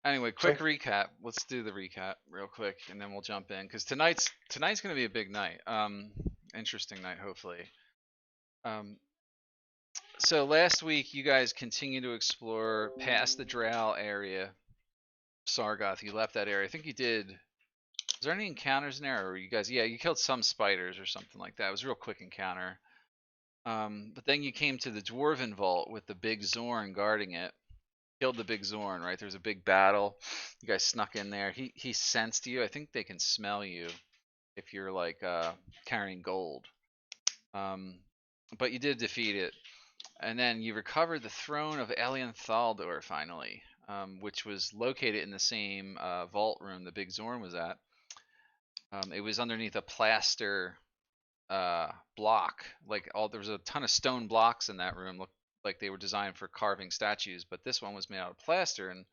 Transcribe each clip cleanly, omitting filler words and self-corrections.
Anyway, quick Okay. recap. Let's do the recap real quick, and then we'll jump in because tonight's gonna be a big night. Interesting night, hopefully. Um, so last week you guys continued to explore past the Drow area, Sargoth. You left that area. I think you did. Was there any encounters in there, or you guys? Yeah, you killed some spiders or something like that. It was a real quick encounter. But then you came to the Dwarven Vault with the big Zorn guarding it. Killed the big Zorn, right? There's a big battle. You guys snuck in there. He sensed you. I think they can smell you if you're like carrying gold. Um, but you did defeat it, and then you recovered the throne of Elian Thaldor finally, which was located in the same vault room the big Zorn was at. It was underneath a plaster block. Like all there was a ton of stone blocks in that room. Looked like they were designed for carving statues, but this one was made out of plaster, and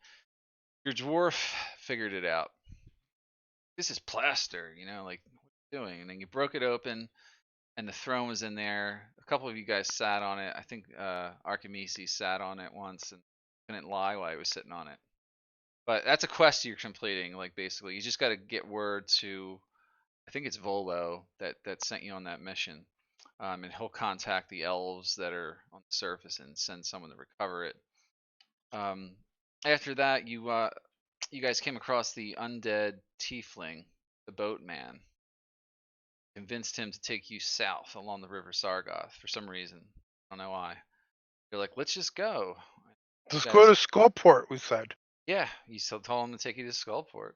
your dwarf figured it out. This is plaster, like what are you doing? And then you broke it open, and the throne was in there. A couple of you guys sat on it. I think Archimedes sat on it once and couldn't lie while he was sitting on it. But that's a quest you're completing. Like basically, you just got to get word to. I think it's Volo that sent you on that mission, and he'll contact the elves that are on the surface and send someone to recover it. Um, After that, you guys came across the undead tiefling, the boatman. Convinced him to take you south along the river Sargoth for some reason. I don't know why. You're like, let's just go. Let's You go to guys, Skullport, we said. yeah, you still told him to take you to Skullport.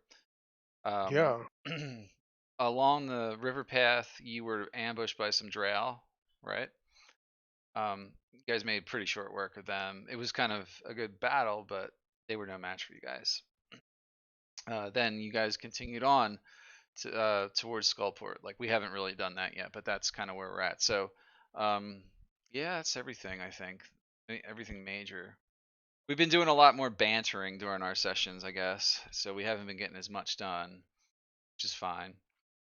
Um, Yeah. Along the river path, you were ambushed by some drow, right? You guys made pretty short work of them. It was kind of a good battle, but they were no match for you guys. Then you guys continued on towards Skullport. Like we haven't really done that yet, but that's kind of where we're at. So, um, yeah, that's everything. I think everything major. We've been doing a lot more bantering during our sessions, I guess. So we haven't been getting as much done, which is fine.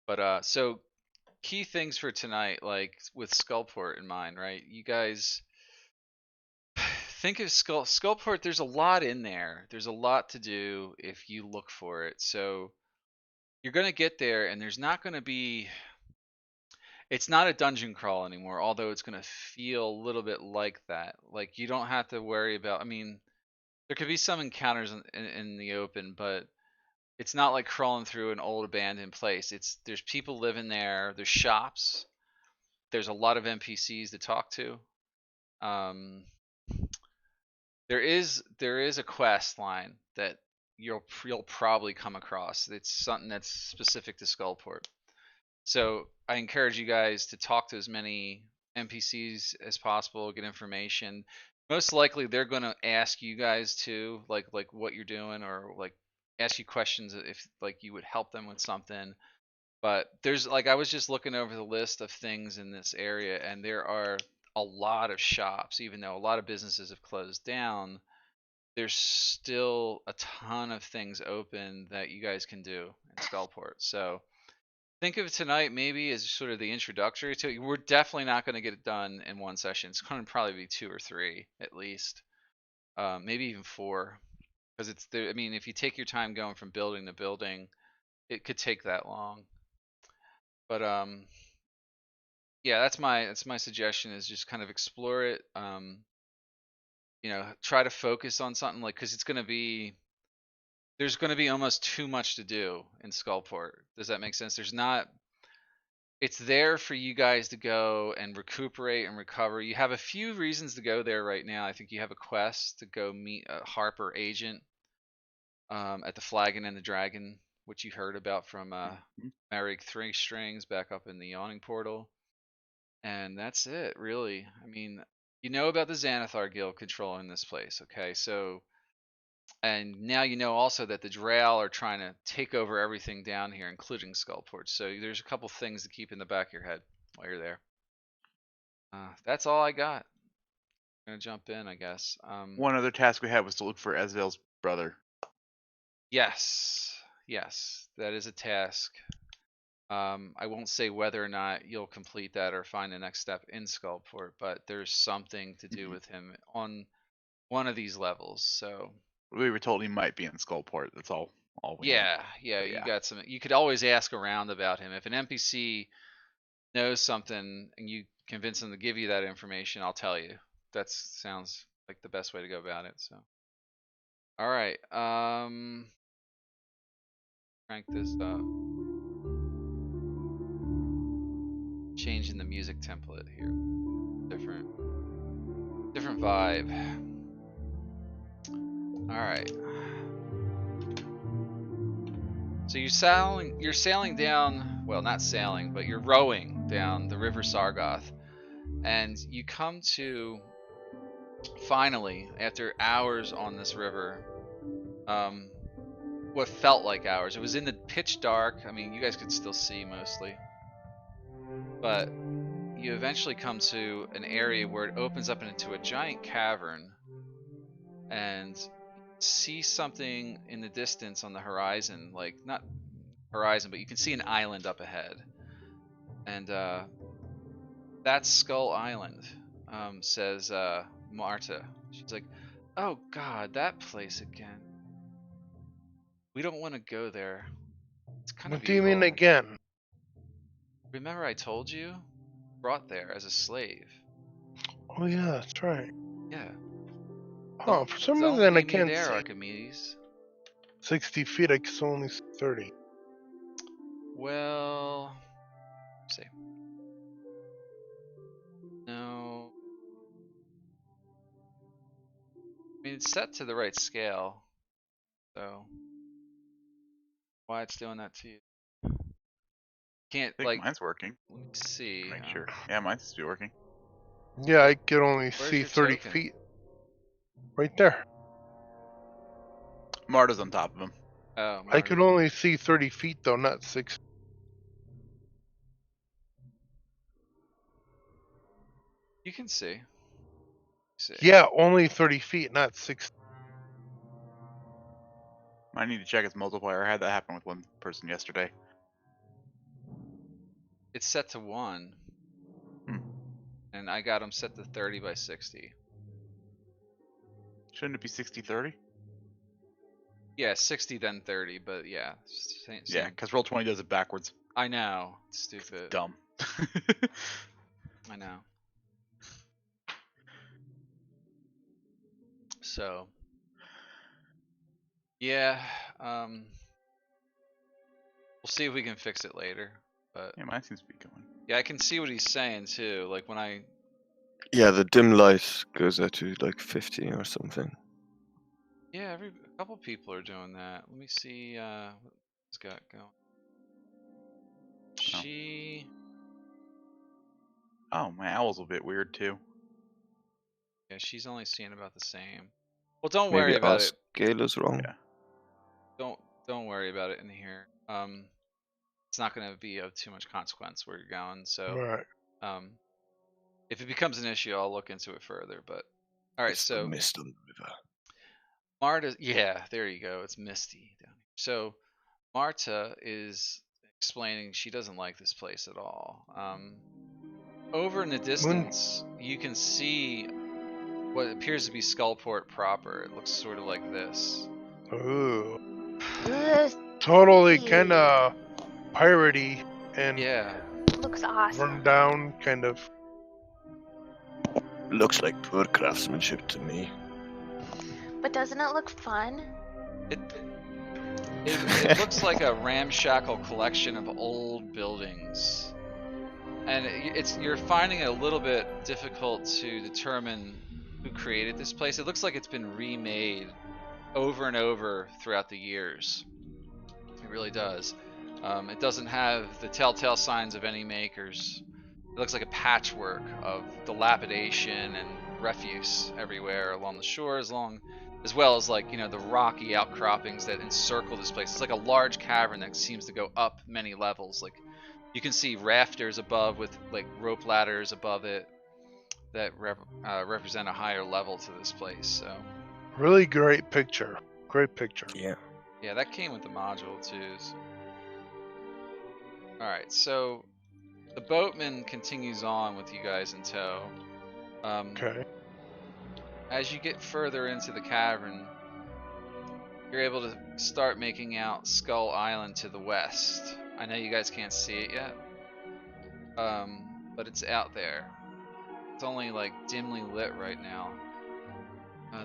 But so key things for tonight, like with Skullport in mind, right? You guys think of Skullport. There's a lot in there. There's a lot to do if you look for it. So you're gonna get there, and there's not gonna be. It's not a dungeon crawl anymore, although it's gonna feel a little bit like that. Like you don't have to worry about. I mean, there could be some encounters in the open, but it's not like crawling through an old abandoned place. There's people living there. There's shops. There's a lot of NPCs to talk to. Um, there is a quest line that you'll probably come across. It's something that's specific to Skullport. So I encourage you guys to talk to as many NPCs as possible, get information. Most likely they're going to ask you guys to like what you're doing, or like ask you questions if like you would help them with something. But there's like I was just looking over the list of things in this area, and there are a lot of shops. Even though a lot of businesses have closed down, there's still a ton of things open that you guys can do in Skullport. So think of tonight maybe as sort of the introductory to it. We're definitely not going to get it done in one session. It's going to probably be two or three at least, maybe even four, because it's the. I mean, if you take your time going from building to building, it could take that long. But yeah, that's my suggestion is just kind of explore it. Try to focus on something like because it's going to be there's going to be almost too much to do in Skullport. Does that make sense? There's not It's there for you guys to go and recuperate and recover. You have a few reasons to go there right now. I think you have a quest to go meet a Harper agent at the Flagon and the Dragon, which you heard about from Mhm. Merrick Three Strings back up in the Yawning Portal. And that's it, really. I mean, you know about the Xanathar Guild controlling this place, okay? So, and now you know also that the Drow are trying to take over everything down here, including Skullport. So there's a couple things to keep in the back of your head while you're there. That's all I got. I'm gonna jump in, I guess. One other task we had was to look for Ezreal's brother. Yes, yes, that is a task. I won't say whether or not you'll complete that or find the next step in Skullport, but there's something to do Mhm. with him on one of these levels. So We were told he might be in Skullport. That's all we know. Yeah, But you yeah. got some. You could always ask around about him. If an NPC knows something and you convince them to give you that information, I'll tell you. That sounds like the best way to go about it. So, all right. Crank this up. Changing the music template here. Different vibe. All right. So you're sailing down, well, not sailing, but you're rowing down the River Sargoth, and you come to, finally, after hours on this river, what felt like hours. It was in the pitch dark. I mean, you guys could still see mostly, but you eventually come to an area where it opens up into a giant cavern, and see something in the distance on the horizon, like not horizon, but you can see an island up ahead, and that's Skull Island, says Marta. She's like, oh god, that place again. We don't want to go there. It's kind What of do you mean evil. again? Remember I told you? Brought there as a slave. Oh yeah, that's right. Yeah. Oh, for some Don't reason I leave me can't there, see. Archimedes. 60 feet, I can only see 30. Well, let's see. No. I mean, it's set to the right scale, so why it's doing that to you? Can't, I think like, mine's working. let me see. Make sure. Yeah, mine's supposed to be working. Yeah, I can only Where's see your 30 token? feet. Right there. Marta's on top of him. Oh, I could only see 30 feet though, not 6. You can see. Yeah, only 30 feet, not 6. I need to check its multiplier. I had that happen with one person yesterday. It's set to 1. And I got them set to 30 by 60. Shouldn't it be 60-30? Yeah, 60 then 30, but yeah. Same. Yeah, because Roll20 does it backwards. I know. It's stupid. Dumb. I know. So, yeah, we'll see if we can fix it later. But Yeah, mine seems to be going. yeah, I can see what he's saying too. Like when I Yeah, the dim light goes out to like 50 or something. yeah, a couple people are doing that. Let me see what he's got going. She Oh, my owl's a bit weird too. yeah, she's only seeing about the same. Well, don't Maybe worry about our it. scale is wrong. Yeah. Don't worry about it in here. It's not going to be of too much consequence where you're going. So, Right. if it becomes an issue, I'll look into it further. But all right, It's so the mist on the river. Marta, yeah, there you go. It's misty down here. So Marta is explaining she doesn't like this place at all. Over in the distance, you can see what appears to be Skullport proper. It looks sort of like this. Ooh. This Totally kind of piratey and Yeah. looks awesome. run down, kind of. Looks like poor craftsmanship to me. But doesn't it look fun? It looks like a ramshackle collection of old buildings, and you're finding it a little bit difficult to determine who created this place. It looks like it's been remade over and over throughout the years. It really does. It doesn't have the telltale signs of any makers. It looks like a patchwork of dilapidation and refuse everywhere along the shores, as well as, like, the rocky outcroppings that encircle this place. It's like a large cavern that seems to go up many levels. Like, you can see rafters above with like rope ladders above it that represent a higher level to this place. So Really great picture. Great picture. Yeah. yeah, that came with the module too. So. All right, so the boatman continues on with you guys in tow. Okay. As you get further into the cavern, you're able to start making out Skull Island to the west. I know you guys can't see it yet, but it's out there. It's only like dimly lit right now.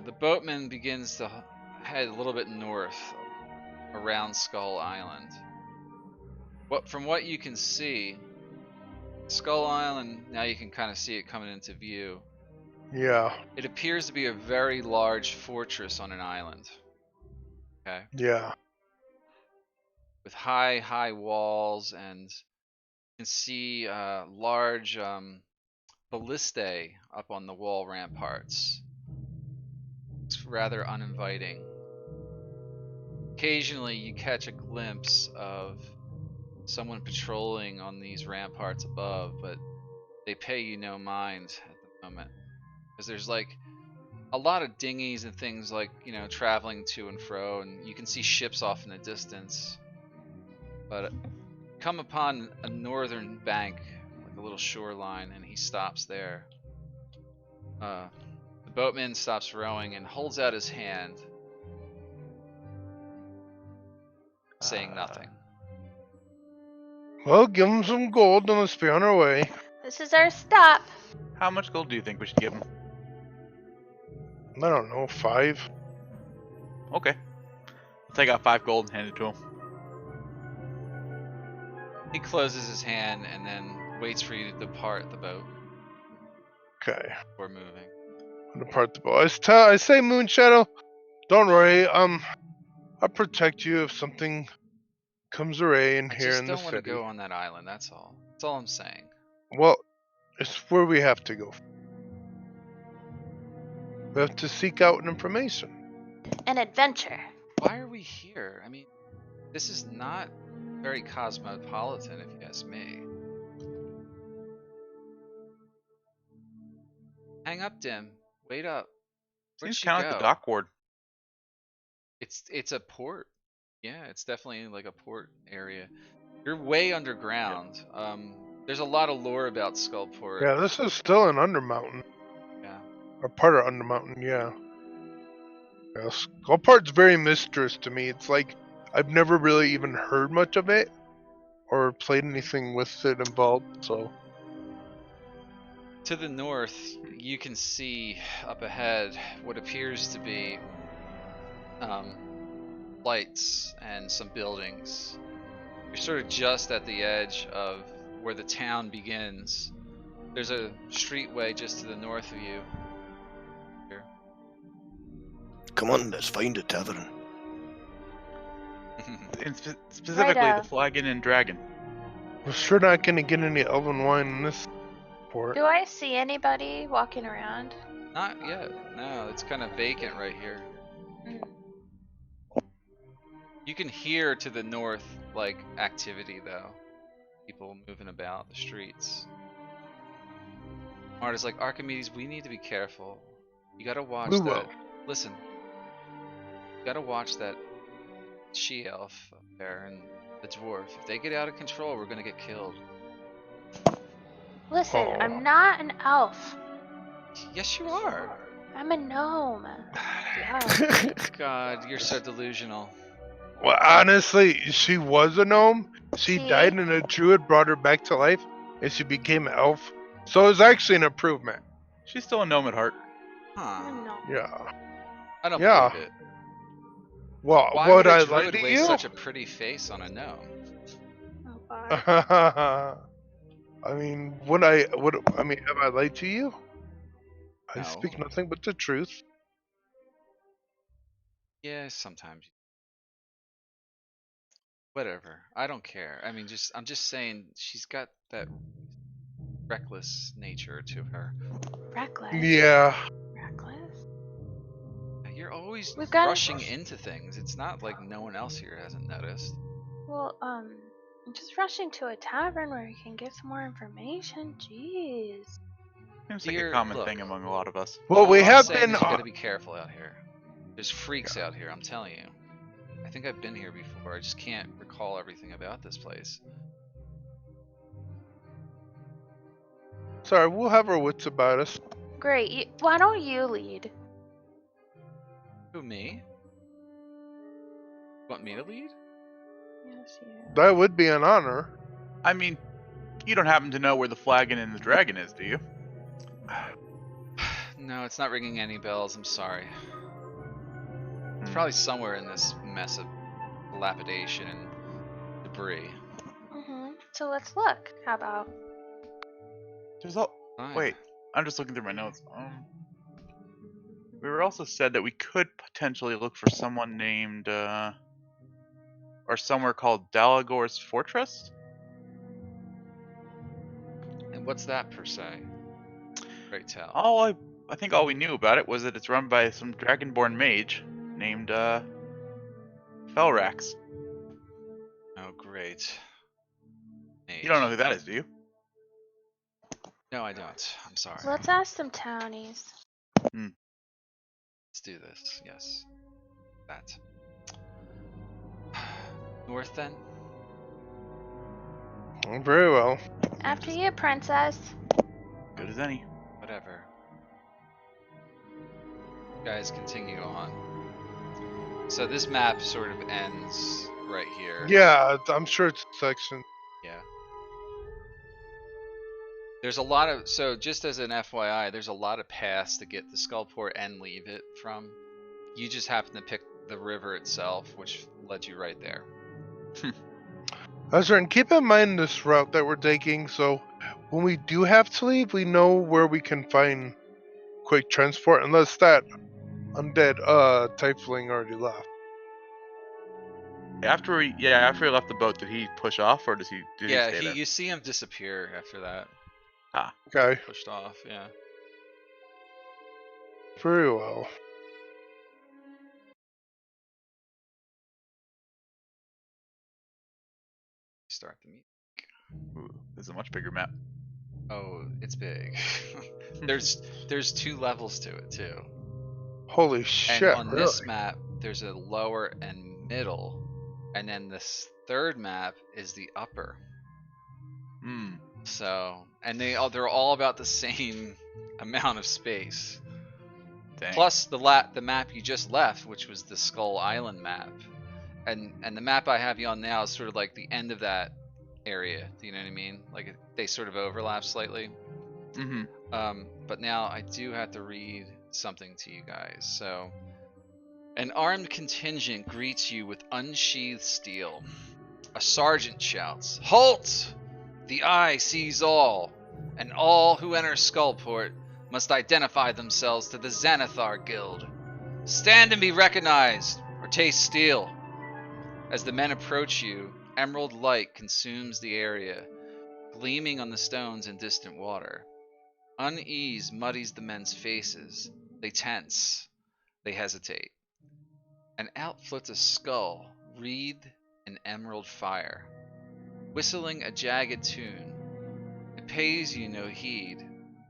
The boatman begins to head a little bit north around Skull Island. From what you can see, Skull Island, now you can kind of see it coming into view. Yeah. It appears to be a very large fortress on an island. Okay. Yeah. With high walls, and you can see large ballistae up on the wall ramparts. It's rather uninviting. Occasionally you catch a glimpse of someone patrolling on these ramparts above, but they pay you no mind at the moment. Because there's like a lot of dinghies and things like, you know, traveling to and fro, and you can see ships off in the distance. But come upon a northern bank, like a little shoreline, and he stops there. The boatman stops rowing and holds out his hand, saying nothing. Well, give him some gold and let's be on our way. This is our stop. How much gold do you think we should give him? I don't know, 5? Okay. I'll take out 5 gold and hand it to him. He closes his hand and then waits for you to depart the boat Okay. before moving. Depart the boat. I say, Moonshadow, don't worry. I'll protect you if something comes array in I here just in the don't want to city. go on that island, that's all. That's all I'm saying. Well, it's where we have to go. We have to seek out information. An adventure. Why are we here? I mean, this is not very cosmopolitan, if you ask me. Hang up, Dim. Wait up. Where'd Seems she kind of like go? the dock ward. It's a port. Yeah, it's definitely like a port area. You're way underground. There's a lot of lore about Skullport. Yeah, this is still an Undermountain. Yeah. Or part of Undermountain, yeah. Yeah, Skullport's very mysterious to me. It's like I've never really even heard much of it or played anything with it involved, so. To the north, you can see up ahead what appears to be lights and some buildings. You're sort of just at the edge of where the town begins. There's a streetway just to the north of you. Here. Come on, let's find a tavern. And specifically Right, the Flagon and Dragon. We're sure not gonna get any elven wine in this port. Do I see anybody walking around? Not yet. No, it's kind of vacant right here. Mm. You can hear to the north, like, activity though. People moving about the streets. Marta's like, Archimedes, we need to be careful. You gotta watch We that. will. Listen. You gotta watch that she-elf up there and the dwarf. If they get out of control, we're gonna get killed. Listen, Oh. I'm not an elf. Yes, you are. I'm a gnome. Yeah. God, you're so delusional. Well, honestly, she was a gnome. She See? died and a druid brought her back to life, and she became an elf. So it was actually an improvement. She's still a gnome at heart. Huh. I'm a gnome. Yeah. I don't Yeah. believe it. Well, Why would would I a lie druid to waste you? such a pretty face on a gnome? Oh god. I mean, have I lied to you? I No. speak nothing but the truth. Yeah, sometimes. Whatever. I don't care. I mean, I'm just saying she's got that reckless nature to her. Reckless. Yeah. Reckless. You're always We've got- rushing into things. It's not like no one else here hasn't noticed. Well, I'm just rushing to a tavern where we can get some more information. Jeez. Seems like Dear, a common look. thing among a lot of us. Well, we All I'm have saying been. is you gotta be careful out here. There's freaks out here, I'm telling you. I think I've been here before. I just can't recall everything about this place. Sorry, we'll have our wits about us. Great. Why don't you lead? Who, me? Want me to lead? Yes, yeah. That would be an honor. I mean, you don't happen to know where the flagon and the dragon is, do you? No, it's not ringing any bells. I'm sorry. It's Hmm. probably somewhere in this mess of dilapidation and debris. So let's look. How about? There's all. Fine. Wait, I'm just looking through my notes. We were also said that we could potentially look for someone named, or somewhere called Dalagor's Fortress. And what's that per se? Great tell. I think all we knew about it was that it's run by some dragonborn mage named Felrax. Oh, great. Mage. You don't know who that is, do you? No, I don't. I'm sorry. Let's ask some townies. Let's do this. Yes. That. North then? Very well. After you, princess. Good as any. Whatever. You guys continue on. So this map sort of ends right here. Yeah, I'm sure it's a section. Yeah. There's a lot of, so just as an FYI, there's a lot of paths to get to Skullport and leave it from. You just happen to pick the river itself, which led you right there. That's right. And keep in mind this route that we're taking, so when we do have to leave, we know where we can find quick transport, unless that undead tiefling already left. After we left the boat, did he push off or did he Yeah, stay there? you see him disappear after that. Okay, Pushed off, yeah. very well. Start the meet. Ooh, this is a much bigger map. Oh, it's big. there's 2 levels to it too. Holy And shit, on really? this map, there's a lower and middle, and then this third map is the upper. Hmm. So, and they're all about the same amount of space. Dang. Plus the map you just left, which was the Skull Island map, and the map I have you on now is sort of like the end of that area. Do you know what I mean? Like they sort of overlap slightly. Mm-hmm. But now I do have to read something to you guys. So, an armed contingent greets you with unsheathed steel. A sergeant shouts, "Halt! The eye sees all, and all who enter Skullport must identify themselves to the Xanathar Guild. Stand and be recognized, or taste steel." As the men approach you, emerald light consumes the area, gleaming on the stones and distant water. Unease muddies the men's faces. They tense. They hesitate. And out floats a skull, wreathed in emerald fire, whistling a jagged tune. It pays you no heed,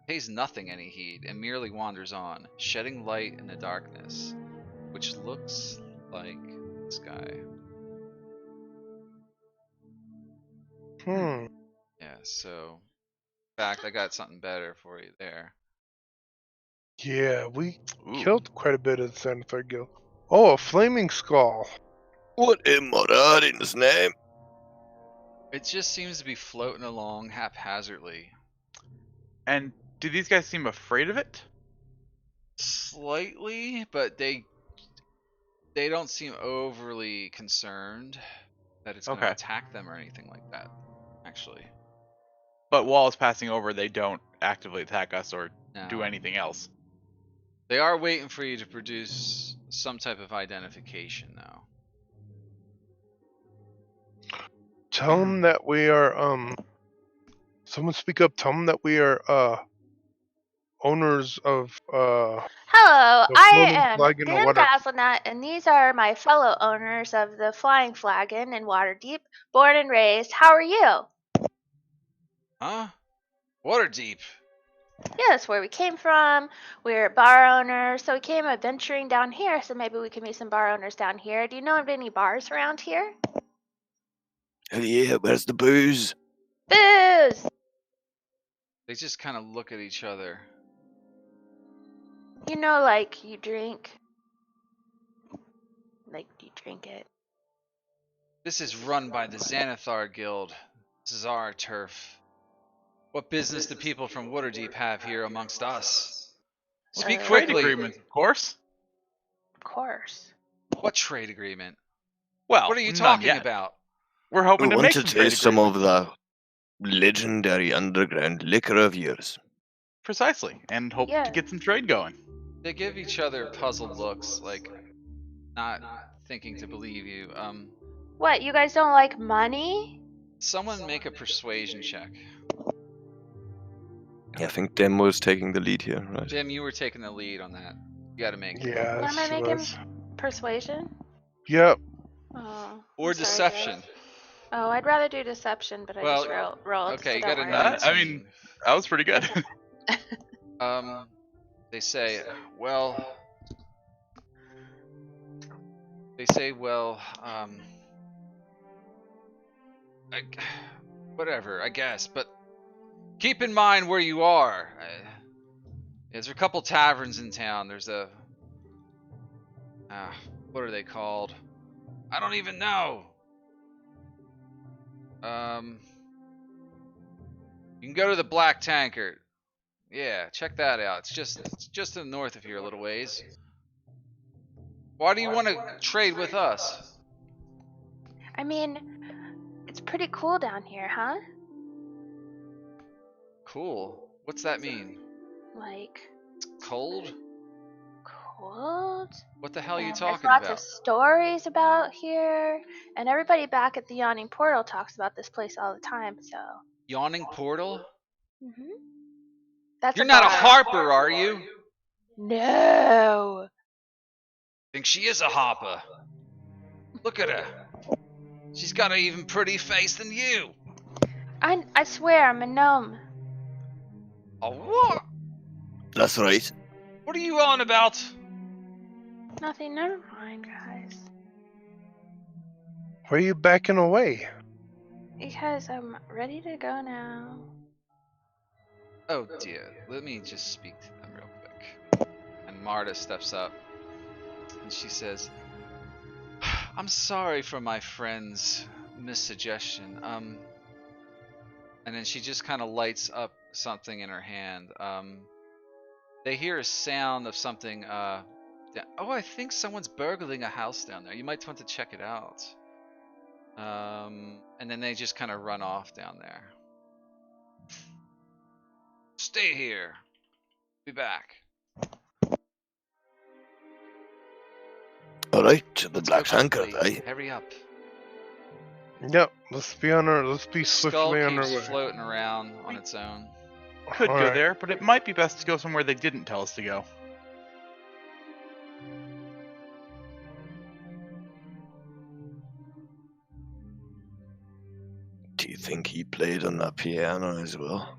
pays nothing any heed, and merely wanders on, shedding light in the darkness, which looks like this guy. Yeah, so, in fact, I got something better for you there. Yeah, we Ooh. killed quite a bit of the Xanathar Guild. Oh, a flaming skull. What in Moradin's name? It just seems to be floating along haphazardly. And do these guys seem afraid of it? Slightly, but they don't seem overly concerned that it's going to Okay. attack them or anything like that, actually. But while it's passing over, they don't actively attack us or do No. anything else. They are waiting for you to produce some type of identification, though. Tell them that we are, someone speak up, tell them that we are, owners of, Hello, The I floating am flag in the Dan water. Basilnut, and these are my fellow owners of the Flying Flagon in Waterdeep, born and raised. How are you? Huh? Waterdeep. Yeah, that's where we came from. We're bar owners, so we came adventuring down here, so maybe we can meet some bar owners down here. Do you know of any bars around here? Hell yeah, where's the booze? Booze! They just kind of look at each other. You know, like, you drink. Like, do you drink it? This is run by the Xanathar Guild. This is our turf. What business do people from Waterdeep have here amongst us? Speak Trade quickly. agreements, of course. Of course. What trade agreement? Well, What are you none talking yet. about? We're We hoping to want make to some trade taste some agreements. of the legendary underground liquor of yours. Precisely, and hope Yeah. to get some trade going. They give each other puzzled looks, like not thinking to believe you. What, you guys don't like money? Someone make a persuasion check. Yeah, I think Dem was taking the lead here, right? Jim, you were taking the lead on that. You got to make it. Yeah, What am I she making? was. Persuasion? Yep. Oh. Or I'm sorry, deception. guys. Oh, I'd rather do deception, but I Well, just rolled. Okay, so you don't got a worry. 19. I mean, that was pretty good. They say, well, whatever, I guess, but keep in mind where you are. There's a couple taverns in town. There's a, what are they called? I don't even know. You can go to the Black Tankard. Yeah, check that out. It's just to the north of here a little ways. Why do you want to trade with us? I mean, it's pretty cool down here, huh? Cool. What's that mean? Like, Cold? cold? What the hell are you And talking there's lots about? of stories about here, and everybody back at the Yawning Portal talks about this place all the time, so. Yawning Portal? Mm-hmm. That's You're not a bar. Harper, are you? No! Think she is a Harper. Look at her. She's got an even pretty face than you. I swear, I'm a gnome. Oh, what? That's right. What are you on about? Nothing, never mind, guys. Why are you backing away? Because I'm ready to go now. Oh dear, let me just speak to them real quick. And Marta steps up and she says, I'm sorry for my friend's missuggestion. And then she just kind of lights up something in her hand. They hear a sound of something. Oh, I think someone's burgling a house down there. You might want to check it out. And then they just kind of run off down there. Stay here. Be back. Alright, to the Let's Black go Tankard, quickly. eh? Hurry up. Yep. Let's be Skull swiftly on our keeps way. floating around on its own. Could go Alright. there, but it might be best to go somewhere they didn't tell us to go. Do you think he played on that piano as well?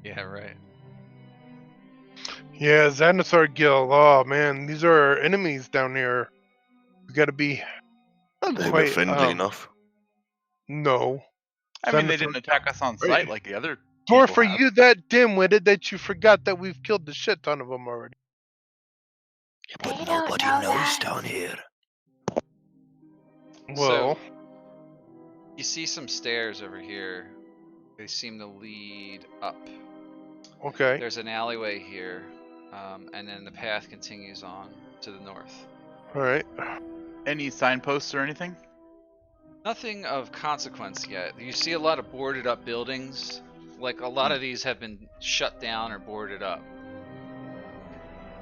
Yeah, right. Yeah, Xanathar Guild. Oh man, these are our enemies down here. We gotta be. Well, they were Quite, friendly enough. No. I mean, they Xanathar- didn't attack us on Right. sight like the other. Dwarf, people are have. you that dim-witted that you forgot that we've killed a shit ton of them already? Yeah, but They don't nobody know knows that. down here. Well, You see some stairs over here. They seem to lead up. okay. There's an alleyway here, and then the path continues on to the north. All right. Any signposts or anything? Nothing of consequence yet. You see a lot of boarded up buildings. Like a lot of these have been shut down or boarded up.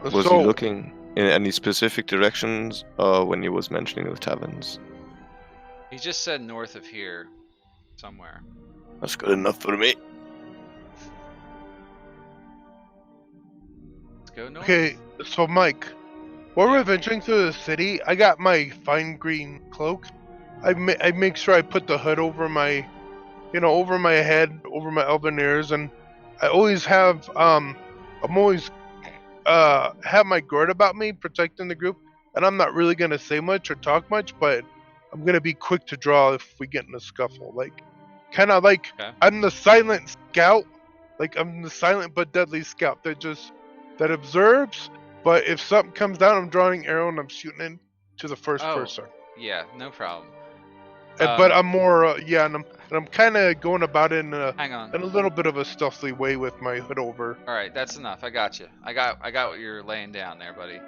Was he looking in any specific directions when he was mentioning the taverns? He just said north of here, somewhere. That's good enough for me. Let's go north. Okay, so Mike, while we're venturing through the city, I got my fine green cloak. I make sure I put the hood over my, over my head, over my elven ears, and I always have I'm always have my guard about me, protecting the group. And I'm not really gonna say much or talk much, but I'm gonna be quick to draw if we get in a scuffle. Like, kind of like Okay. I'm the silent scout. Like I'm the silent but deadly scout that observes. But if something comes down, I'm drawing arrow and I'm shooting in. to the first Oh, person. yeah, no problem. But I'm more, and I'm kind of going about it Hang on. in a little bit of a stealthy way with my hood over. All right, that's enough. I got you. I got what you're laying down there, buddy.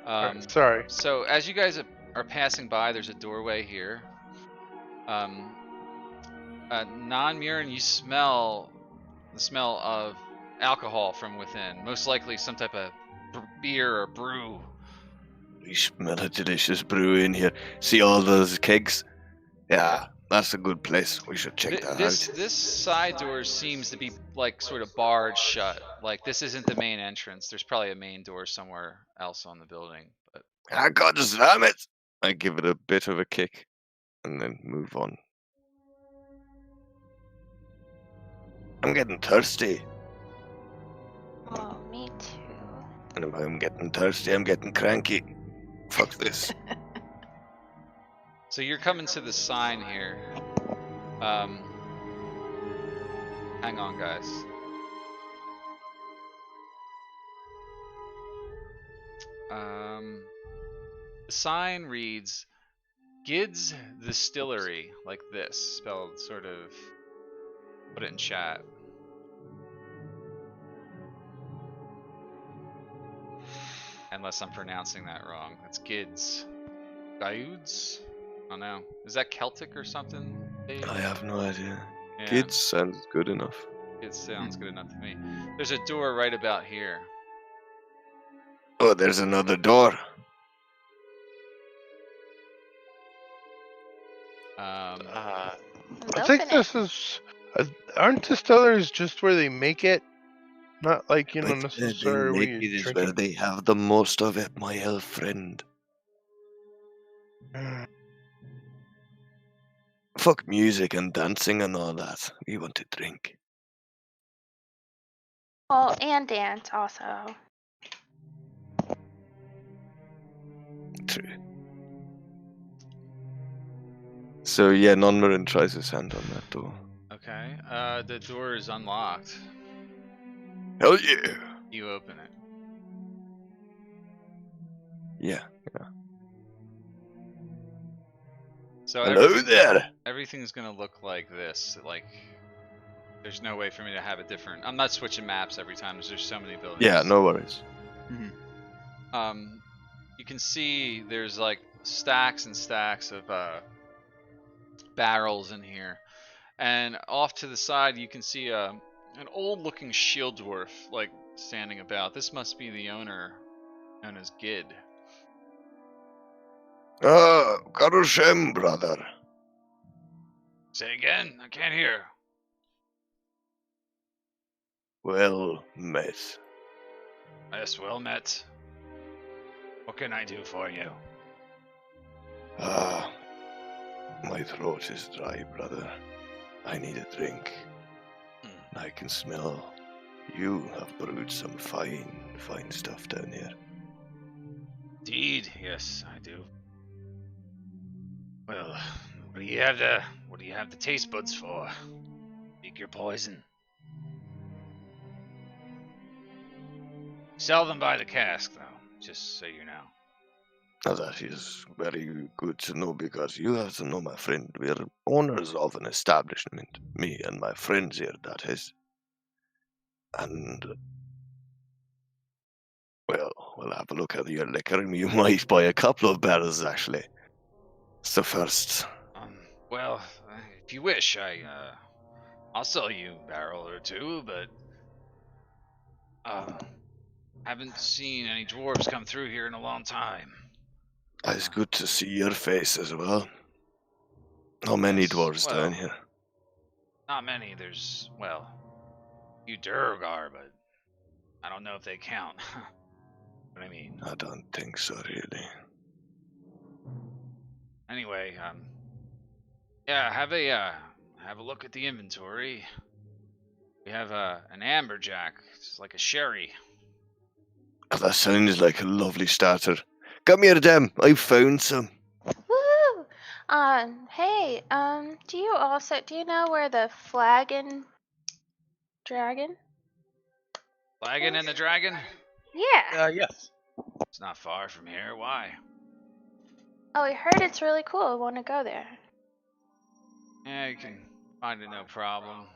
Alright, sorry. So as you guys are passing by, there's a doorway here. Non-Murin, you smell the smell of alcohol from within. Most likely some type of beer or brew. We smell a delicious brew in here. See all those kegs? Yeah, that's a good place. We should check that out. This side door seems to be like sort of barred shut. Like this isn't the main entrance. There's probably a main door somewhere else on the building. But Ah, God damn it! I give it a bit of a kick and then move on. I'm getting thirsty. Oh, me too. And if I'm getting thirsty, I'm getting cranky. Fuck this. so you're coming to the sign here. Hang on, guys. The sign reads Gid's Distillery, like this, spelled sort of. Put it in chat. Unless I'm pronouncing that wrong. It's Gids. Gaiuds? I don't know. Is that Celtic or something? Dave? I have no idea. Yeah, Kids sounds good enough. it sounds good enough to me. There's a door right about here. Oh, there's another door. I Let's think open it. this is. Aren't distilleries just where they make it? Not like, But necessarily they where make you it is drink where it. they have the most of it, my elf friend. Fuck music and dancing and all that. We want to drink. Well, and dance also. True. So yeah, Non-Marin tries his hand on that door. Okay. The door is unlocked. Hell yeah! You open it. Yeah. So Hello there! everything's gonna look like this. Like, there's no way for me to have it different. I'm not switching maps every time. There's so many buildings. Yeah, no worries. You can see there's like stacks and stacks of barrels in here, and off to the side you can see an old-looking shield dwarf like standing about. This must be the owner, known as Gid. Ah, Karushem, brother. Say again? I can't hear. Well met. Yes, well met. What can I do for you? Ah, my throat is dry, brother. I need a drink. I can smell you have brewed some fine stuff down here. Indeed, yes, I do. Well, what do you have the taste buds for? Speak your poison. Sell them by the cask, though, just so you know. Now that is very good to know because you have to know, my friend, we are owners of an establishment. Me and my friends here, that is. And, well, we'll have a look at your liquor and you might buy a couple of barrels, actually. So first, Well, if you wish, I'll sell you a barrel or two, but haven't seen any dwarves come through here in a long time. it's good to see your face as well. How many Yes, dwarves well, down here? Not many. There's, well, you Durgar, but I don't know if they count. What I mean. I don't think so, really. Anyway, yeah, have a look at the inventory. We have an amberjack. It's like a sherry. Oh, that sounds like a lovely starter. Come here, Dem. I found some. Woo! Hey, do you know where the flagon dragon? Flagon and the dragon? Yeah. Yes. It's not far from here. Why? Oh, we heard it's really cool. We want to go there. Yeah, you can find it no problem.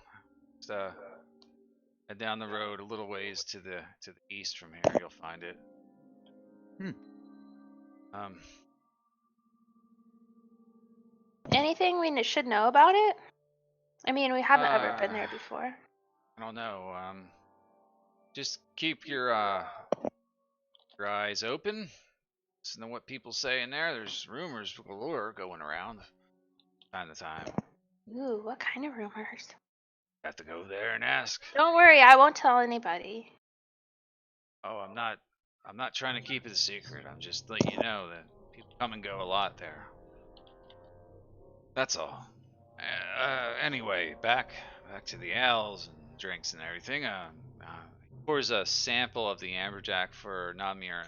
Just head down the road a little ways to the east from here. You'll find it. Um, Anything we should know about it? I mean, we haven't ever been there Uh, before. I don't know. Just keep your eyes open. Listen to what people say in there. There's rumors galore going around time to time. Ooh, what kind of rumors? Have to go there and ask. Don't worry, I won't tell anybody. Oh, I'm not trying to keep it a secret. I'm just letting you know that people come and go a lot there. That's all. Anyway, back to the ales and drinks and everything. Pours a sample of the amberjack for Namir.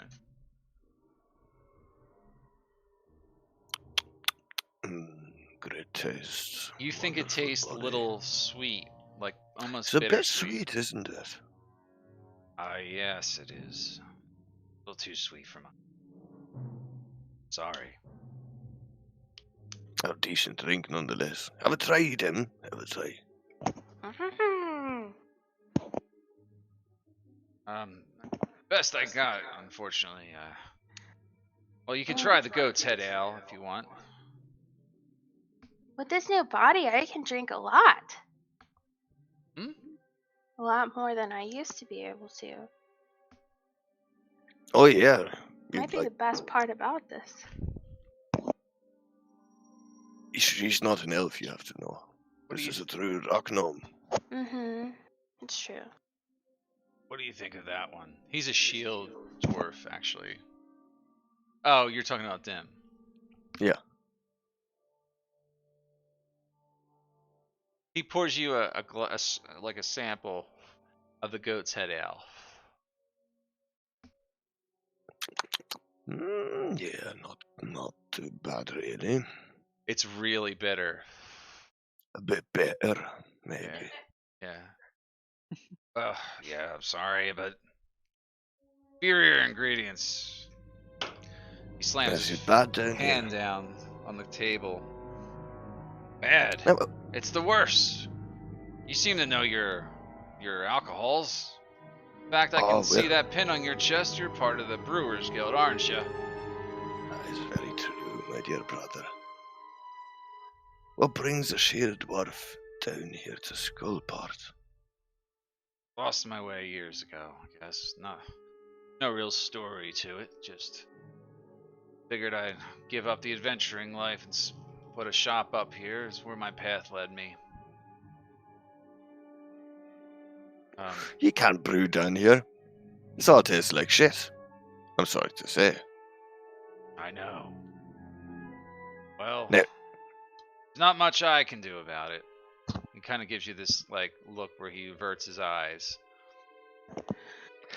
Great taste. You think it Wonderful tastes a body. little sweet, like almost It's a bit bittersweet. sweet, isn't it? Yes, it is. A little too sweet for my. Sorry. A decent drink nonetheless. Have a try, Tim. Have a try. Best I got, unfortunately. Well, you can try the goat's head ale if you want. With this new body, I can drink a lot. Hmm? A lot more than I used to be able to. Oh yeah. Might be the best part about this. She's not an elf, you have to know. What do This you is a true rock gnome. Mm-hmm. It's true. What do you think of that one? He's a shield dwarf, actually. Oh, you're talking about Dim. Yeah. He pours you a like a sample of the goat's head ale. Yeah, not too bad really. It's really bitter. A bit better, maybe. Yeah. Yeah, I'm sorry, but inferior ingredients. He slams Is his it bad down hand here? down on the table. Bad. No, It's the worst. You seem to know your alcohols. In fact, I can see that pin on your chest. You're part of the Brewers Guild, aren't you? that is very true, my dear brother. What brings a sheer dwarf down here to Skullport? Lost my way years ago, I guess. No real story to it. Just figured I'd give up the adventuring life and put a shop up here. Is where my path led me. You can't brew down here. This all tastes like shit. I'm sorry to say. I know. Well, No. there's not much I can do about it. He kind of gives you this like look where he averts his eyes.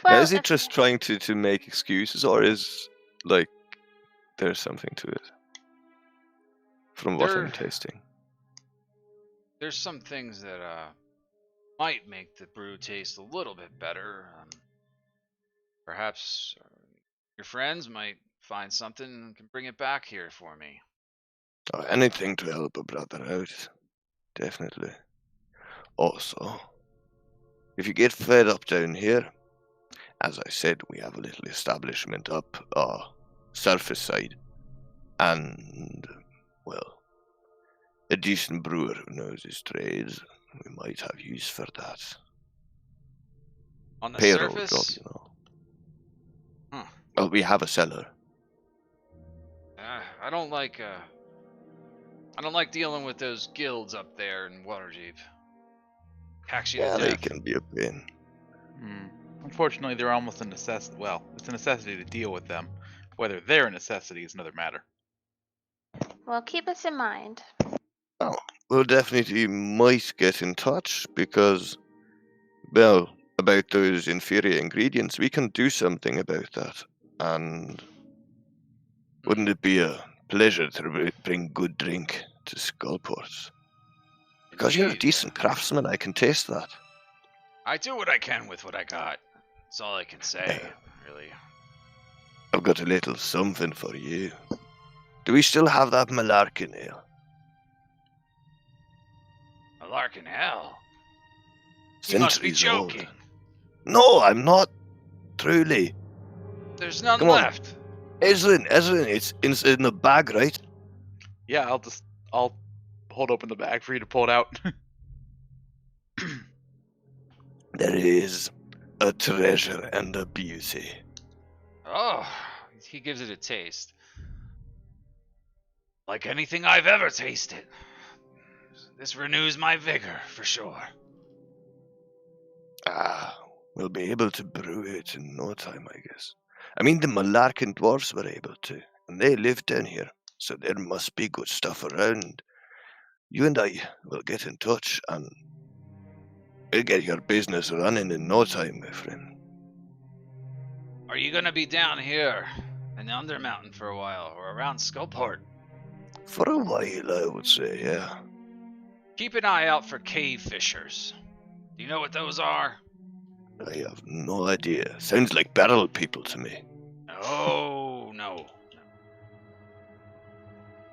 Well, Now, is it just trying to make excuses, or is like there's something to it? From what I'm tasting. There's some things that might make the brew taste a little bit better. Perhaps your friends might find something and can bring it back here for me. Oh, anything to help a brother out. Definitely. Also, if you get fed up down here, as I said, we have a little establishment up surface side. And, well, a decent brewer who knows his trades. We might have use for that. On the Payroll surface? job, you know. Huh. Well, we have a cellar. I don't like dealing with those guilds up there in Waterdeep. Hacks you to Yeah, death. they can be a pain. Unfortunately, they're almost a necessity. Well, it's a necessity to deal with them. Whether they're a necessity is another matter. well, keep us in mind. Oh, we'll definitely might get in touch because, well, about those inferior ingredients, we can do something about that. And wouldn't it be a pleasure to bring good drink to Skullport? Because you're a Indeed. decent craftsman, I can taste that. I do what I can with what I got. That's all I can say, really. I've got a little something for you. Do we still have that Malarkin ale? Malarkin hell. You must be Centuries old. joking. No, I'm not. Truly. There's none Come on. left. Ezlin, it's in the bag, right? Yeah, I'll hold open the bag for you to pull it out. There is a treasure and a beauty. Oh, he gives it a taste. Like anything I've ever tasted. This renews my vigor, for sure. We'll be able to brew it in no time, I guess. I mean, the Malarkin dwarves were able to, and they live down here, so there must be good stuff around. You and I will get in touch, and we'll get your business running in no time, my friend. Are you gonna be down here in the Undermountain for a while, or around Skullport? For a while, I would say, yeah. Keep an eye out for cave fishers. Do you know what those are? I have no idea. Sounds like barrel people to me. Oh, no.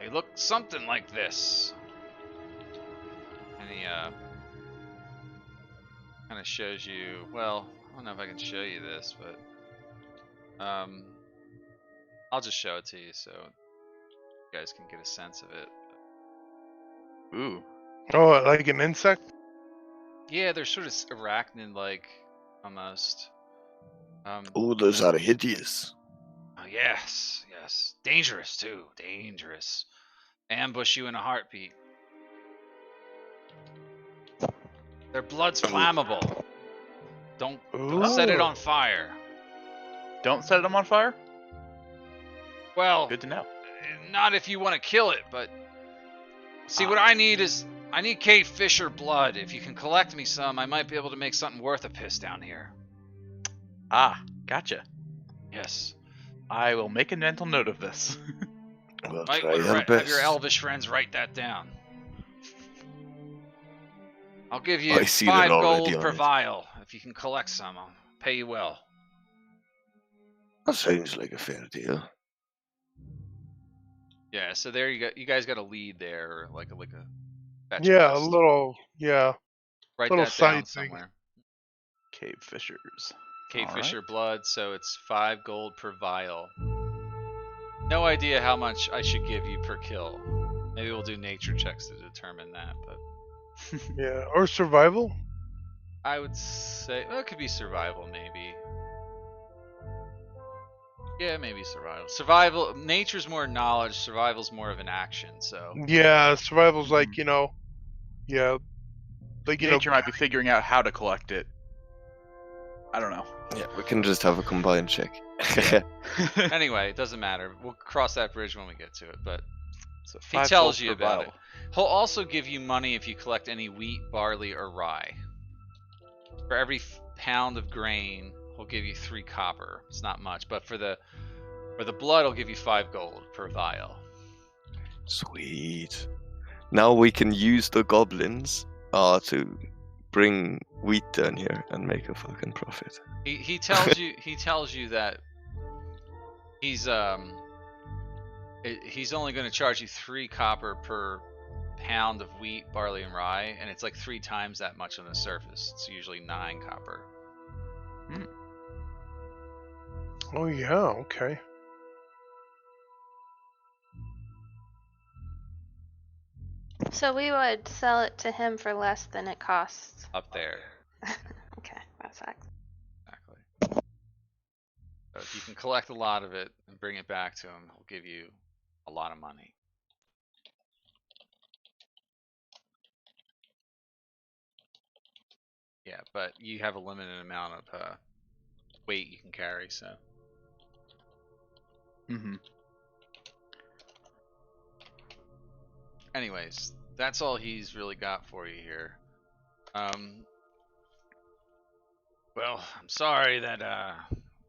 They look something like this. And he, kind of shows you, well, I don't know if I can show you this, but, I'll just show it to you so you guys can get a sense of it. Ooh. Oh, like an insect? Yeah, they're sort of arachnid-like, almost. Oh, those are hideous. Oh, yes. Dangerous, too. Dangerous. Ambush you in a heartbeat. Their blood's flammable. Don't set it Ooh. on fire. Don't set them on fire? Well, Good to know. not if you want to kill it, but... See, what I need is... I need cave fisher blood. If you can collect me some, I might be able to make something worth a piss down here. Ah, gotcha. Yes. I will make a mental note of this. We'll Might try want to our have best. your elvish friends write that down. I'll give you I see that 5 already gold on per it. vial. If you can collect some, I'll pay you well. That sounds like a fair deal. Yeah, so there you go. You guys got a lead there, or like a fetch Yeah, a quest. little, Write little that side down thing. somewhere. Cave fishers. Cave All fisher blood, so it's 5 gold per vial. No idea how much I should give you per kill. Maybe we'll do nature checks to determine that, but yeah, or survival. I would say well, it could be survival, maybe. Yeah, maybe survival. Survival. Nature's more knowledge. Survival's more of an action. So Yeah, survival's like yeah, like Nature might be figuring out how to collect it. I don't know. Yeah, we can just have a combined check. anyway, it doesn't matter. We'll cross that bridge when we get to it. But So he 5 tells gold you per about vial. it. He'll also give you money if you collect any wheat, barley, or rye. For every pound of grain, he'll give you 3 copper. It's not much, but for the blood, he'll give you 5 gold per vial. Sweet. Now we can use the goblins to bring wheat down here and make a fucking profit. He tells you that he's only going to charge you 3 copper per pound of wheat, barley, and rye, and it's like 3 times that much on the surface. It's usually 9 copper. Oh yeah, okay. So we would sell it to him for less than it costs. Up there. Okay, that sucks. Exactly. So if you can collect a lot of it and bring it back to him, he'll give you a lot of money. Yeah, but you have a limited amount of weight you can carry, so. Anyways, that's all he's really got for you here. Well, I'm sorry that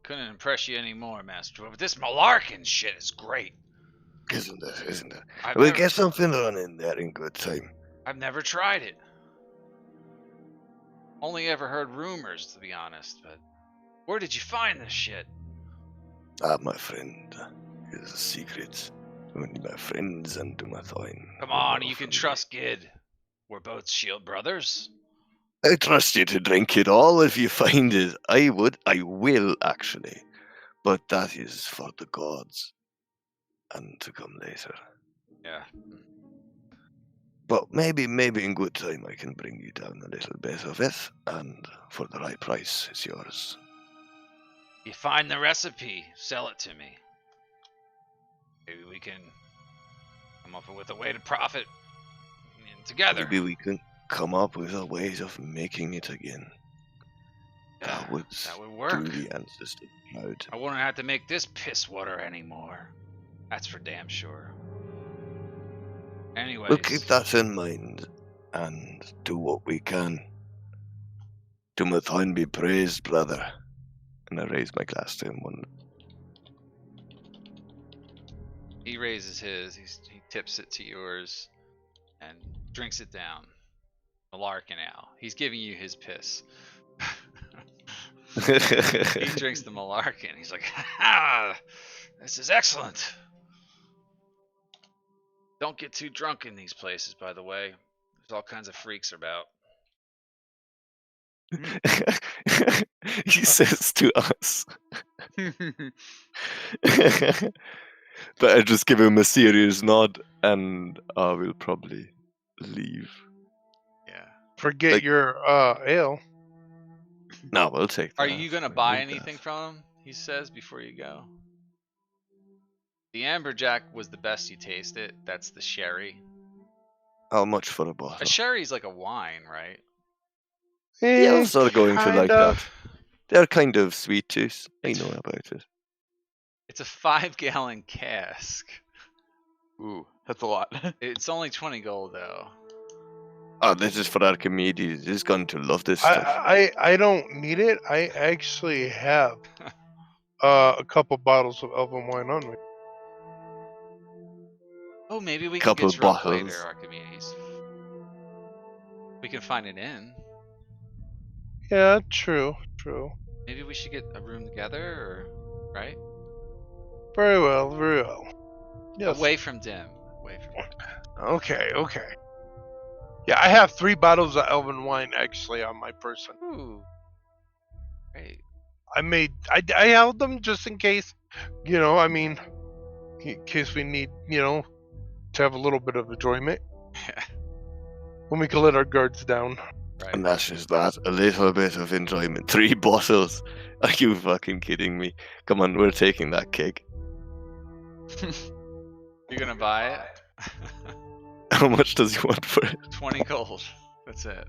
couldn't impress you anymore, Master Dwarf, but this Malarkin shit is great. Isn't it? I've We'll never- get something running there in good time. I've never tried it. Only ever heard rumors, to be honest, but where did you find this shit? My friend, it is a secret. only my friends and to my thine. Come on, you can trust Gid. We're both shield brothers. I trust you to drink it all if you find it. I will actually. But that is for the gods. And to come later. Yeah. But maybe in good time I can bring you down a little bit of it, and for the right price, it's yours. You find the recipe, sell it to me. Maybe we can come up with a way to profit together. Maybe we can come up with a way of making it again. Yeah, That would work. do the ancestors proud. I won't have to make this piss water anymore. That's for damn sure. Anyways. We'll keep that in mind and do what we can. To Mathine be praised, brother. And I raise my glass to him one. He raises his, he tips it to yours, and drinks it down. Malarkin now. He's giving you his piss. He drinks the Malarkin. He's like, ha! This is excellent. Don't get too drunk in these places, by the way. There's all kinds of freaks about. He says to us. But I just give him a serious nod and we'll probably leave. Yeah. Forget Like- your ale. No, we'll take that. Are you gonna buy We'll take anything that. from him? He says before you go. The Amberjack was the best you tasted. That's the sherry. How much for a bottle? A sherry's like a wine, right? Yeah, I was sort of going to like kind of. that. They're kind of sweet juice. I know about it. It's a 5-gallon cask. Ooh, that's a lot. It's only 20 gold though. Oh, this is for Archimedes. He's going to love this stuff. I don't need it. I actually have a couple bottles of elven wine on me. Oh, maybe we Couple can get drunk bottles. later, Archimedes. We can find an inn. Yeah, true. Maybe we should get a room together, or right? Very well. Yes. Away from Dim. Away from Dim. Okay. Yeah, I have 3 bottles of elven wine actually on my person. Ooh. Great. I held them just in case, in case we need, to have a little bit of enjoyment when we can let our guards down. Right. And that's just that. A little bit of enjoyment. 3 bottles. Are you fucking kidding me? Come on, we're taking that cake. You're gonna buy it? How much does he want for it? 20 gold. That's it.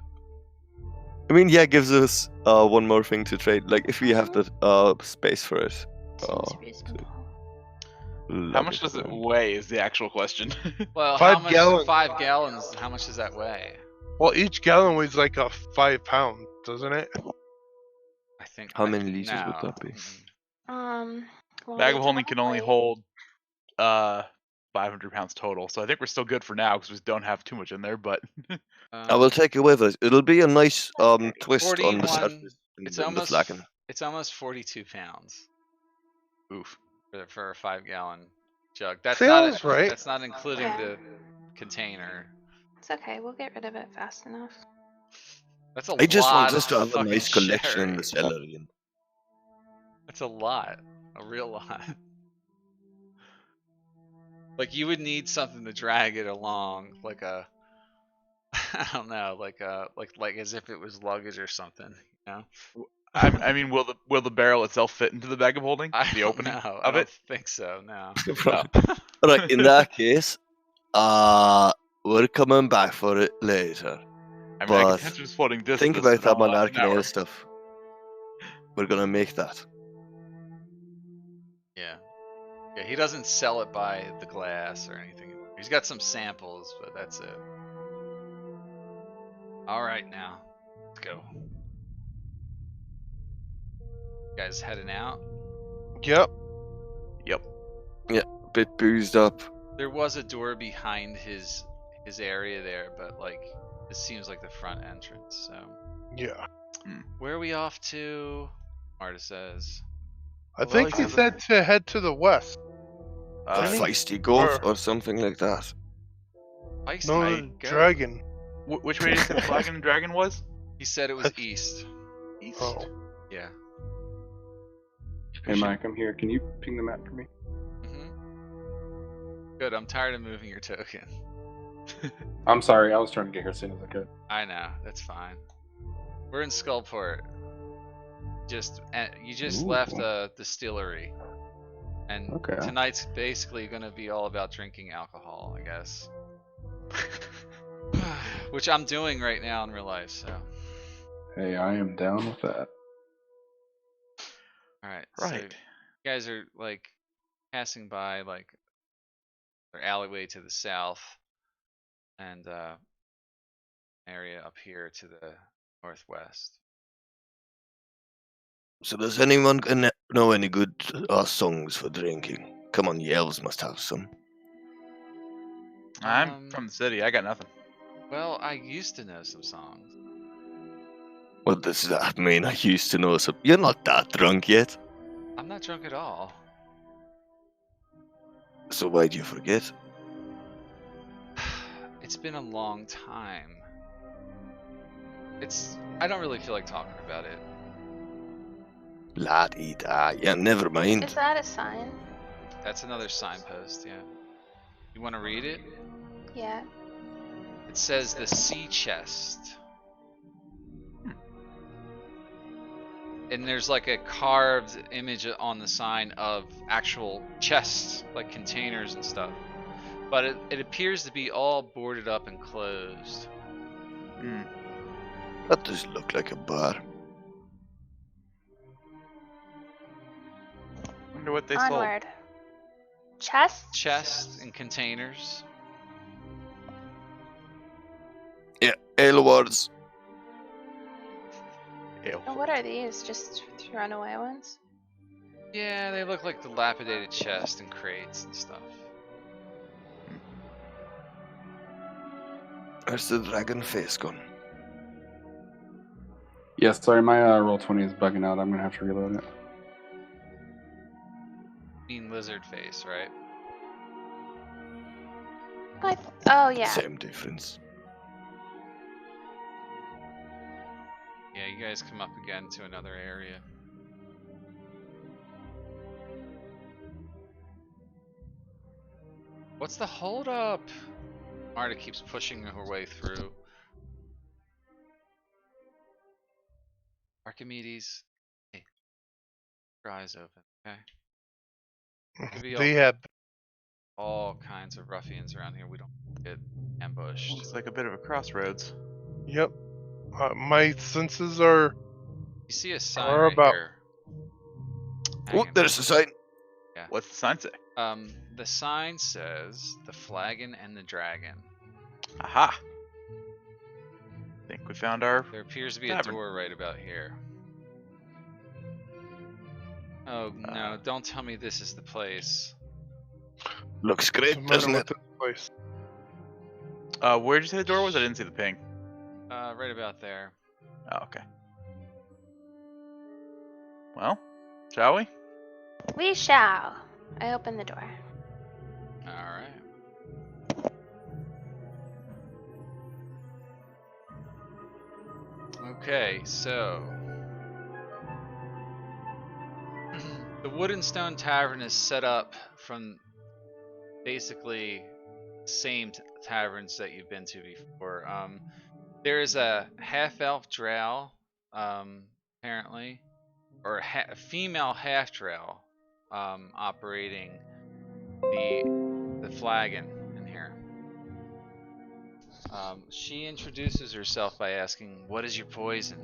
I mean, yeah, gives us one more thing to trade. Like, if we have the space for it. Seems reasonable. How much does it weigh is the actual question. Well, 5 how much? gallons. 5 gallons. How much does that weigh? Well, each gallon weighs like a 5 pound, doesn't it? I think. How many liters would that be? Well, Bag we of holding can only probably- hold 500 pounds total, so I think we're still good for now because we don't have too much in there. But I will take it with us. It'll be a nice twist on the 41 surface. It's in the almost. flagon. It's almost 42 pounds oof. for a 5-gallon jug. That's Feels not. right. That's not including Yeah. the container. It's okay. We'll get rid of it fast enough. That's a I just lot want us to of have a fucking nice collection in sherry. the cellar. You know? That's a lot. A real lot. Like you would need something to drag it along, like a, I don't know, like as if it was luggage or something, you know? I mean, will the barrel itself fit into the bag of holding? I The don't opening know. of I don't it? think so. No. Right, in that case, we're coming back for it later. I mean, I But can catch this floating distance. Think about that in less than an hour. Monarch stuff. We're gonna make that. Yeah. Yeah, he doesn't sell it by the glass or anything. He's got some samples, but that's it. All right, now let's go. You guys heading out? Yep. Yep. Bit boozed up. There was a door behind his area there, but like this seems like the front entrance. So Yeah. where are we off to? Marta says. I think he said to head to the west. A Didn't he? feisty goat Or- or something like that. Feisty No, I- the goat. dragon. Which way did you say the flagon and dragon was? He said it was east. East. Oh. Yeah. Hey Mike, I'm here. Can you ping the map for me? Good. I'm tired of moving your token. I'm sorry, I was trying to get here as soon as I could. I know. That's fine. We're in Skullport. You just Ooh. left a distillery, and Okay. tonight's basically gonna be all about drinking alcohol, I guess. Which I'm doing right now in real life. So. Hey, I am down with that. All right. Right. So you guys are like passing by like their alleyway to the south, and area up here to the northwest. So does anyone know any good songs for drinking? Come on, you elves must have some. I'm from the city. I got nothing. Well, I used to know some songs. What does that mean? I used to know some. You're not that drunk yet. I'm not drunk at all. So why'd you forget? It's been a long time. I don't really feel like talking about it. La-di-da. Yeah, never mind. Is that a sign? That's another signpost, yeah. You want to read it? Yeah. It says the sea chest. And there's like a carved image on the sign of actual chests, like containers and stuff. But it appears to be all boarded up and closed. Hmm. That does look like a bar. Wonder what they sold. Onward. Chest? Chests and containers. Yeah, ale words. Ew. Oh, what are these? Just runaway ones? Yeah, they look like dilapidated chests and crates and stuff. Where's the dragon face gone? Yes, sorry, my Roll20 is bugging out. I'm gonna have to reload it. Mean lizard face, right? What? Oh, yeah. Same difference. Yeah, you guys come up again to another area. What's the holdup? Marta keeps pushing her way through. Archimedes, hey, your eyes open, okay? Could be They have. all kinds of ruffians around here. We don't get ambushed. Looks like a bit of a crossroads. Yep. My senses are. You see a sign Or right about- here. Oh, hanging. there's a sign. What's the sign say? The sign says the flagon and the dragon. Aha! Think we found our. There appears to be a Tavern. door right about here. Oh no, don't tell me this is the place. Looks What's great, the matter doesn't with it? this place? Where'd you say the door was? I didn't see the ping. Right about there. Oh, okay. Well, shall we? We shall. I open the door. Alright. Okay, so the Wood and Stone Tavern is set up from basically same taverns that you've been to before. There is a half-elf drow, apparently, or a female half-drow operating the flagon in here. She introduces herself by asking, "What is your poison?"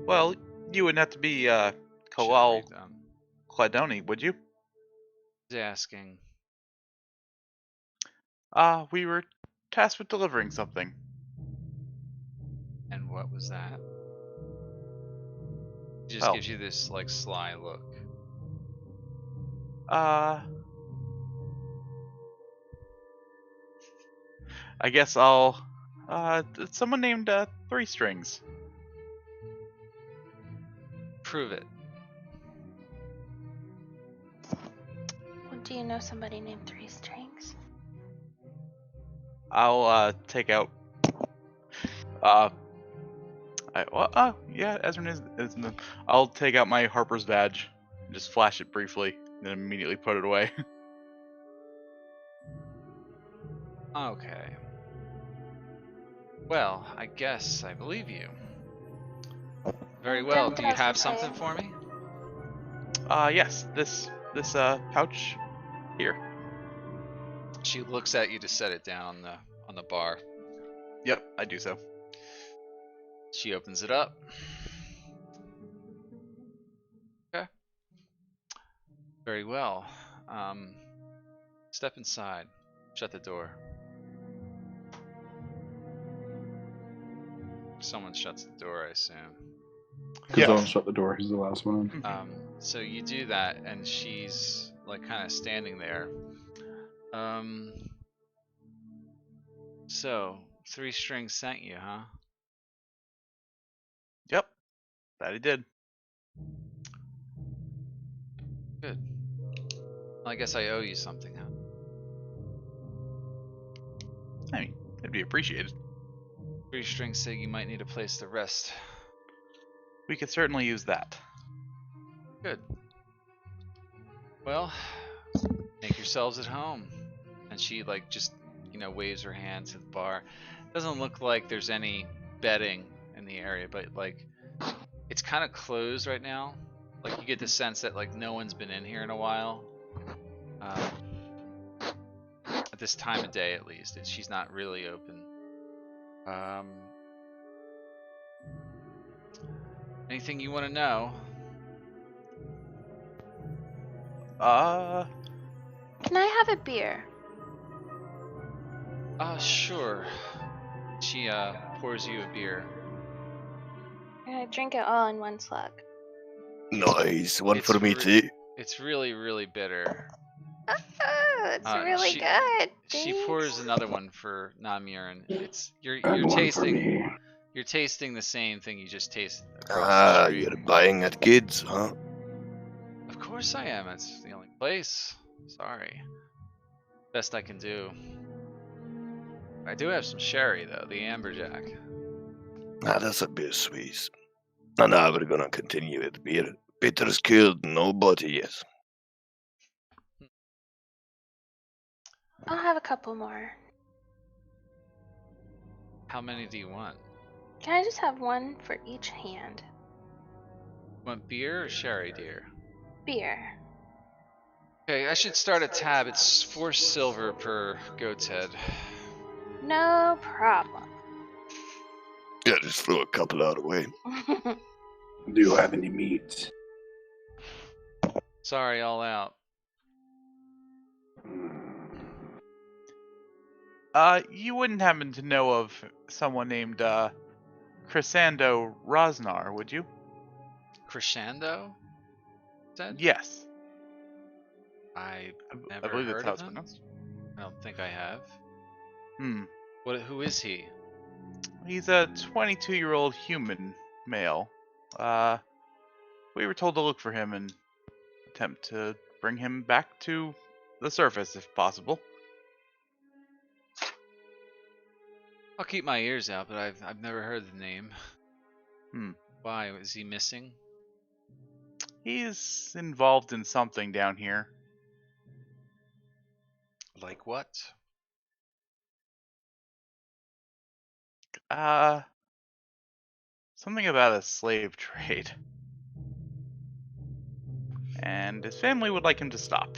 Well, you wouldn't have to be Should Kalal read them. Cladoni, would you? She's asking. We were tasked with delivering something. And what was that? She just Oh. gives you this like sly look. I guess I'll. It's someone named Three Strings. Prove it. Do you know somebody named Three Strings? I'll take out. Yeah, Ezra is. I'll take out my Harper's badge, and just flash it briefly, and then immediately put it away. Okay. Well, I guess I believe you. Very well. Do you have something for me? Yes. This pouch here. She looks at you to set it down on the bar. Yep, I do so. She opens it up. Okay. Very well. Step inside. Shut the door. Someone shuts the door, I assume. Because I'll shut the door. He's the last one. So you do that, and she's like kind of standing there. So Three Strings sent you, huh? Yep, that he did. Good. Well, I guess I owe you something, huh? I mean, it'd be appreciated. Three Strings say you might need a place to rest. We could certainly use that. Good. Well, make yourselves at home. And she like just, waves her hand to the bar. Doesn't look like there's any bedding in the area, but like it's kind of closed right now. Like you get the sense that like no one's been in here in a while. At this time of day, at least, she's not really open. Anything you want to know? Can I have a beer? Sure. She pours you a beer. I drink it all in one slug. Nice. One It's for me too. It's really, really bitter. Oh, it's really good. She Thanks. pours another one for Namir, and you're And one for tasting me. you're tasting the same thing you just tasted across the street. You're buying at kids, huh? Of course I am. It's the only place. Sorry. Best I can do. I do have some sherry though, the amberjack. That's a bit sweet. And now we're gonna continue with beer. Peter's killed nobody yet. I'll have a couple more. How many do you want? Can I just have one for each hand? Want beer or sherry, dear? Beer. Okay, I should start a tab. It's 4 silver per goat's head. No problem. Yeah, just throw a couple out away. Do you have any meat? Sorry, all out. You wouldn't happen to know of someone named Crescendo Rosnar, would you? Crescendo? Said? Yes. I I never believe that's heard how of it's him. pronounced. I don't think I have. Hmm. Who is he? He's a 22-year-old human male. We were told to look for him and attempt to bring him back to the surface if possible. I'll keep my ears out, but I've never heard the name. Hmm. Why? Is he missing? He's involved in something down here. Like what? Something about a slave trade. And his family would like him to stop.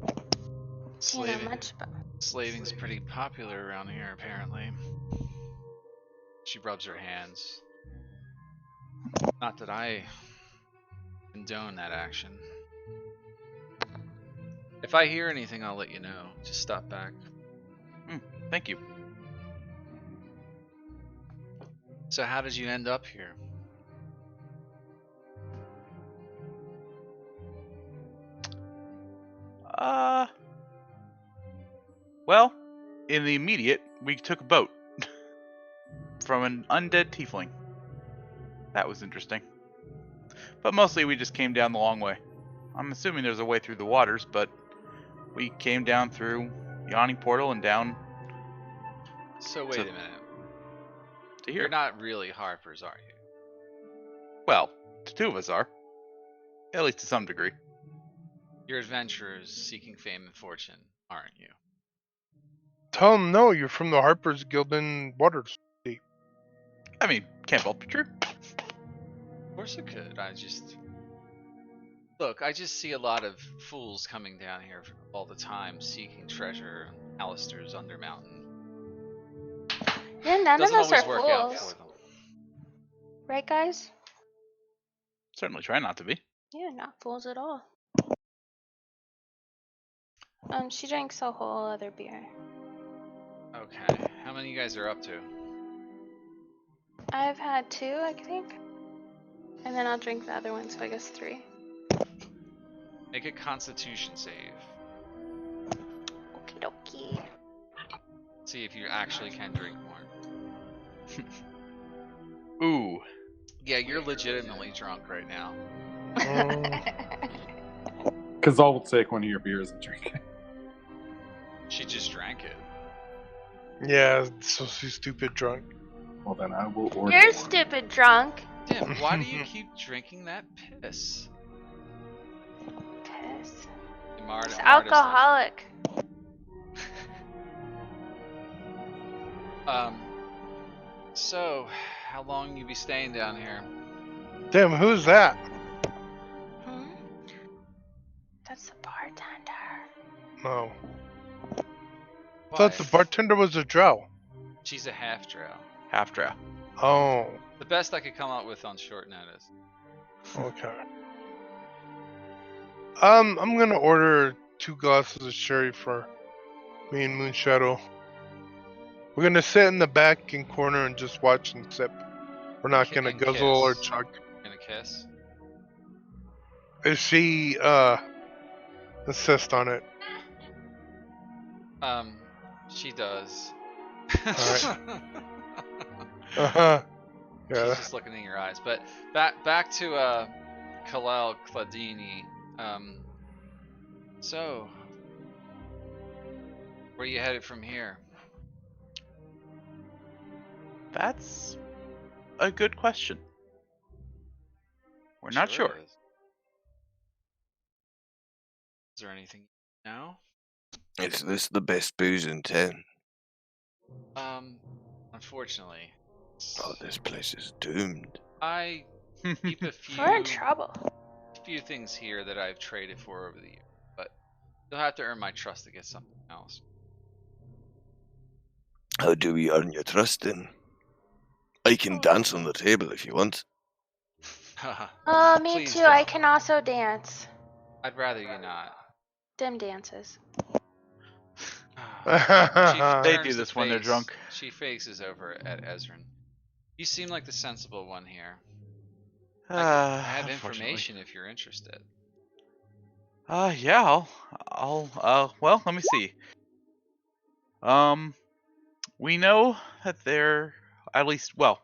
Do you know Slaving. much about? Slaving's pretty popular around here, apparently. She rubs her hands. Not that I condone that action. If I hear anything, I'll let you know. Just stop back. Thank you. So how did you end up here? Well, in the immediate, we took a boat from an undead tiefling. That was interesting. But mostly we just came down the long way I'm assuming there's a way through the waters, but we came down through Yawning Portal and down So wait a minute. to You're here. not really Harpers, are you? Well, the two of us are. At least to some degree. You're adventurers seeking fame and fortune, aren't you? Tell him no, you're from the Harpers Guild in Waters. I mean, can't both be true. Of course it could. I just see a lot of fools coming down here all the time seeking treasure in Alistair's Undermountain. Yeah, none of Doesn't us always are work out fools. for them. Right, guys? Certainly try not to be. Yeah, not fools at all. She drinks a whole other beer. Okay. How many of you guys are up to? I've had 2, I think. And then I'll drink the other one, so I guess 3. Make a Constitution save. Okie dokie. See if you actually can drink more. Ooh. Yeah, you're legitimately drunk right now. Because I'll take one of your beers and drink it. She just drank it. Yeah, so she's stupid drunk. Well, then I will order You're one. stupid drunk. Dim, why do you keep drinking that piss? Piss. Marta, It's alcoholic. So, how long you be staying down here? Damn, who's that? Hmm? That's the bartender. No. I What? thought the bartender was a drow. She's a half drow. Half drow. Oh, The best I could come up with on short notice. okay. I'm gonna order 2 glasses of sherry for me and Moonshadow. We're gonna sit in the back and corner and just watch and sip. We're not gonna And guzzle or kiss. chug. Gonna kiss? If she insist on it. She does. Alright. Uh-huh. She's Yeah. just looking in your eyes. But back to Kalel Cladini. So where you headed from here? That's a good question. We're not sure. It is there anything you know? Is this the best booze in town? Unfortunately. Oh, this place is doomed. I keep a We're in trouble. few things here that I've traded for over the years, but you'll have to earn my trust to get something else. How do we earn your trust then? I can dance on the table if you want. Me Please too. I don't. can also dance. I'd rather you not. Dim dances. They Turns do to this when they're face- drunk. She faces over at Ezrin. You seem like the sensible one here. I have Unfortunately. information if you're interested. Yeah, well, let me see. We know that they're at least, well,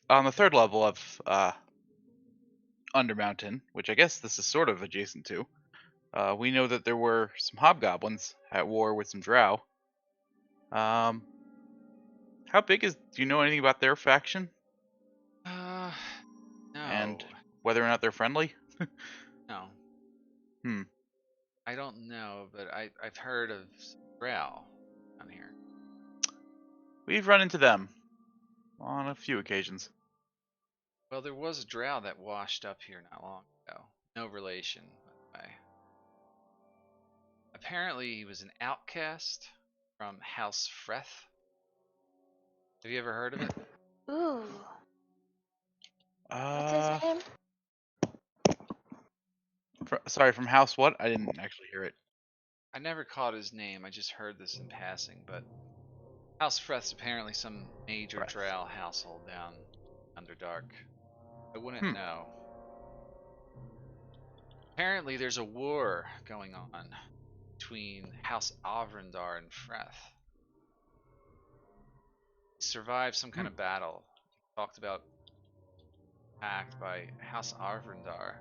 on the 3rd level of, Undermountain, which I guess this is sort of adjacent to, we know that there were some hobgoblins at war with some drow. How big do you know anything about their faction? No. And whether or not they're friendly? No. Hmm. I don't know, but I've heard of Drow down here. We've run into them on a few occasions. Well, there was a Drow that washed up here not long ago. No relation, by the way. Apparently, he was an outcast from House Freth. Have you ever heard of it? Ooh. What's his name? Sorry, from House what? I didn't actually hear it. I never caught his name. I just heard this in passing, but House Freth's apparently some Mage or Drow household down Underdark. I wouldn't know. Apparently, there's a war going on between House Avrindar and Freth. He survived some kind of battle. He talked about attacked by House Avrindar.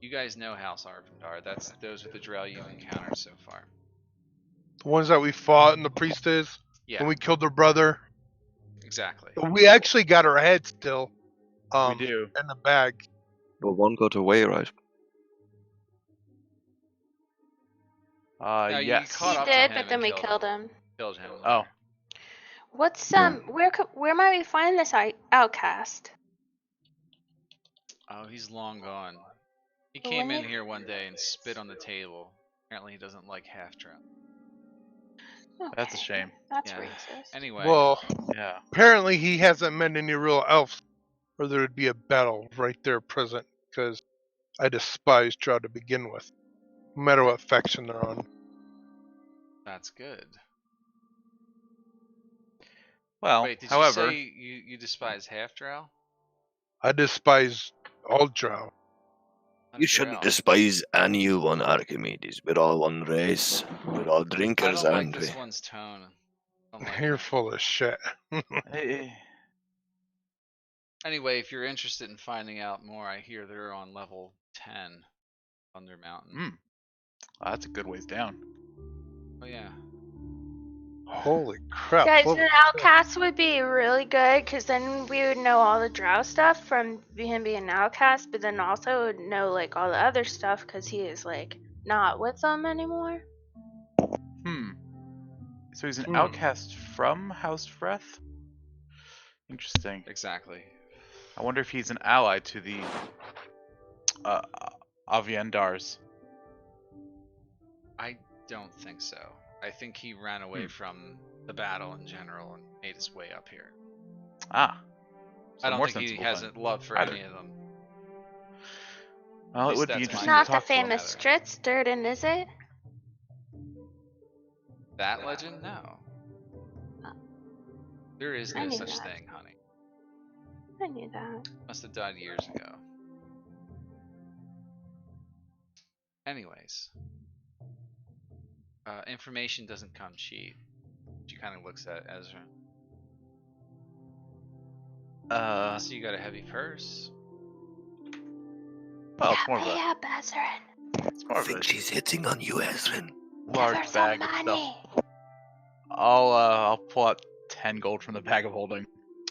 You guys know House Arvindar. Those are the Drow you've encountered so far. The ones that we fought and the priestess, Yeah, and we killed her brother. exactly. We actually got her head still. We do. In the bag. But one got away, right? No, you Yes. caught He up to did, him but then and we killed him. Killed him. Oh. What's Yeah. where might we find this outcast? Oh, he's long gone. He Well, came when in you- here one day and spit on the table. Apparently, he doesn't like half drow. That's a Okay, shame. That's Yeah. racist. Anyway, Well, Yeah. apparently he hasn't met any real elves, or there would be a battle right there present. Because I despise Drow to begin with, no matter what faction they're on. that's good. Well, Wait, did however, you say you despise half drow? I despise all Drow. Not You a shouldn't drow. despise anyone, Archimedes. We're all one race. We're all I drinkers, don't like aren't we? this one's tone. I don't like You're it. full of shit. eh, Anyway, if you're interested in finding out more, I hear they're on level 10 Thunder Mountain. that's a good ways down. Oh yeah. Holy crap! Guys, Holy an outcast would be really good because then we would know all the Drow stuff from him being an outcast, but then also would know like all the other stuff because he is like not with them anymore. So he's an Hmm. outcast from House Breath? Interesting. Exactly. I wonder if he's an ally to the Aviendars. I don't think so. I think he ran away from the battle in general and made his way up here. Ah. So I don't more think he sensible has then. a love for Either. any of them. Well, it least would be that's It's interesting my not to the talk to him. famous Matter. Stritz Durden, is it? That legend? No. There is I no knew such that. thing, honey. I knew that. Must have died years ago. Anyways. Information doesn't come cheap. She kind of looks at Ezra. So you got a heavy purse. Well, it's more of Pay a, up, Ezrin. it's more I of think a she's hitting on you, Ezrin. large Give her bag some of stuff. money. I'll pull out 10 gold from the bag of holding.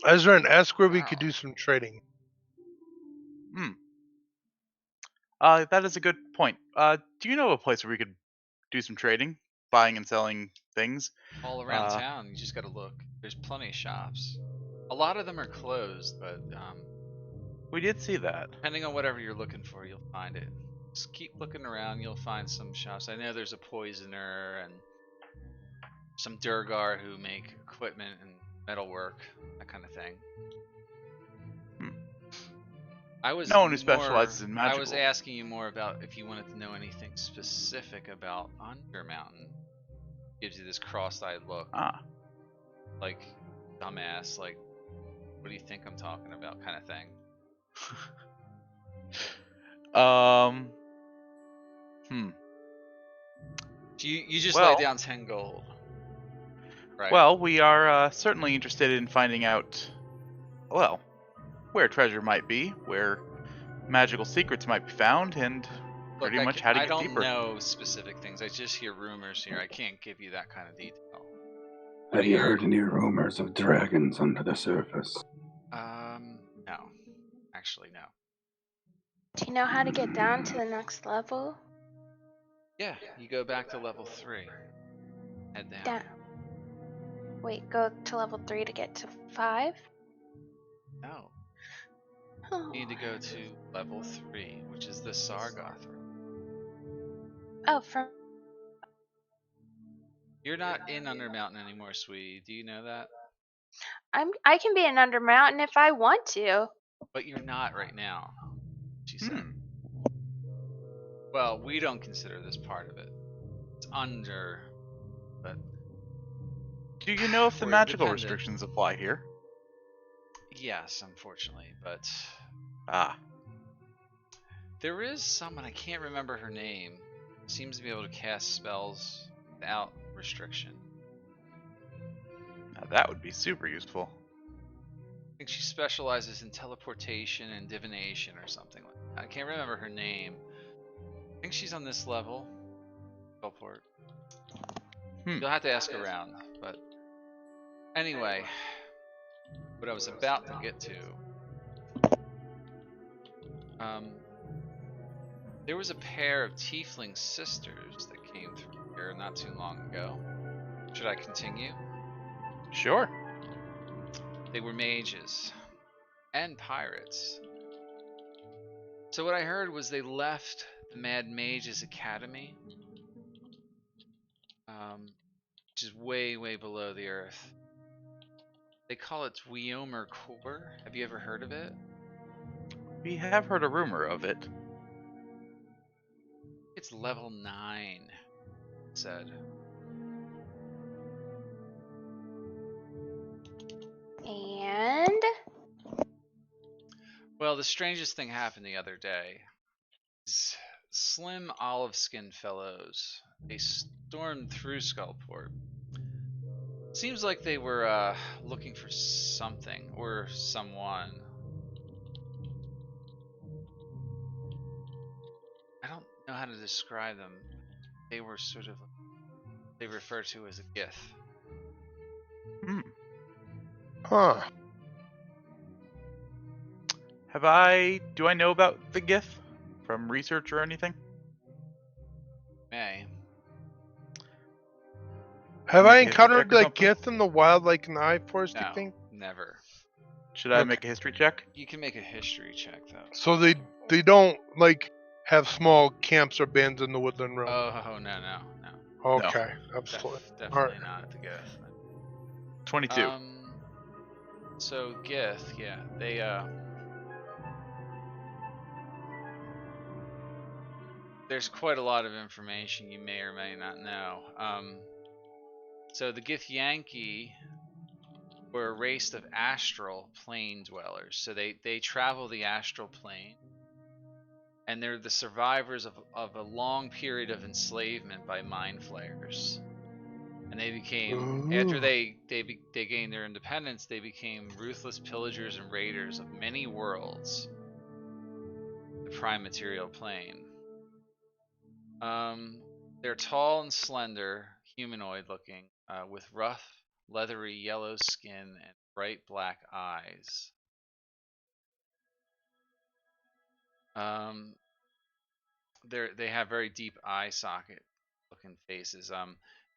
Ezra, and ask where we Wow. could do some trading. That is a good point. Do you know a place where we could do some trading, buying and selling things? All around town, you just gotta look. There's plenty of shops. A lot of them are closed, but We did see that. depending on whatever you're looking for, you'll find it. Just keep looking around, you'll find some shops. I know there's a poisoner and some Durgar who make equipment and metalwork, that kind of thing. I was No one who specializes in I was magical. asking you more about if you wanted to know anything specific about Undermountain. Gives you this cross-eyed look, Ah. like dumbass, like what do you think I'm talking about, kind of thing. You just Well- laid down 10 gold. Right. Well, we are certainly interested in finding out, well, where treasure might be, where magical secrets might be found, and Look, pretty much how to I get don't deeper. know specific things. I just hear rumors here. I can't give you that kind of detail. Have you heard any rumors of dragons under the surface? No. Actually, no. Do you know how to get down to the next level? Yeah, you go back to level 3. Head down. Down. Wait, go to level 3 to get to 5? No, Oh. you need to go to level 3, which is the Sargoth room. Oh, from You're not in Undermountain anymore, sweetie. Do you know that? I can be an Undermountain if I want to. But you're not right now, she said. Hmm. Well, we don't consider this part of it. It's under, but Do you know if the We're magical independent. restrictions apply here? yes, unfortunately. But Ah. there is someone, I can't remember her name, seems to be able to cast spells without restriction. Now that would be super useful. I think she specializes in teleportation and divination or something like that. I can't remember her name, think she's on this level. Skullport. Hmm. You'll have to ask around, but anyway, what I was about to get to. There was a pair of tiefling sisters that came through here not too long ago. Should I continue? Sure. They were mages and pirates. So what I heard was they left the Mad Mages Academy, which is way, way below the earth. They call it Weomer Core. Have you ever heard of it? We have heard a rumor of it. It's level 9, it said. And Well, the strangest thing happened the other day. These slim olive-skinned fellows, they stormed through Skullport. Seems like they were looking for something or someone. I don't know how to describe them. They were sort of, they refer to as a gith. Hmm. Huh. Do I know about the Gith from research or anything? May. Have Make I a history encountered check or like something? Gith in the wild like an eye forest, you No, think? never. Should I Okay. make a history check? You can make a history check though. So they don't like have small camps or bands in the woodland realm. Oh no. Okay, absolutely. Definitely not the gith. 22. So Gith, yeah, they there's quite a lot of information you may or may not know. So the Gith Yankee were a race of astral plane dwellers. So they travel the astral plane, and they're the survivors of a long period of enslavement by mind flayers. And they became, after Ooh. they gained their independence, they became ruthless pillagers and raiders of many worlds, the prime material plane. They're tall and slender, humanoid looking, with rough, leathery yellow skin and bright black eyes. They have very deep eye socket looking faces.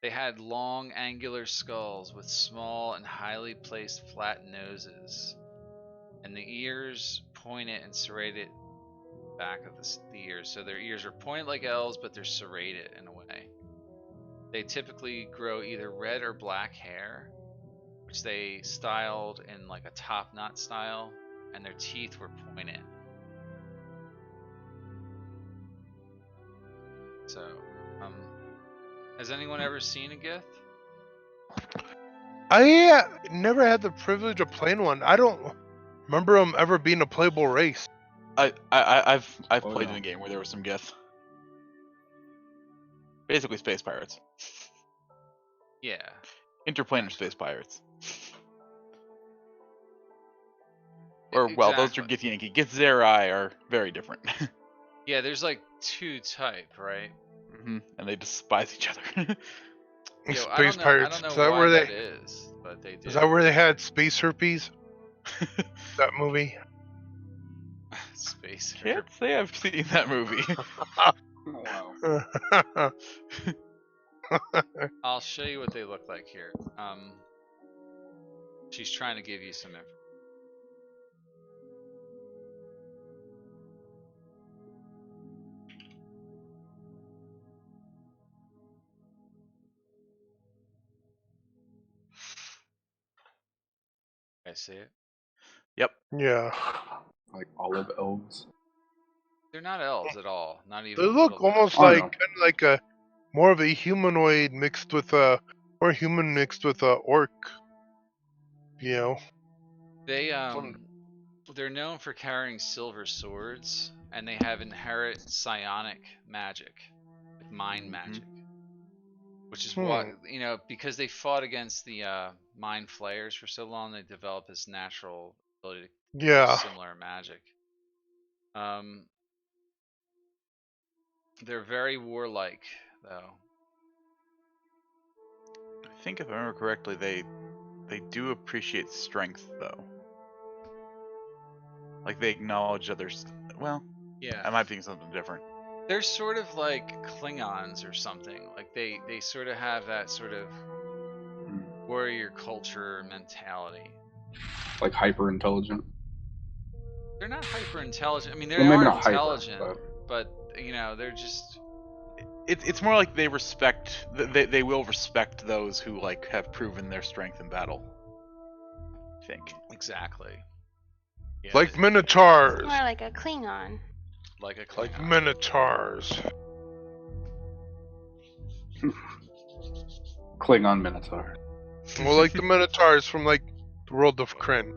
They had long angular skulls with small and highly placed flat noses, and the ears pointed and serrated back of the ears. So their ears are pointed like L's, but they're serrated in a way. They typically grow either red or black hair, which they styled in like a top knot style, and their teeth were pointed. So, has anyone ever seen a Gith? I never had the privilege of playing one. I don't remember them ever being a playable race. I've Oh, played no. in a game where there were some Gith. Basically space pirates. Yeah. Interplanar space pirates. Or well, those are Exactly. Githyanki. Githzerai are very different. Yeah, there's like 2 type, right? And they despise each other. Yo, Space pirates. I don't Is know that why where that they? is, but they do. Is that where they had space herpes? That movie. Space Can't say I've seen that movie. Oh, wow. I'll show you what they look like here. She's trying to give you some information. I see it. Yep. Yeah. Like olive elves. They're not elves at all. Not even They a look little bit. almost Oh, like no. kind of like a more of a humanoid mixed with a or human mixed with a orc. You know. They're known for carrying silver swords, and they have inherent psionic magic, like mind magic, which is what because they fought against the mind flayers for so long, they developed this natural ability to Yeah. similar magic. They're very warlike, though. I think if I remember correctly, they do appreciate strength, though. Like they acknowledge others. Well, Yeah. I might be thinking something different. They're sort of like Klingons or something. Like they sort of have that sort of warrior culture mentality. Like hyper intelligent. They're not hyper intelligent. I mean, they Well, maybe are not hyper, intelligent, but you know, they're just. It's more like they respect. They will respect those who like have proven their strength in battle. I think. Exactly. Yeah, Like Minotaurs. More like a Klingon. like a Like Klingon. Minotaurs. Klingon Minotaur. Well, like the Minotaurs from like the world of Kryn.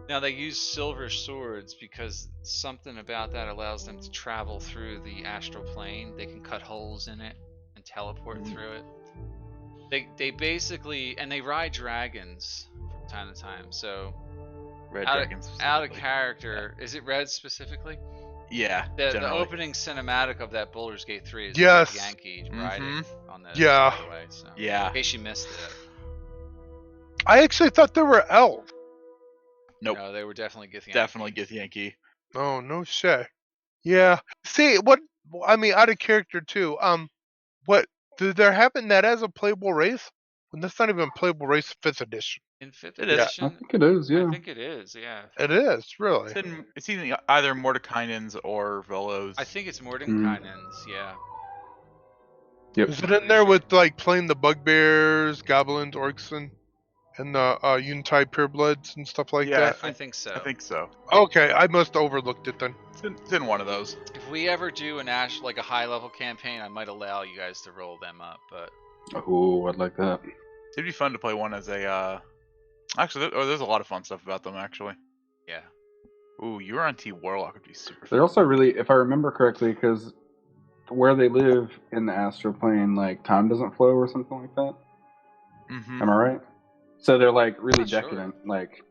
Now they use silver swords because something about that allows them to travel through the astral plane. They can cut holes in it and teleport through it. They basically, and they ride dragons from time to time. So Red out dragons. of character, is it red specifically? Yeah. The generally. opening cinematic of that Baldur's Gate 3 is Yes. Rick Yankee riding on the Yeah. by the way, so Yeah. in case you missed it. I actually thought they were elves. Nope. No, they were definitely Githyanki. Definitely Githyanki. Oh, no shit. Yeah. See, what, I mean, out of character too. What, did there happen that as a playable race? When that's not even a playable race in 5th edition. In 5th It is. I edition, think it is, yeah. I think it is, yeah. It is, really. It's either Mordekainen's or Velos. I think it's Mordenkainen's, yeah. Yep. Is it in there with like playing the bugbears, goblins, orcs, and the Unitide purebloods and stuff like Yeah, that? I think so. I think so. Okay, I must have overlooked it then. It's in one of those. If we ever do an like a high level campaign, I might allow you guys to roll them up, but Oh, I'd like that. It'd be fun to play one as a. Actually, there's a lot of fun stuff about them. Actually. yeah. Ooh, Uranti Warlock would be super They're fun. also really, if I remember correctly, because where they live in the astral plane, like time doesn't flow or something like that. Mm-hmm. Am I right? So they're like really Not sure. decadent, like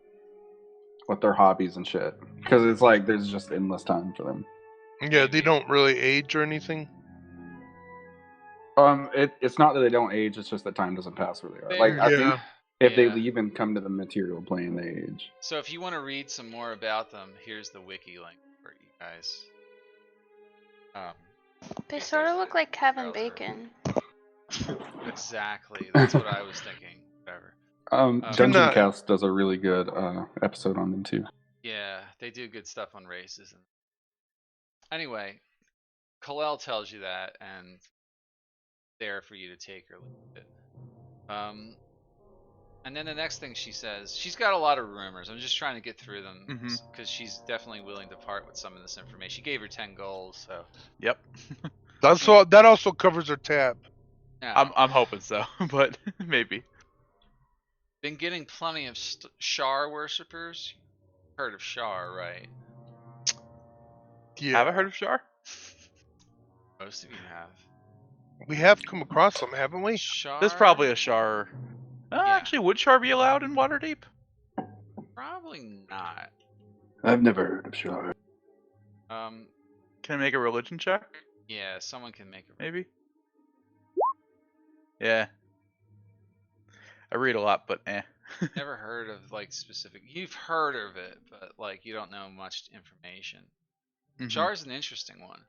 with their hobbies and shit. Because it's like there's just endless time for them. Yeah, they don't really age or anything. It's not that they don't age; it's just that time doesn't pass where they are. They're- Like I Yeah. think if they Yeah. leave and come to the material plane, they age. So if you want to read some more about them, here's the wiki link for you guys. They sort of look like Kevin Girls are- Bacon. Exactly. That's what I was thinking. Whatever. Dungeon Can, Cast does a really good episode on them too. Yeah, they do good stuff on races. Anyway, Kalel tells you that, and there for you to take or leave it. And then the next thing she says, she's got a lot of rumors. I'm just trying to get through them because she's definitely willing to part with some of this information. She gave her 10 goals, so. Yep. that also covers her tab. Now, I'm hoping so, but maybe. been getting plenty of Shar worshippers. Heard of Shar, right? Yeah, Have I heard of Shar? Most of you have. we have come across them, haven't we? Shar. There's probably a Shar. Yeah. Actually, would Shar be allowed in Waterdeep? Probably not. I've never heard of Shar. Um, Can I make a religion check? yeah, someone can make a. Maybe. Yeah. I read a lot, but eh. Never heard of like specific. You've heard of it, but like you don't know much information. Mhm. Shar's an interesting one.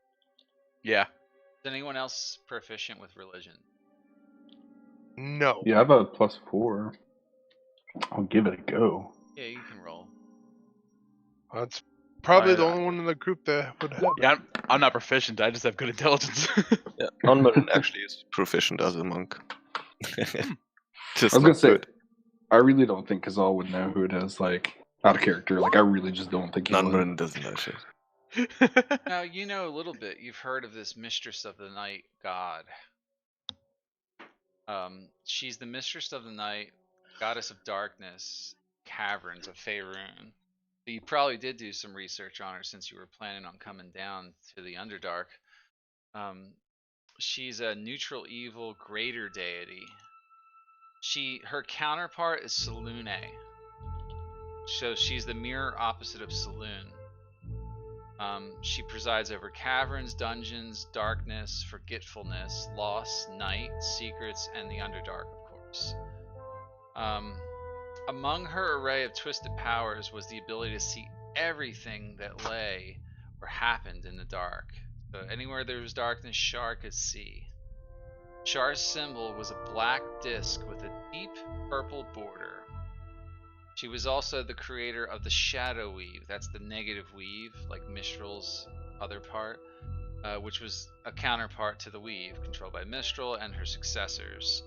Yeah. Is anyone else proficient with religion? No. Yeah, I have a +4. I'll give it a go. Yeah, you can roll. That's probably I- the only one in the group that would have. Yeah, I'm not proficient. I just have good intelligence. Yeah, Nonmarin actually is proficient as a monk. Just I was gonna not say, good. I really don't think Kazal would know who it is, like, out of character. Like, I really just don't think he would. Nonmarin doesn't know shit. Now you know a little bit. You've heard of this Mistress of the Night god. She's the Mistress of the Night, Goddess of Darkness, Caverns of Faerun. So you probably did do some research on her since you were planning on coming down to the Underdark. She's a neutral evil greater deity. Her counterpart is Selûne. So she's the mirror opposite of Selûne. She presides over caverns, dungeons, darkness, forgetfulness, loss, night, secrets, and the Underdark, of course. Among her array of twisted powers was the ability to see everything that lay or happened in the dark. So anywhere there was darkness, Shar could see. Shar's symbol was a black disc with a deep purple border. She was also the creator of the Shadow Weave. That's the negative weave, like Mistral's other part, which was a counterpart to the Weave, controlled by Mistral and her successors,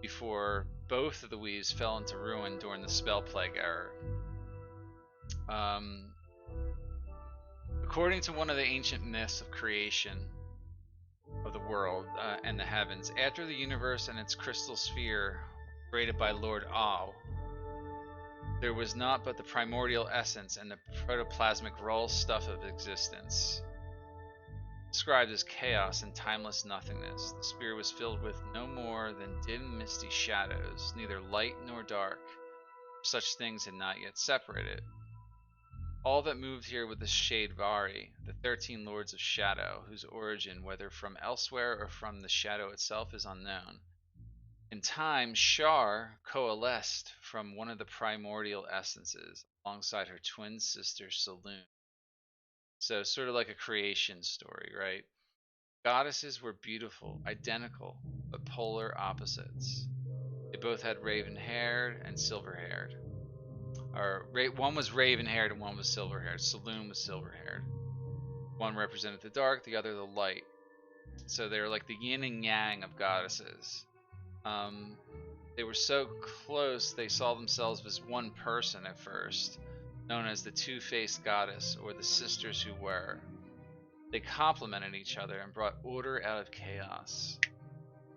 before both of the weaves fell into ruin during the Spell Plague era. According to one of the ancient myths of creation of the world and the heavens, after the universe and its crystal sphere were created by Lord Au, there was naught but the primordial essence and the protoplasmic raw stuff of existence, described as chaos and timeless nothingness. The sphere was filled with no more than dim, misty shadows, neither light nor dark. Such things had not yet separated. All that moved here were the Shadvari, the 13 Lords of Shadow, whose origin, whether from elsewhere or from the shadow itself, is unknown. In time, Shar coalesced from one of the primordial essences alongside her twin sister Saloon. So sort of like a creation story, right? Goddesses were beautiful, identical, but polar opposites. They both had raven-haired and silver-haired. Or one was raven-haired and one was silver-haired. Saloon was silver-haired. One represented the dark, the other the light. So they were like the yin and yang of goddesses. They were so close they saw themselves as one person at first, known as the two-faced goddess, or the sisters who were. They complemented each other and brought order out of chaos.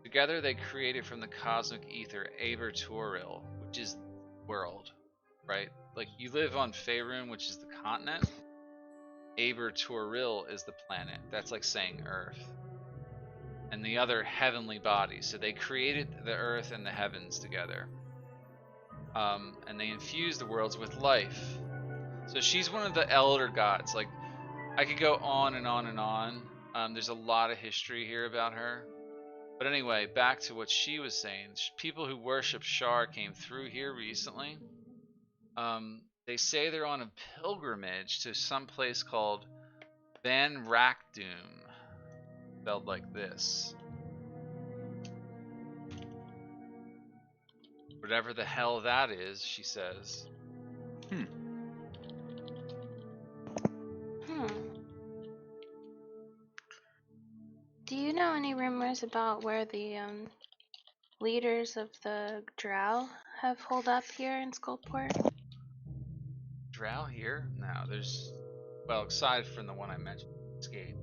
Together they created from the cosmic ether Aver Toril, which is the world, right? Like, you live on Faerun, which is the continent. Aver Toril is the planet. That's like saying Earth. And the other heavenly bodies. So they created the earth and the heavens together. And they infused the worlds with life. So she's one of the elder gods. Like, I could go on and on and on. There's a lot of history here about her. But anyway, back to what she was saying. People who worship Shar came through here recently. They say they're on a pilgrimage to some place called Van Rakdoom, spelled like this. Whatever the hell that is, she says. Do you know any rumors about where the leaders of the Drow have holed up here in Skullport? Drow here? No, there's... Well, aside from the one I mentioned, Escape,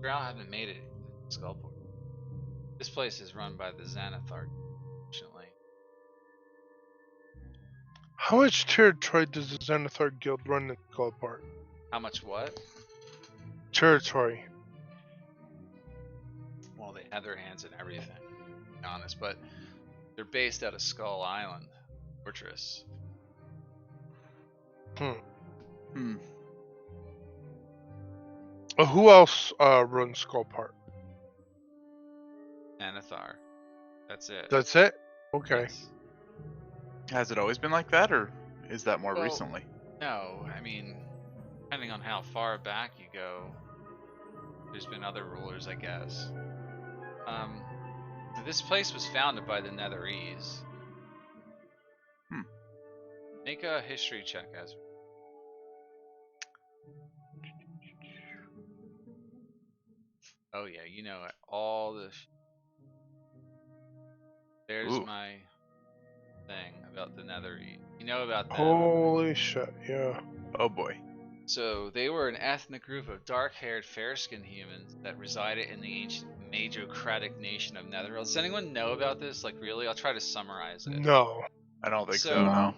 Drow haven't made it in Skullport. This place is run by the Xanathar, unfortunately. How much territory does the Xanathar Guild run in Skullport? How much what? Territory. Well, they have their hands in everything, to be honest, but they're based out of Skull Island, Fortress. Who else runs Skullport? Xanathar. That's it. That's it? Okay. Yes. Has it always been like that, or is that more Well, recently? No, I mean, depending on how far back you go, there's been other rulers, I guess. This place was founded by the Netherese. Make a history check, Ezra. Oh yeah, you know it. All the... There's my thing about the Netherese. You know about them. Holy shit, yeah. Oh boy. So they were an ethnic group of dark-haired, fair-skinned humans that resided in the ancient Magocratic nation of Netheril. Does anyone know about this? Like, really? I'll try to summarize it. No. I don't think so, So- no.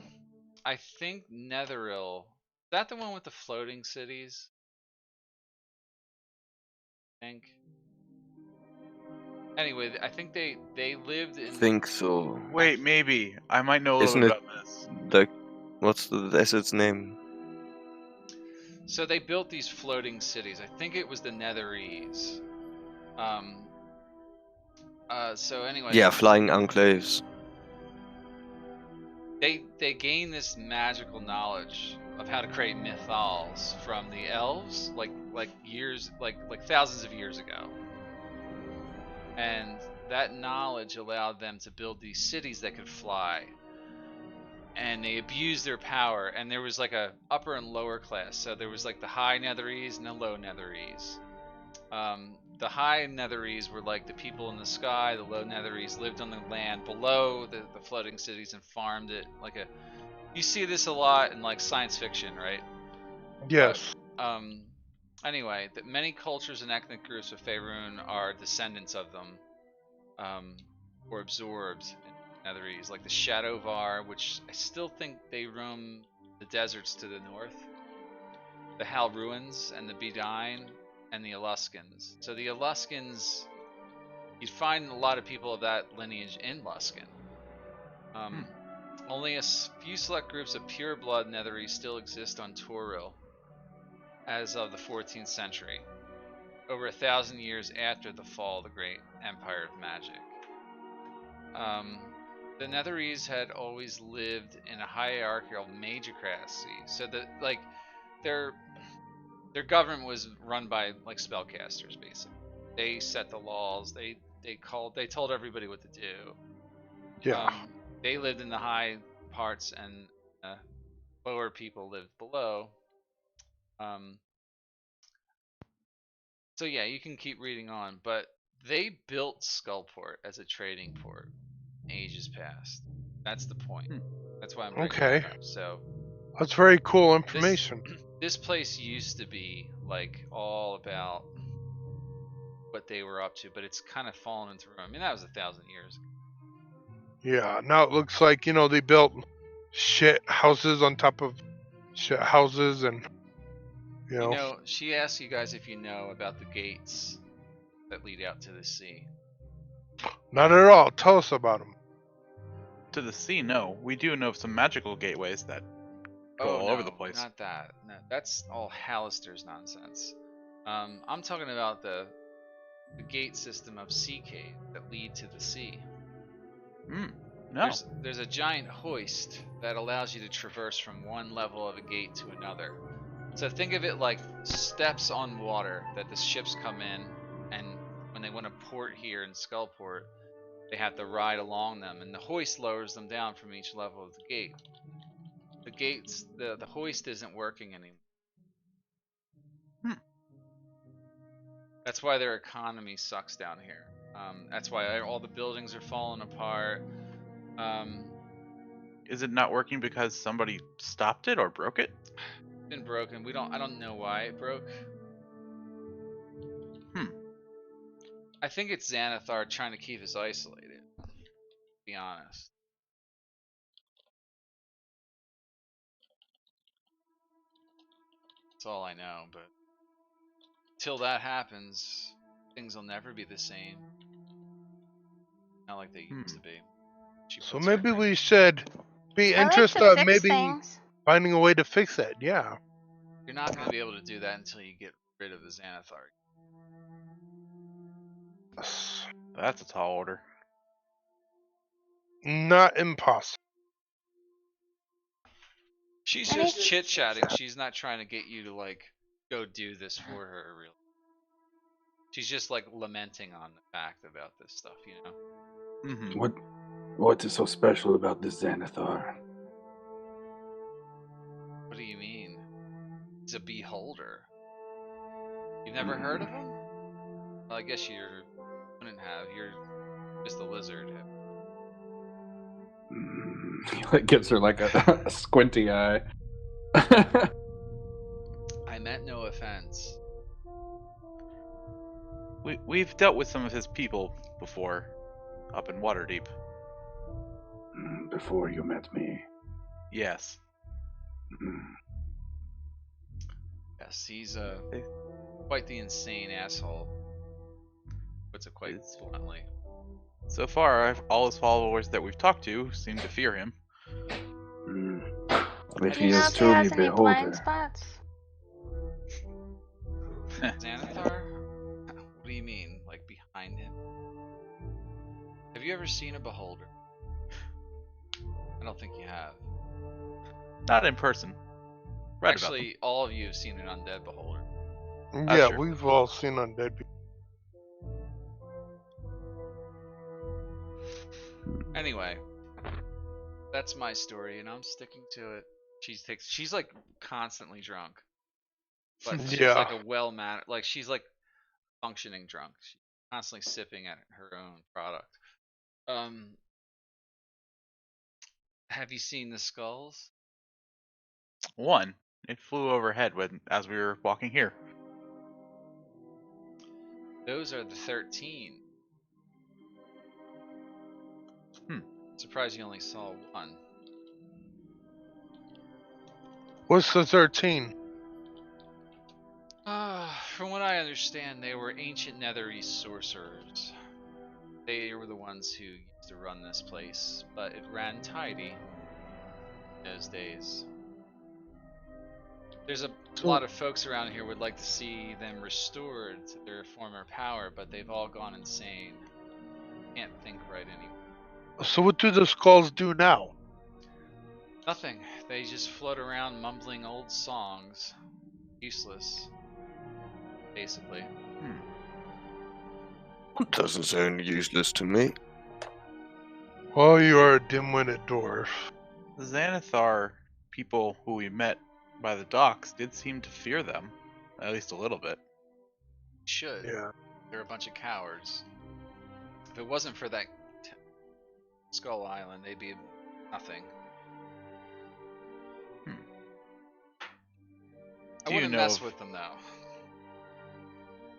I think Netheril... Is that the one with the floating cities? I think. Anyway, I think they lived in... Think so. Wait, maybe. I might know a little Isn't bit it- about this. The what's the desert's name? So they built these floating cities. I think it was the Netherese. So anyway. Yeah, flying enclaves. They gain this magical knowledge of how to create mythals from the elves, like years, like thousands of years ago, and that knowledge allowed them to build these cities that could fly. And they abused their power, and there was like a upper and lower class. So there was like the high Netherese and the low Netherese. The high Netherese were like the people in the sky. The low Netherese lived on the land below the floating cities and farmed it. You see this a lot in like science fiction, right? Yes. But, anyway, many cultures and ethnic groups of Faerun are descendants of them, or absorbed in Netherese, like the Shadowvar, which I still think they roam the deserts to the north. The Halruans and the Bedine. And the Eluskans. So the Eluskans, you'd find a lot of people of that lineage in Luskan. Only a few select groups of pure blood Netherese still exist on Toril as of the 14th century, over 1,000 years after the fall of the great empire of magic. The Netherese had always lived in a hierarchical magocracy, so that their government was run by like spellcasters, basically. They set the laws. They told everybody what to do. Yeah. They lived in the high parts, and lower people lived below. So yeah, you can keep reading on, but they built Skullport as a trading port ages past. That's the point. That's why I'm bringing that up. So that's very cool information. This place used to be like all about what they were up to, but it's kind of fallen into ruin. I mean, that was 1,000 years ago. Yeah, now it looks like, they built shit houses on top of shit houses, and she asked you guys if you know about the gates that lead out to the sea. Not at all. Tell us about them. To the sea, no. We do know of some magical gateways that go all over the place. Not that. No, that's all Hallister's nonsense. I'm talking about the gate system of sea cave that lead to the sea. No. There's a giant hoist that allows you to traverse from one level of a gate to another. So think of it like steps on water that the ships come in, and when they want to port here in Skullport, they have to ride along them, and the hoist lowers them down from each level of the gate. The gates, the hoist isn't working anymore. That's why their economy sucks down here. That's why all the buildings are falling apart. Is it not working because somebody stopped it or broke it? It's been broken. I don't know why it broke. I think it's Xanathar trying to keep us isolated, to be honest. That's all I know, but till that happens, things will never be the same. Not like they used to be. So maybe we should be interested in maybe finding a way to fix it. Yeah. You're not going to be able to do that until you get rid of the Xanathar. That's a tall order. Not impossible. She's just chit-chatting. She's not trying to get you to like go do this for her, really. She's just like lamenting on the fact about this stuff, What is so special about this Xanathar? What do you mean? He's a beholder. You've never heard of him? Well, I guess you wouldn't have. You're just a lizard. It gives her like a squinty eye. I meant no offense. We've dealt with some of his people before, up in Waterdeep. Before you met me. Yes. Yes, he's quite the insane asshole. Puts it quite bluntly. So far, all his followers that we've talked to seem to fear him. But he is truly a beholder. Xanathar? What do you mean? Like behind him? Have you ever seen a beholder? I don't think you have. Not in person. Right Actually, all of you have seen an undead beholder. Yeah, true. we've all seen undead people. Anyway, that's my story, and I'm sticking to it. She's like constantly drunk, but she's Yeah. like a well-mannered, like she's like functioning drunk. She's constantly sipping at her own product. Have you seen the skulls? One, it flew overhead as we were walking here. Those are the 13. Surprised you only saw one. What's the 13? From what I understand, they were ancient Netherese sorcerers. They were the ones who used to run this place, but it ran tidy in those days. There's a lot of folks around here would like to see them restored to their former power, but they've all gone insane. Can't think right anymore. So what do the skulls do now? Nothing. They just float around mumbling old songs. Useless. Basically. Doesn't sound useless to me. Well, you are a dim-witted dwarf. The Xanathar people who we met by the docks did seem to fear them, at least a little bit. Should. Yeah. They're a bunch of cowards. If it wasn't for that Skull Island, they'd be nothing. I Do you wouldn't know mess of- with them though.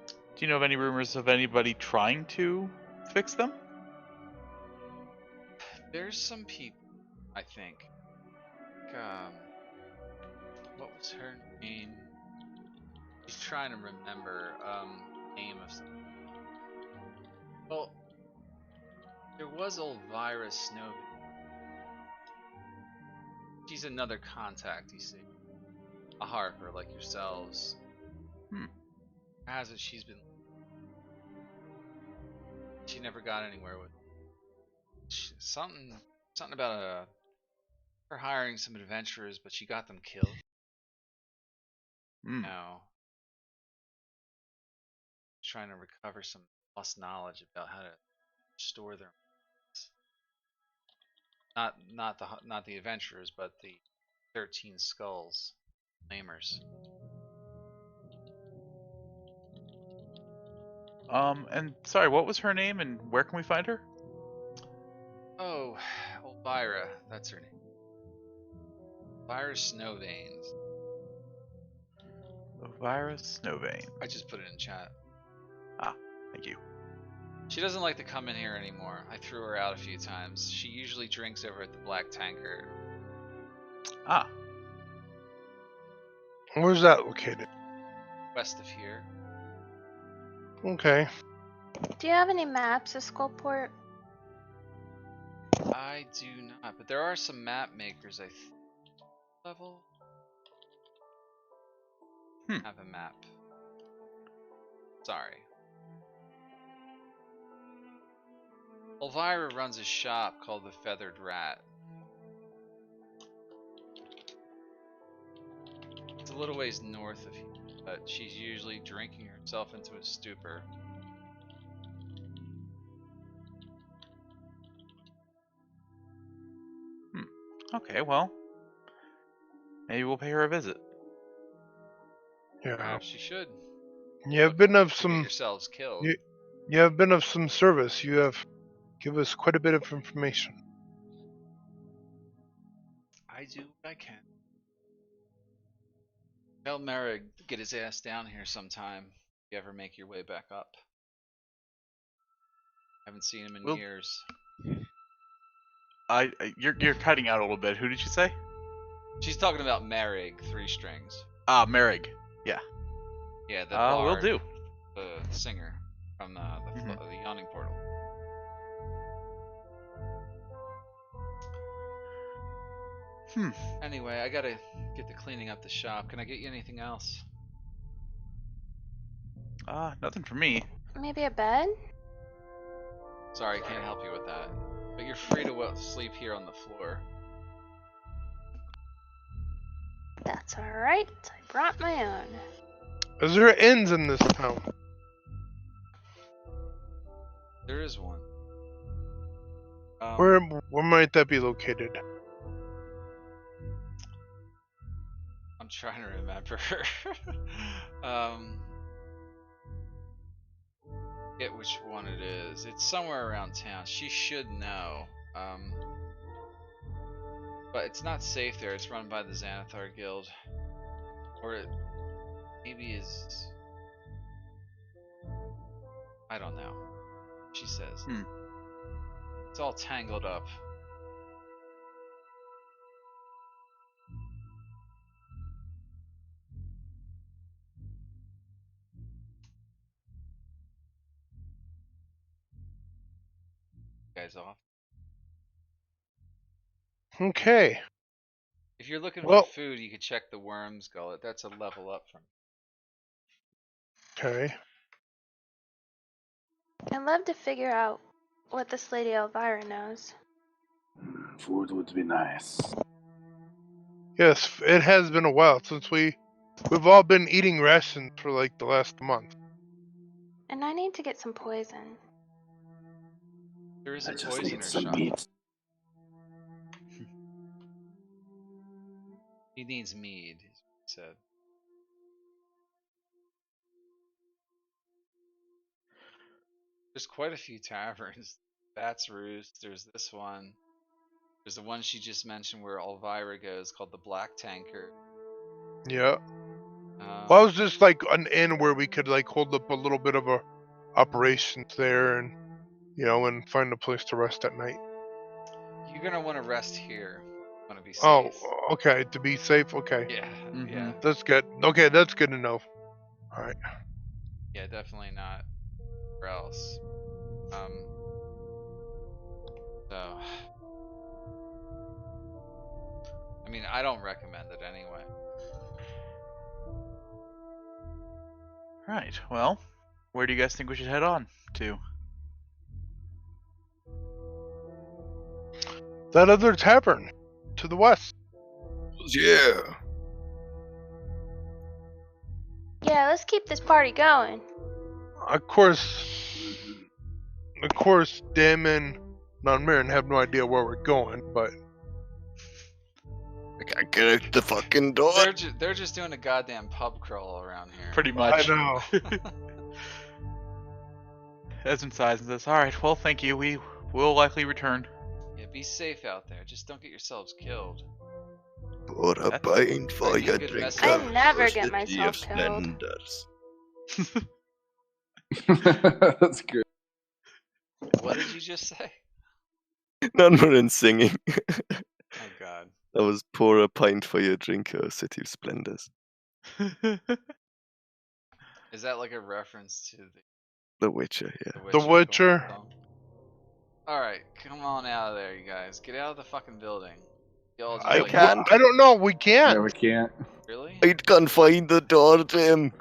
Do you know of any rumors of anybody trying to fix them? There's some people, I think. What was her name? She's trying to remember name of something. Well, there was Elvira Snow. She's another contact, you see. A Harper like yourselves. Has it? She never got anywhere with. Something about her hiring some adventurers, but she got them killed. No. Trying to recover some lost knowledge about how to store their not the adventurers, but the 13 skulls, namers. And sorry, what was her name and where can we find her? Oh, Elvira, that's her name. Elvira Snowveins. Elvira Snowvein. I just put it in chat. Thank you. She doesn't like to come in here anymore. I threw her out a few times. She usually drinks over at the Black Tankard. Where's that located? West of here. Okay. Do you have any maps of Skullport? I do not, but there are some map makers, I think. Level? Have a map. Sorry. Elvira runs a shop called the Feathered Rat. It's a little ways north of here, but she's usually drinking herself into a stupor. Okay, well, maybe we'll pay her a visit. Yeah. Perhaps she should. You have been of Get some. yourselves killed. You have been of some service. You have given us quite a bit of information. I do what I can. Tell Merrick to get his ass down here sometime. If you ever make your way back up. Haven't seen him in Well- years. You're cutting out a little bit. Who did you say? She's talking about Merrick, 3 strings. Merrig. Yeah, the Will bard, do. the singer from the Yawning Portal. Anyway, I gotta get to cleaning up the shop. Can I get you anything else? Nothing for me. Maybe a bed? Sorry, can't help you with that. But you're free to sleep here on the floor. That's alright. I brought my own. Is there inns in this town? There is one. Where might that be located? I'm trying to remember. Get which one it is. It's somewhere around town. She should know. But it's not safe there. It's run by the Xanathar Guild. Or it maybe is. I don't know. She says. It's all tangled up. Guys off. Okay. If you're looking Well- for food, you could check the Worm's Gullet. That's a level up from. Okay. I'd love to figure out what this Lady Elvira knows. Food would be nice. Yes, it has been a while since we've all been eating rations for like the last month. And I need to get some poison. There is I a just poisoner need some shop. meat. He needs mead, he said. There's quite a few taverns. Bat's Roost, there's this one. There's the one she just mentioned where Elvira goes called the Black Tanker. Yeah. Well, I was just like an inn where we could like hold up a little bit of a operations there and and find a place to rest at night. You're gonna want to rest here. Want to be safe. Oh, okay. To be safe. Okay. Yeah, Mhm. yeah, That's good. Okay, that's good to know. All right. yeah. Definitely not. Where else? So, I mean, I don't recommend it anyway. Right. Well, where do you guys think we should head on to? That other tavern to the west. Yeah. Yeah, let's keep this party going. Of course, Dim and Non-Marin have no idea where we're going, but I can't get out the fucking door. They're just doing a goddamn pub crawl around here. Pretty I much. know. Esmond sighs and says, "All right. Well, thank you. We will likely return." Yeah, be safe out there. Just don't get yourselves killed. Pour a That's- pint for Bring a your good drink. message. I never City get of myself killed. Splendors. That's good. What did you just say? None more in singing. Oh God. That was pour a pint for your drink, O City of Splendors. Is that like a reference to The Witcher, yeah. The The Witcher. Alright, come on out of there, you guys. Get out of the fucking building. Y'all just I like, can't. I don't know. We Yeah, can't. we can't. really? I can't find the door, Jim.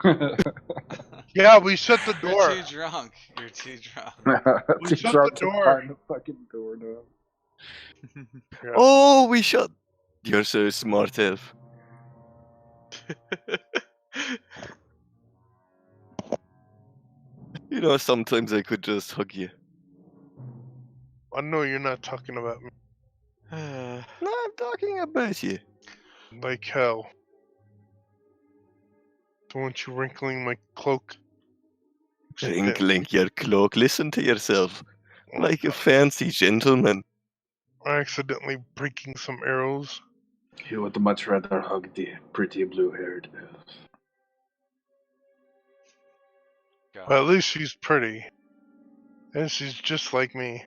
Yeah, we shut the You're door. too drunk. You're too drunk. We Too shut drunk the to door. find the fucking door now. Yeah. Oh, we shut. You're so smart, Elf. You know, sometimes I could just hug you. I know you're not talking about me No, I'm talking about you. like hell. Don't want you wrinkling my cloak. Wrinkling your cloak. Listen to yourself. Like a fancy gentleman. Accidentally breaking some arrows. He would much rather hug the pretty blue-haired elf. God. Well, at least she's pretty. And she's just like me.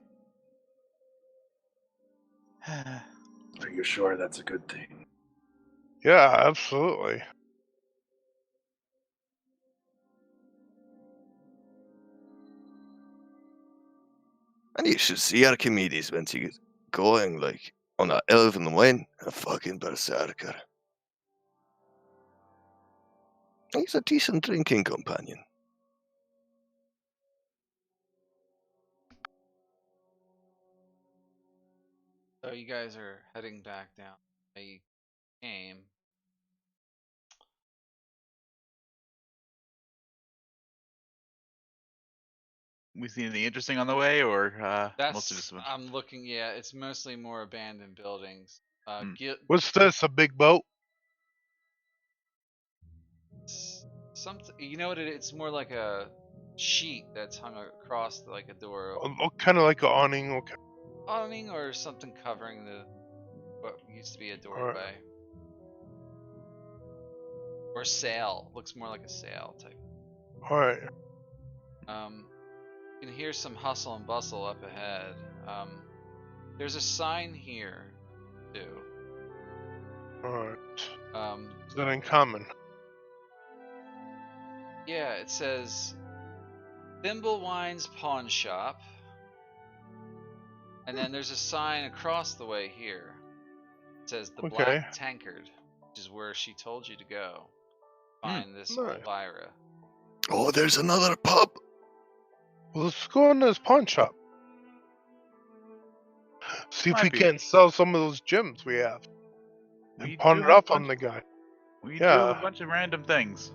Are you sure that's a good thing? Yeah, absolutely. And you should see Archimedes when she gets going, like, on that elven wine. A fucking berserker. He's a decent drinking companion. So you guys are heading back down. You came. We see anything interesting on the way, or mostly That's just a bunch? I'm looking. Yeah, it's mostly more abandoned buildings. Hmm. What's this? A big boat? Something. You know what? It's more like a sheet that's hung across like a door, Kind of like an awning. Okay. awning or something covering the what used to be a All doorway. right. Or sail. Looks more like a sail type. All right. You can hear some hustle and bustle up ahead. There's a sign here, too. All right. Um, Is that in common? yeah, it says Thimblewine's Pawn Shop. And then there's a sign across the way here. It says the Okay. Black Tankard, which is where she told you to go. Find this Nice. Elvira. Oh, there's another pub. Well, let's go in this pawn shop. See if Might we be. can't sell some of those gems we have and We pawn do it have off a on bunch. the guy. We do have Yeah. a bunch of random things.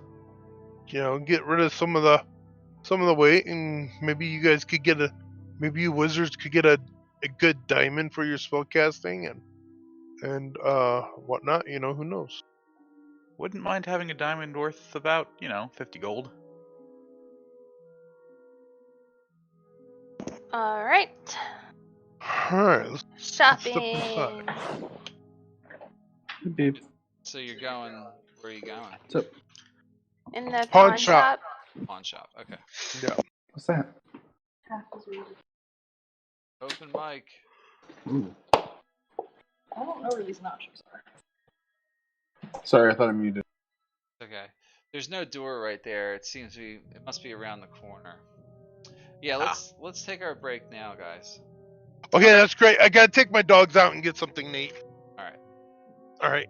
You know, get rid of some of the weight, and maybe you guys could get maybe you wizards could get a good diamond for your spell casting and whatnot. You know, who knows? Wouldn't mind having a diamond worth about 50 gold. All right. All right. Let's step aside. Shopping. Beep. So you're going. Where are you going? So, In the Pawn pawn shop. shop. Pawn shop. Okay. Yeah. what's that? Open mic. Ooh. I don't know where these nachos are. Sorry, I thought I muted. Okay. There's no door right there. It seems to be. It must be around the corner. Yeah. Let's take our break now, guys. Okay, that's great. I gotta take my dogs out and get something to eat. All right. All right.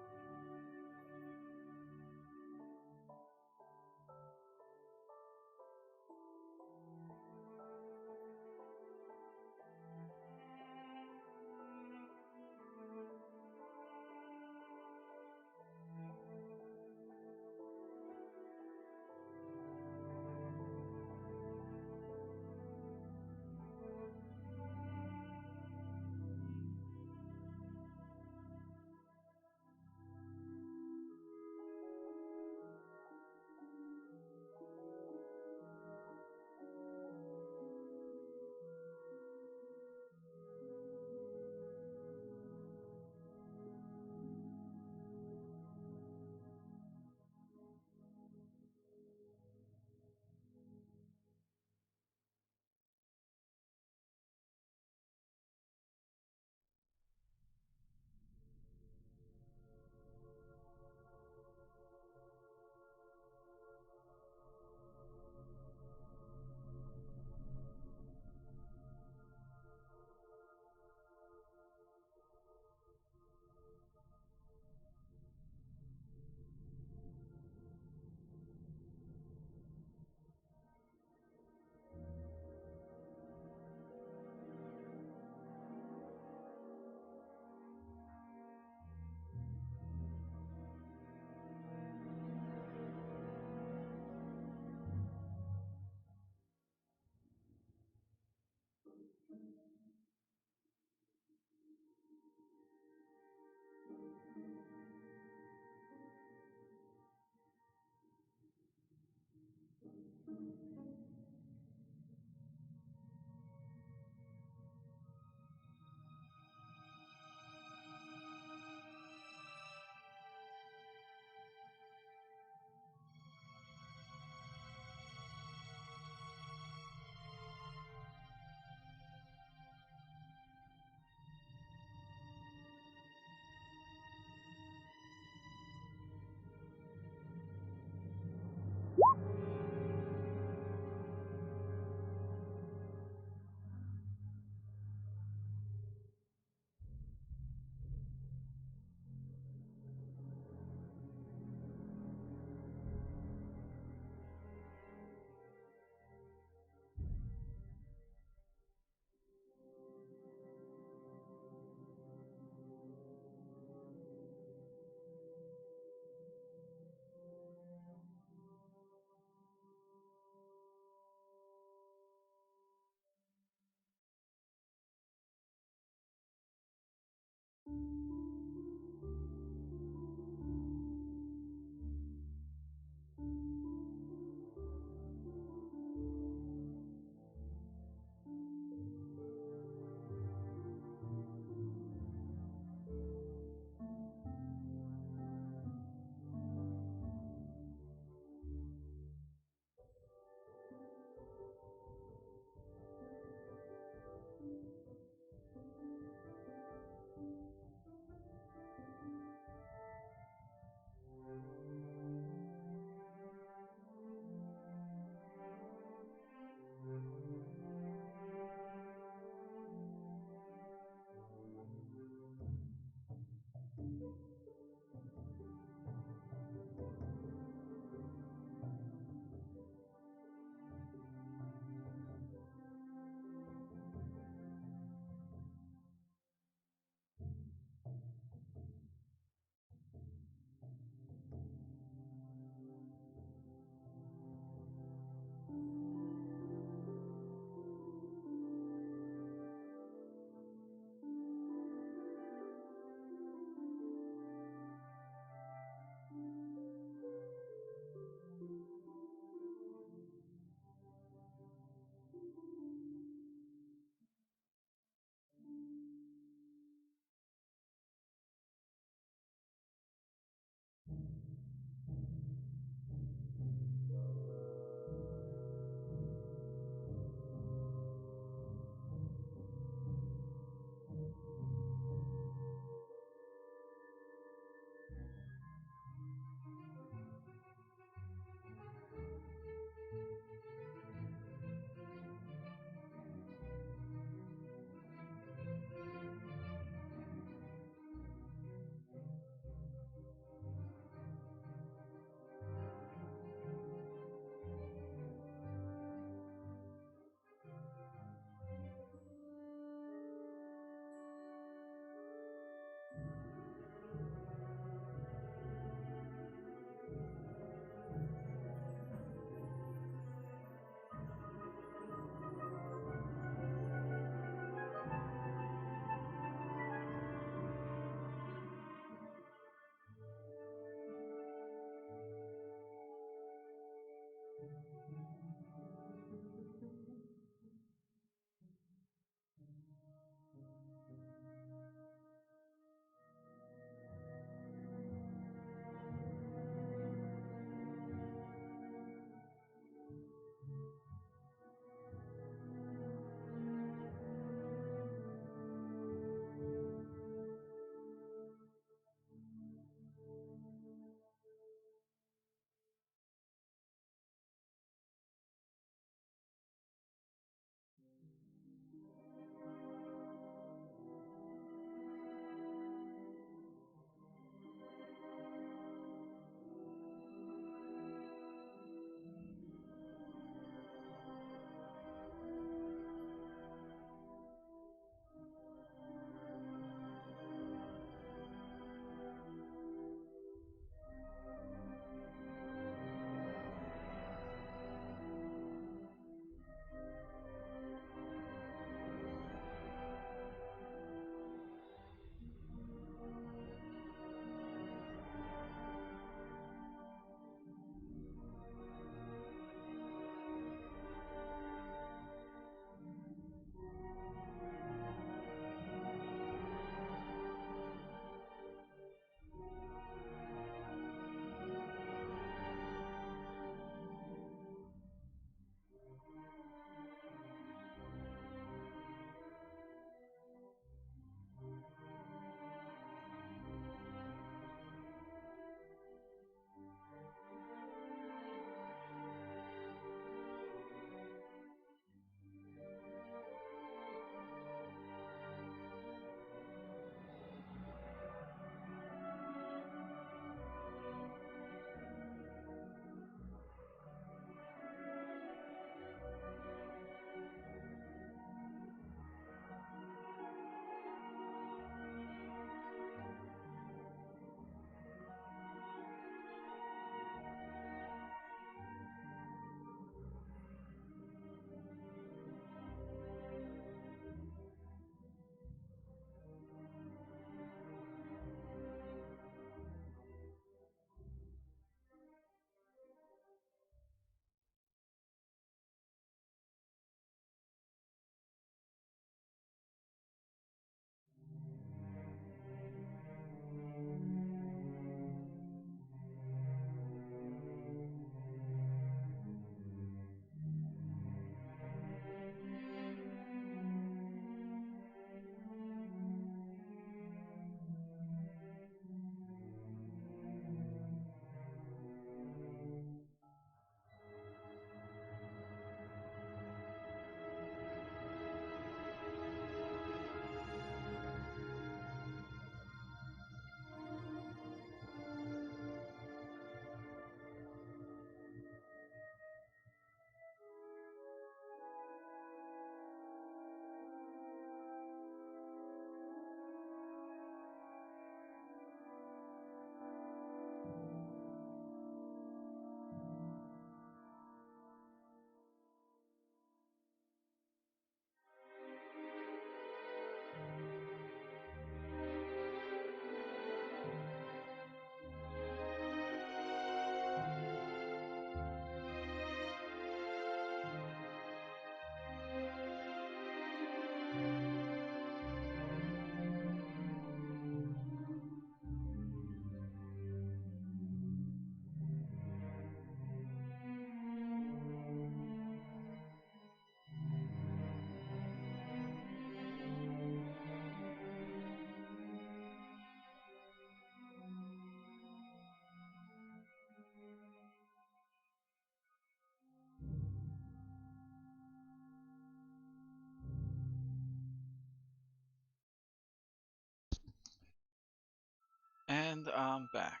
And I'm back.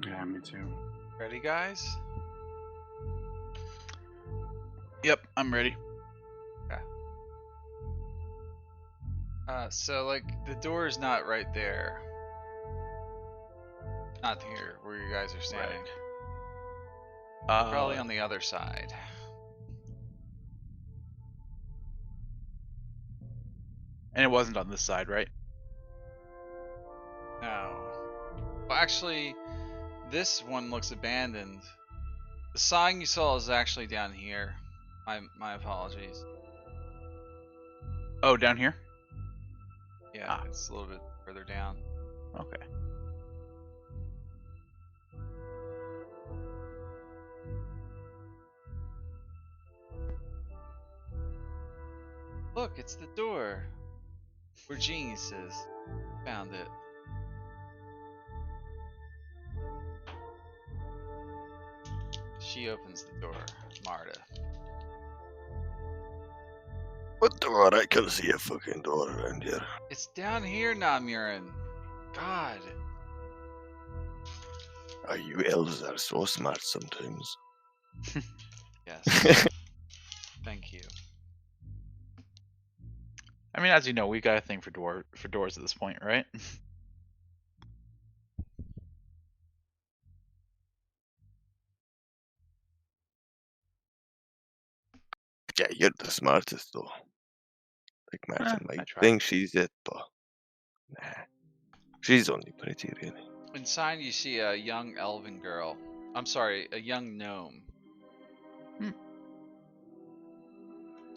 Yeah, me too. Ready, guys? Yep, I'm ready. So like the door is not right there. Not here where you guys are standing. Probably on the other side. And it wasn't on this side, right? No. Well, actually, this one looks abandoned. The sign you saw is actually down here. My apologies. Oh, down here? Yeah, it's a little bit further down. Okay. Look, it's the door. We're geniuses. Found it. She opens the door, Marta. What door? I can see a fucking door around here. It's down here, Namurin. God. Oh, you elves are so smart sometimes. Yes. Thank you. I mean, as you know, we got a thing for doors at this point, right? Yeah, you're the smartest though. Like Martin I might tried. think she's it, but nah. She's only pretty, really. Inside, you see a young elven girl. I'm sorry, a young gnome.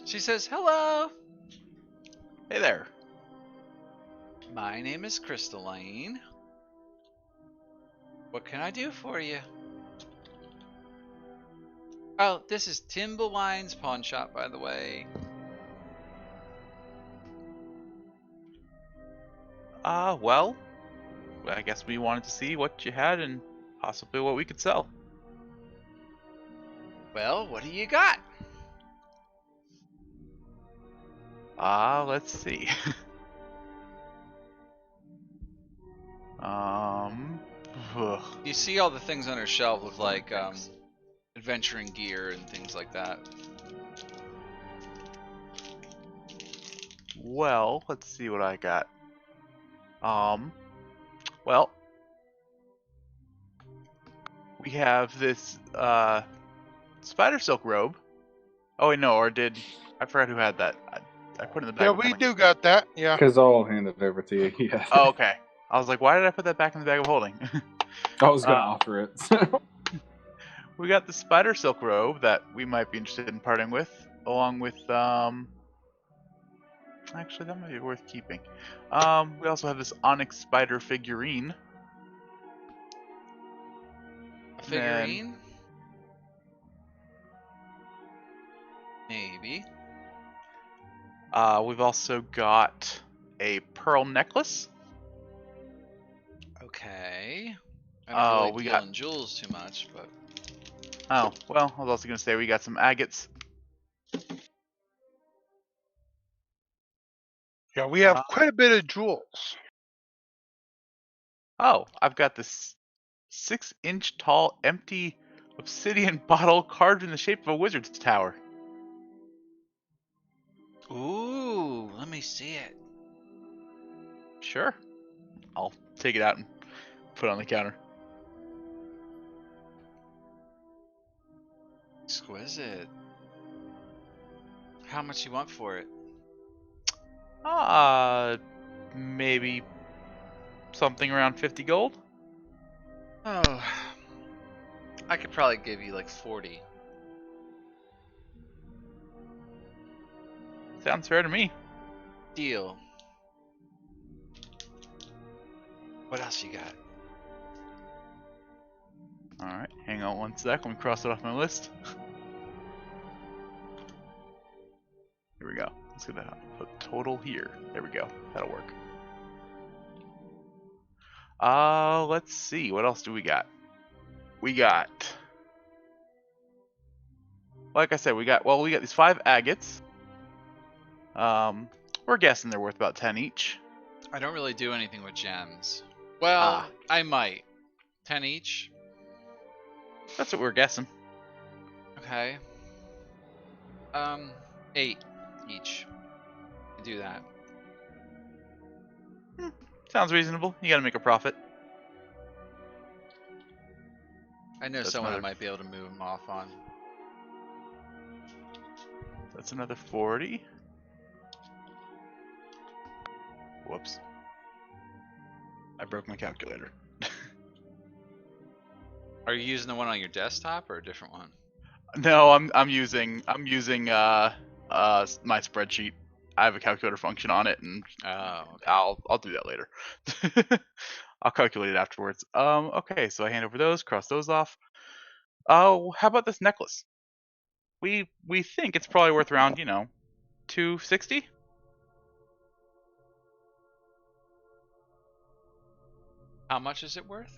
She says, "Hello. Hey there. My name is Crystalline. What can I do for you?" Oh, this is Timblewine's pawn shop, by the way. Well, I guess we wanted to see what you had and possibly what we could sell. Well, what do you got? Let's see. Ugh. You see all the things on her shelf look like adventuring gear and things like that. Well, let's see what I got. Well, we have this spider silk robe. Oh wait, no, or did I forgot who had that? I put it in the bag. Yeah, of we holding. do got that. Yeah. Because I'll hand it over to you. Yeah. Oh, okay. I was like, why did I put that back in the bag of holding? I was gonna offer it. We got the spider silk robe that we might be interested in parting with, along with actually that might be worth keeping. We also have this onyx spider figurine. A figurine? Maybe. We've also got a pearl necklace. Okay. I don't really we deal got- in jewels too much, but Oh, well, I was also going to say we got some agates. Yeah, we have quite a bit of jewels. Oh, I've got this 6-inch tall empty obsidian bottle carved in the shape of a wizard's tower. ooh, let me see it. Sure. I'll take it out and put it on the counter. Exquisite. How much you want for it? Maybe something around 50 gold? Oh, I could probably give you like 40. Sounds fair to me. Deal. What else you got? Alright, hang on one sec. Let me cross it off my list. Here we go. Let's get that. Put total here. There we go. That'll work. Let's see. What else do we got? We got, like I said, we got these 5 agates. We're guessing they're worth about 10 each. I don't really do anything with gems. Well, Ah. I might. 10 each. That's what we're guessing. Okay. 8 each. I do that. Sounds reasonable. You gotta make a profit. I know That's someone I another- might be able to move them off on. That's another 40. Whoops. I broke my calculator. Are you using the one on your desktop or a different one? No, I'm using my spreadsheet. I have a calculator function on it, and Oh, okay. I'll do that later. I'll calculate it afterwards. Okay, so I hand over those, cross those off. Oh, how about this necklace? We think it's probably worth around, $260. How much is it worth?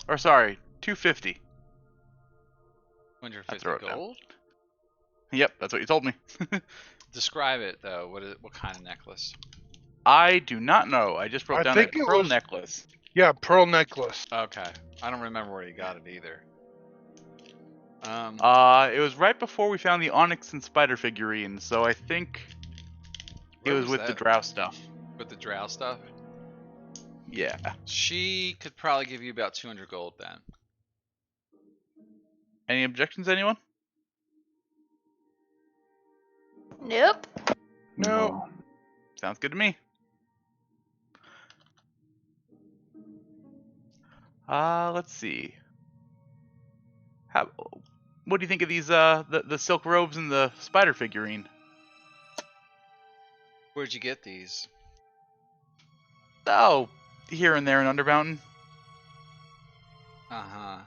Or sorry, $250. 250 throw it down. gold? Yep, that's what you told me. Describe it though. What kind of necklace? I do not know. I just wrote I down a think it pearl was- necklace. Yeah, pearl necklace. Okay. I don't remember where you got it either. It was right before we found the onyx and spider figurines, so I think it Where was with the that? drow stuff. With the drow stuff? Yeah. She could probably give you about 200 gold then. Any objections, anyone? Nope. No. Sounds good to me. Let's see. What do you think of these the silk robes and the spider figurine? Where'd you get these? Oh, here and there in Undermountain. Uh-huh.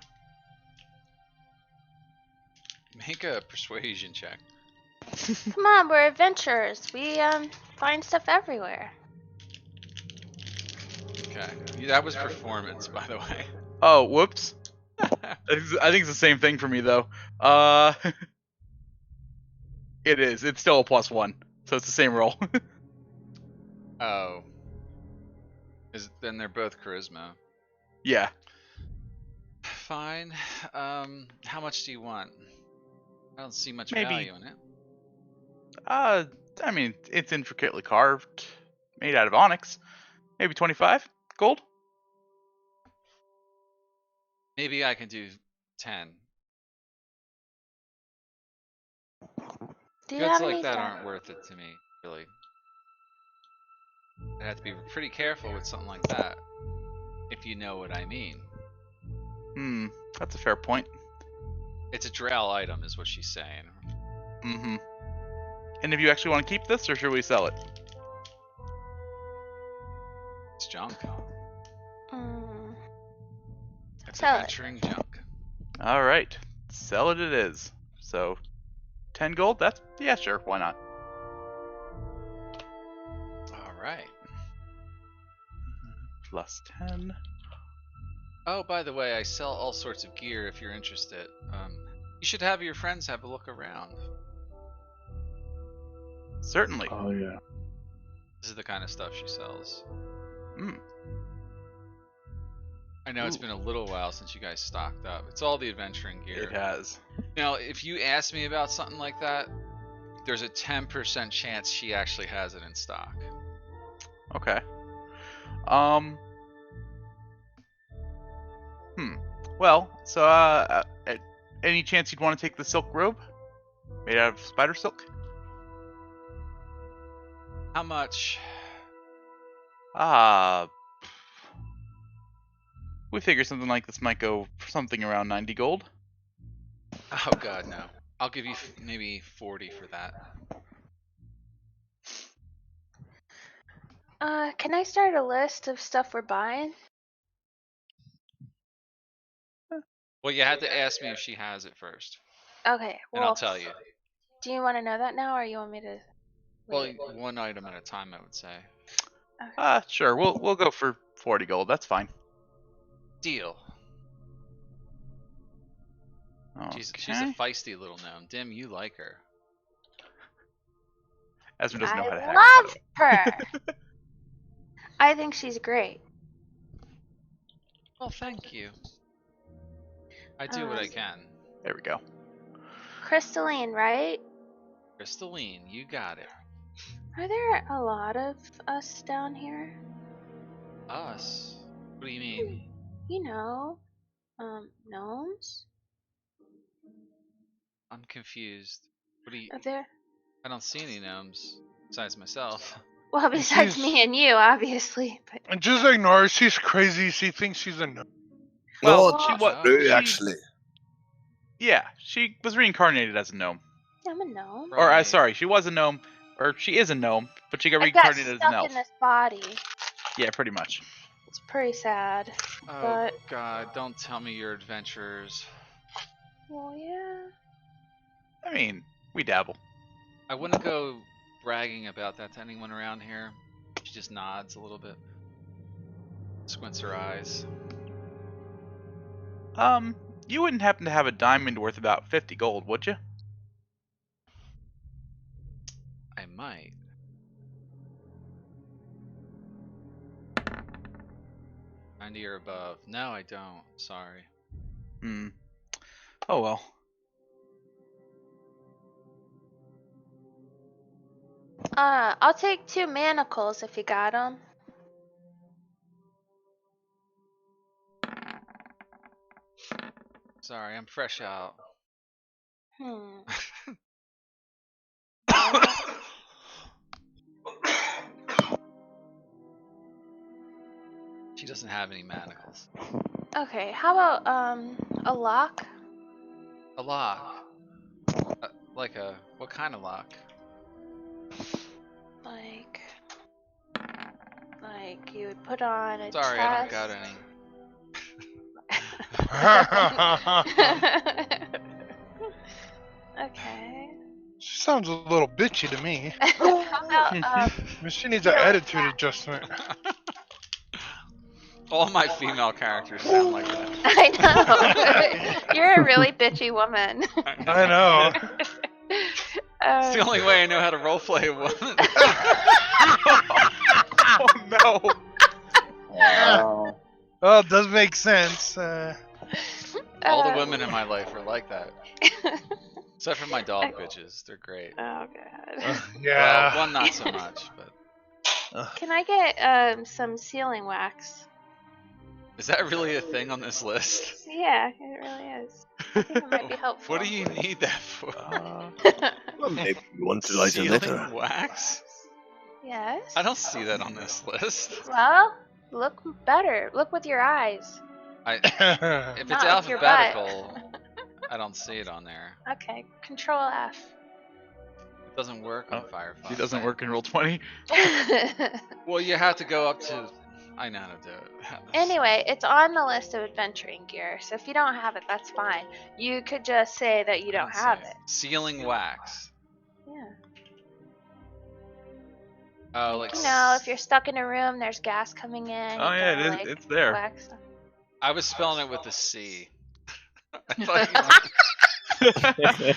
Make a persuasion check. Come on, we're adventurers. We find stuff everywhere. Okay. That was performance, by the way. Oh, whoops. I think it's the same thing for me though. It is. It's still a +1, so it's the same roll. Oh. Then they're both charisma. Yeah. Fine. How much do you want? I don't see much Maybe- value in it. I mean, it's intricately carved, made out of onyx. Maybe 25 gold. Maybe I can do 10. Do you Goods have like any that stuff? aren't worth it to me, really. I have to be pretty careful with something like that, if you know what I mean. That's a fair point. It's a drow item, is what she's saying. Mm-hmm. And if you actually want to keep this, or should we sell it? It's junk. Mm. It's Sell it. adventuring junk. All right, sell it. It is. So, 10 gold. Yeah, sure. Why not? All right. Plus 10. Oh, by the way, I sell all sorts of gear if you're interested. You should have your friends have a look around. Certainly. Oh yeah. This is the kind of stuff she sells. Mm. I know it's Ooh. been a little while since you guys stocked up. It's all the adventuring gear. It has. Now, if you ask me about something like that, there's a 10% chance she actually has it in stock. Okay. Well, so any chance you'd want to take the silk robe made out of spider silk? How much? We figure something like this might go for something around 90 gold. Oh god, no. I'll give you maybe 40 for that. Can I start a list of stuff we're buying? Well, you had to ask me if she has it first, Okay. and Well, I'll tell you. do you want to know that now, or you want me to? Well, wait? one item at a time, I would say. Sure. We'll go for 40 gold. That's fine. Deal. Okay. She's a feisty little gnome. Dim, you like her. Ezra doesn't know how to I haggle. love her. I think she's great. Well, thank you. I do what I can. There we go. Crystalline, right? Crystalline, you got it. Are there a lot of us down here? Us? What do you mean? You know, gnomes? I'm confused. What do you? Are there? I don't see any gnomes besides myself. Well, besides she's- me and you, obviously. But And just ignore her. She's crazy. She thinks she's a gnome. Well, no, she it's was. true, she- actually. Yeah, she was reincarnated as a gnome. I'm a gnome. Or, Right. sorry, she was a gnome, or she is a gnome, but she got I got reincarnated as an stuck elf. in this body. Yeah, pretty much. It's pretty sad. Oh But God! Don't tell me your adventures. well, yeah. I mean, we dabble. I wouldn't go bragging about that to anyone around here. She just nods a little bit, squints her eyes. You wouldn't happen to have a diamond worth about 50 gold, would you? I might. $90 or above. No, I don't. Sorry. Hmm. Oh well. I'll take 2 manacles if you got them. Sorry, I'm fresh out. Hmm. She doesn't have any manacles. Okay, how about a lock? A lock. Like a what kind of lock? Like you would put on a Sorry, I don't got chest. any. Okay. She sounds a little bitchy to me. How about She needs an attitude adjustment. All my female characters sound like that. I know. You're a really bitchy woman. I know. It's the only way I know how to roleplay a woman. Oh no! Wow. Well, it does make sense. All the women in my life are like that. Except for my dog bitches. They're great. Oh god. Yeah. Well, one not so much, but Can I get some sealing wax? is that really a thing on this list? Yeah, it really is. I think it might be helpful. What do you need that for? Well, maybe you want to light a Sealing litter. wax? Yes. I don't see that on this list. Well, look better. Look with your eyes. If it's Not with your butt. alphabetical, I don't see it on there. Okay, Control F. It doesn't work on Oh, Firefox. She doesn't work in Roll20. Well, you have to go up to. I know how to do it. Anyway, it's on the list of adventuring gear, so if you don't have it, that's fine. You could just say that you don't have it. Sealing wax. Yeah. Oh, like. You know, if you're stuck in a room, there's gas coming in. Oh you yeah, gotta, it is. like, It's there. wax stuff. I was spelling it with a C. I thought you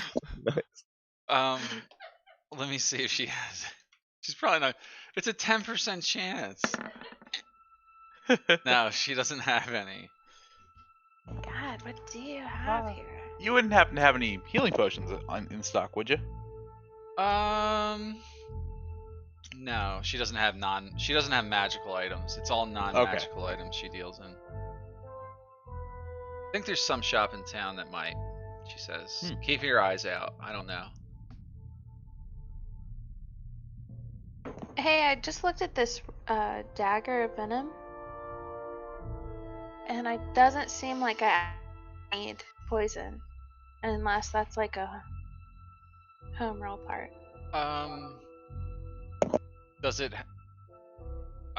let me see if she has it. She's probably not. It's a 10% chance. No, she doesn't have any. God, what do you have here? You wouldn't happen to have any healing potions in stock, would you? No, she doesn't have She doesn't have magical items. It's all non-magical items she deals in. I think there's some shop in town that might. She says, "Keep your eyes out." I don't know. Hey, I just looked at this dagger of venom, and it doesn't seem like I need poison, unless that's like a home roll part. Does it?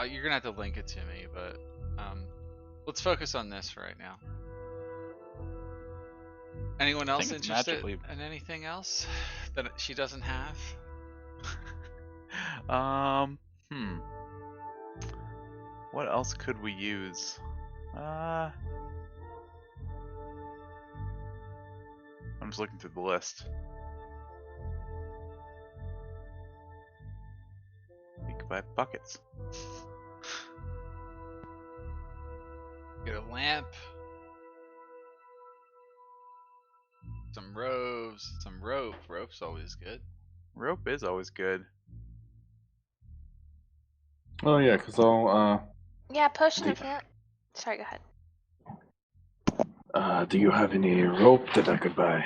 You're gonna have to link it to me, but let's focus on this for right now. Anyone else it's interested magically- in anything else that she doesn't have? What else could we use? I'm just looking through the list. We could buy buckets. Get a lamp. Some robes. Some rope. Rope's always good. Rope is always good. Oh yeah, because I'll. Yeah, potion of healing. Sorry, go ahead. Do you have any rope that I could buy?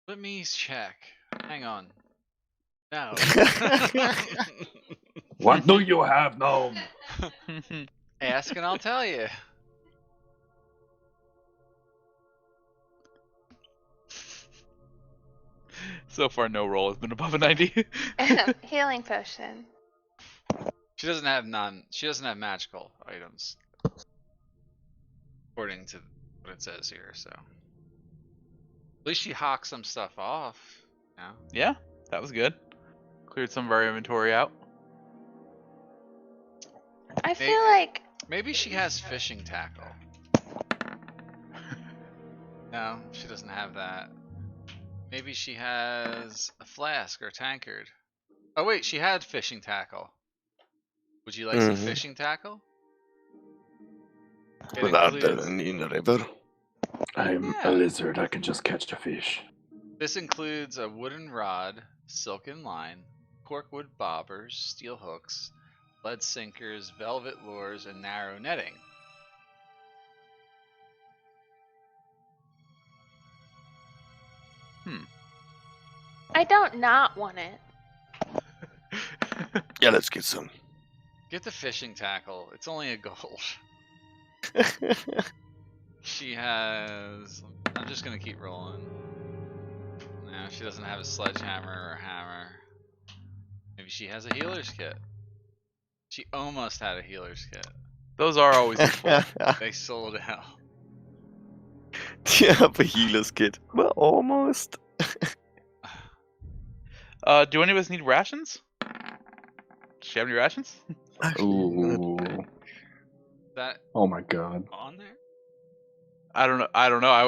Let me check. Hang on. No. What do you have, gnome? Ask and I'll tell you. So far, no roll has been above a 90. Healing potion. She doesn't have She doesn't have magical items, according to what it says here. So at least she hawked some stuff off. Yeah. Yeah, that was good. Cleared some of our inventory out. I feel like Maybe she has fishing tackle. No, she doesn't have that. Maybe she has a flask or tankard. Oh wait, she had fishing tackle. Would you like some fishing tackle? It Without includes- in the river. I'm a lizard. I can just catch a fish. This includes a wooden rod, silken line, corkwood bobbers, steel hooks, lead sinkers, velvet lures, and narrow netting. I don't not want it. Yeah, let's get some. Get the fishing tackle. It's only a gold. She has... I'm just gonna keep rolling. No, she doesn't have a sledgehammer or a hammer. Maybe she has a healer's kit. She almost had a healer's kit. Those are always useful. They sold out. Do you have a healer's kit? Well, almost. Do any of us need rations? Does she have any rations? Ooh. That Oh my god. on there? I don't know.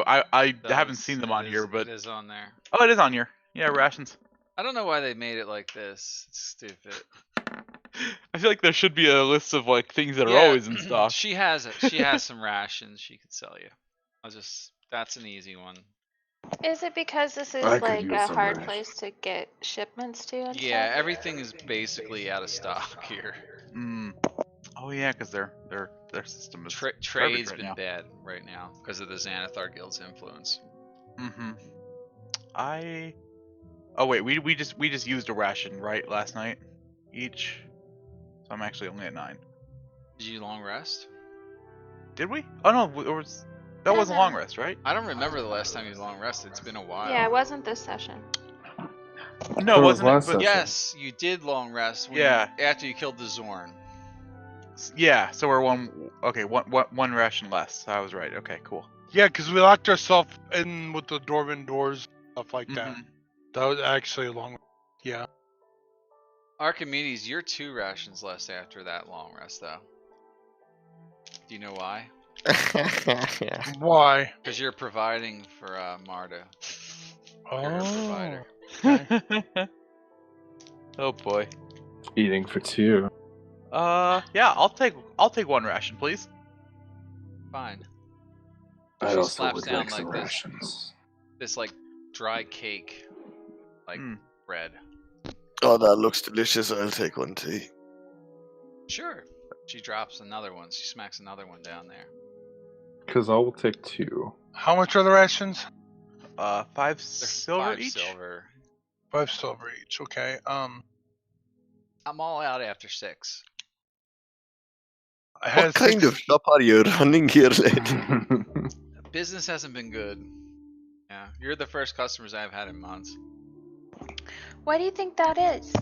I haven't Does- seen them on it here, is- but it is on there. oh, it is on here. Yeah, rations. I don't know why they made it like this. It's stupid. I feel like there should be a list of like things that are Yeah, always in stock. She has it. She has some rations she could sell you. That's an easy one. Is it because this is I could like use a some hard rations. place to get shipments to and Yeah, stuff? everything is basically out of stock here. Mm. Oh yeah, because their system is Trade's garbage right been now. bad right now because of the Xanathar Guild's influence. Mm-hmm. Oh wait, we just used a ration right last night each, so I'm actually only at 9. Did you long rest? Did we? Oh no, that No, wasn't no. long rest, right? I don't remember the last time you long rested. It's been a while. Yeah, it wasn't this session. No, It was wasn't it? last But session. Yes, you did long rest. When Yeah. after you killed the Zorn. yeah, so we're one ration less. I was right. Okay, cool. Yeah, because we locked ourselves in with the dwarven doors, stuff like that. Mhm. That was actually a long. Yeah. Archimedes, you're 2 rations less after that long rest, though. Do you know why? Why? Because you're providing for Marta. You're a provider. Oh boy. Eating for 2. Yeah, I'll take 1 ration, please. Fine. I She also slaps would down like some like this. rations. This like dry cake, like Mm. bread. Oh, that looks delicious. I'll take one too. Sure. She drops another one. She smacks another one down there. Because I will take 2. How much are the rations? 5 They're silver 5 each. silver. 5 silver each. Okay. I'm all out after 6. I had What kind 6 of shop are you running here, lady? Business hasn't been good. Yeah, you're the first customers I've had in months. What do you think that is?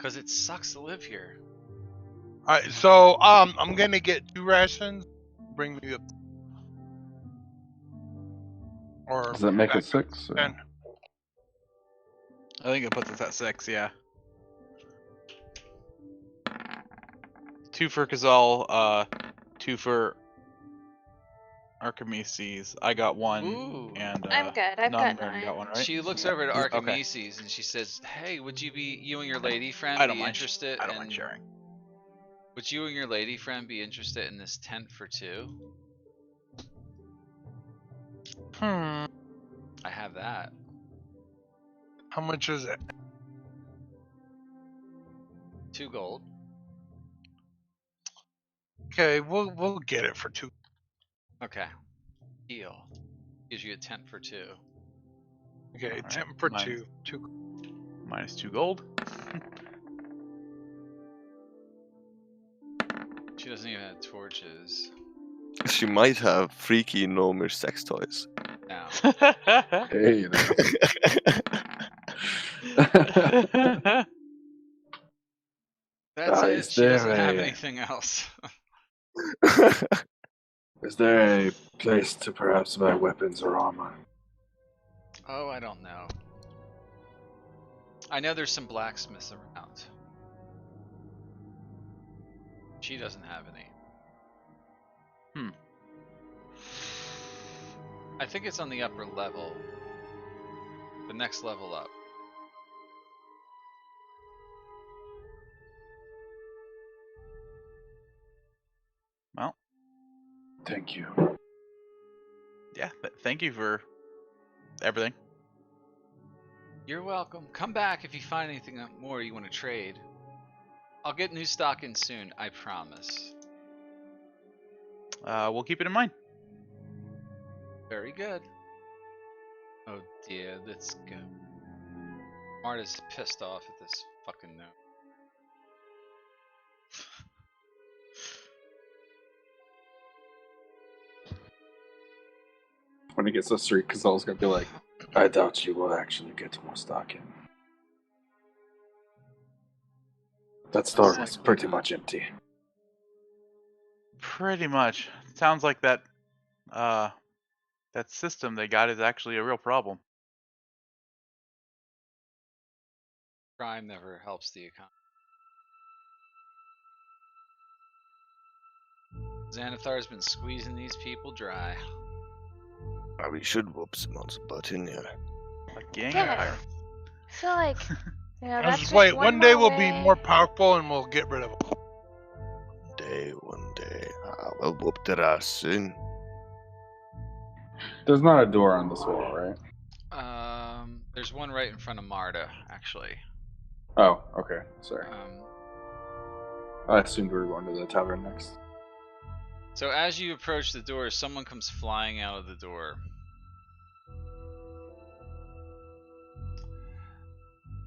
Cause it sucks to live here. Alright, so I'm gonna get 2 rations. Bring me up. Or Does that make back it 6? or- 10. I think it puts us at 6. Yeah. 2 for Kazal, 2 for Archimedes. I got 1, Ooh. and I'm good. I've got Nunberg 9. got 1, right? She looks over to Okay. Archimedes and she says, "Hey, would you and your lady friend I don't be mind. interested? I don't mind sharing. Would you and your lady friend be interested in this tent for 2? Hmm. I have that. How much is it? 2 gold. Okay, we'll get it for 2. Okay. Deal. Gives you a tent for 2. Okay, Alright, 10 for mine- 2. Minus 2 gold. She doesn't even have torches. She might have freaky gnomish sex toys. No. Hey, now. That's it. Is She doesn't there have a- anything else. Is there a place to perhaps buy weapons or armor? Oh, I don't know. I know there's some blacksmiths around. She doesn't have any. I think it's on the upper level. The next level up. Well, Thank you. yeah, thank you for everything. You're welcome. Come back if you find anything more you want to trade. I'll get new stock in soon, I promise. We'll keep it in mind. Very good. Oh dear, let's go. Marta's pissed off at this fucking note. When he gets to street, Cazal's gonna be like, I doubt you will actually get more stock in. That store was pretty much empty. Pretty much. Sounds like that that system they got is actually a real problem. Crime never helps the economy. Xanathar's been squeezing these people dry. We should whoop some on some butt in here. A gang Yeah. of pirates. I feel like, you know, I that's was just wait, one day we'll be way. more powerful and we'll get rid of them. One day. We'll whoop their ass soon. There's not a door on this wall, right? There's one right in front of Marta, actually. Oh, okay. Sorry. Um, I assumed we were going to the tavern next. so as you approach the door, someone comes flying out of the door.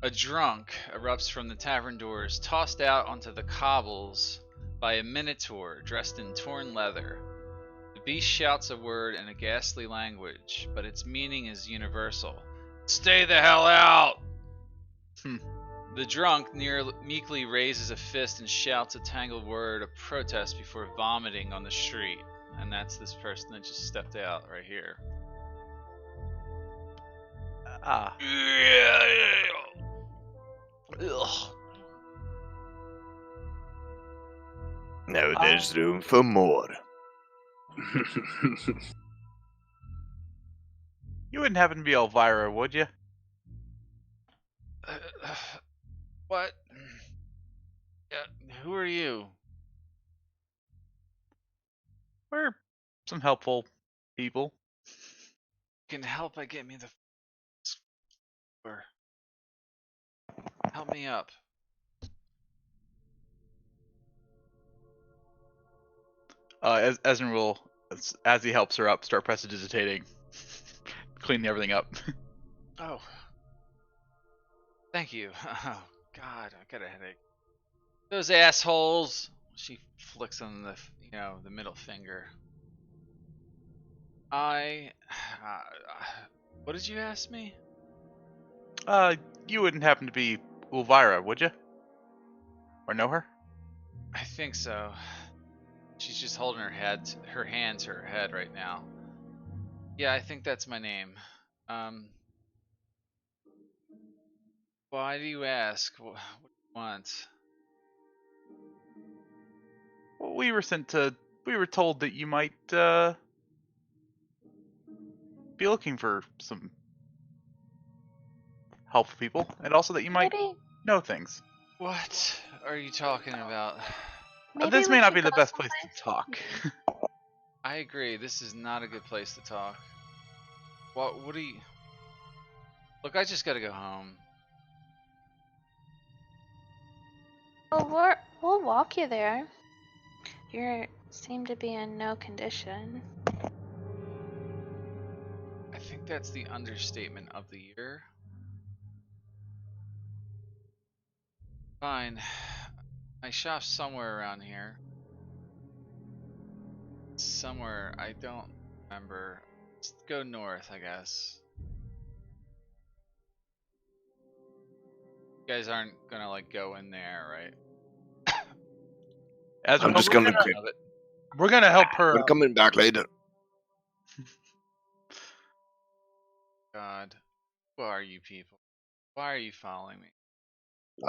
A drunk erupts from the tavern doors, tossed out onto the cobbles by a minotaur dressed in torn leather. The beast shouts a word in a ghastly language, but its meaning is universal. Stay the hell out! The drunk meekly raises a fist and shouts a tangled word of protest before vomiting on the street. And that's this person that just stepped out right here. Ah, Ugh. Now there's room for more. you wouldn't happen to be Elvira, would you? What? Yeah, who are you? We're some helpful people. Can help by getting me the door. Help me up. Esrin will, as he helps her up, start prestidigitating, cleaning everything up. Oh. Thank you. Oh, God, I got a headache. Those assholes. She flicks on the, the middle finger. What did you ask me? You wouldn't happen to be Elvira, would you? Or know her? I think so. She's just holding her hand to her head right now. Yeah, I think that's my name. Why do you ask? What do you want? Well, we were told that you might be looking for some helpful people, and also that you might Maybe. know things. What are you talking about? Maybe This we may not could be the go best place to someplace. talk. I agree. This is not a good place to talk. What do you... Look, I just gotta go home. Well, we'll walk you there. You seem to be in no condition. I think that's the understatement of the year. Fine. My shop's somewhere around here. Somewhere, I don't remember. Let's go north, I guess. You guys aren't gonna like go in there, right? As I'm we're just we're gonna gonna- quit. We're gonna help her We're out. coming back later. God, who are you people? Why are you following me?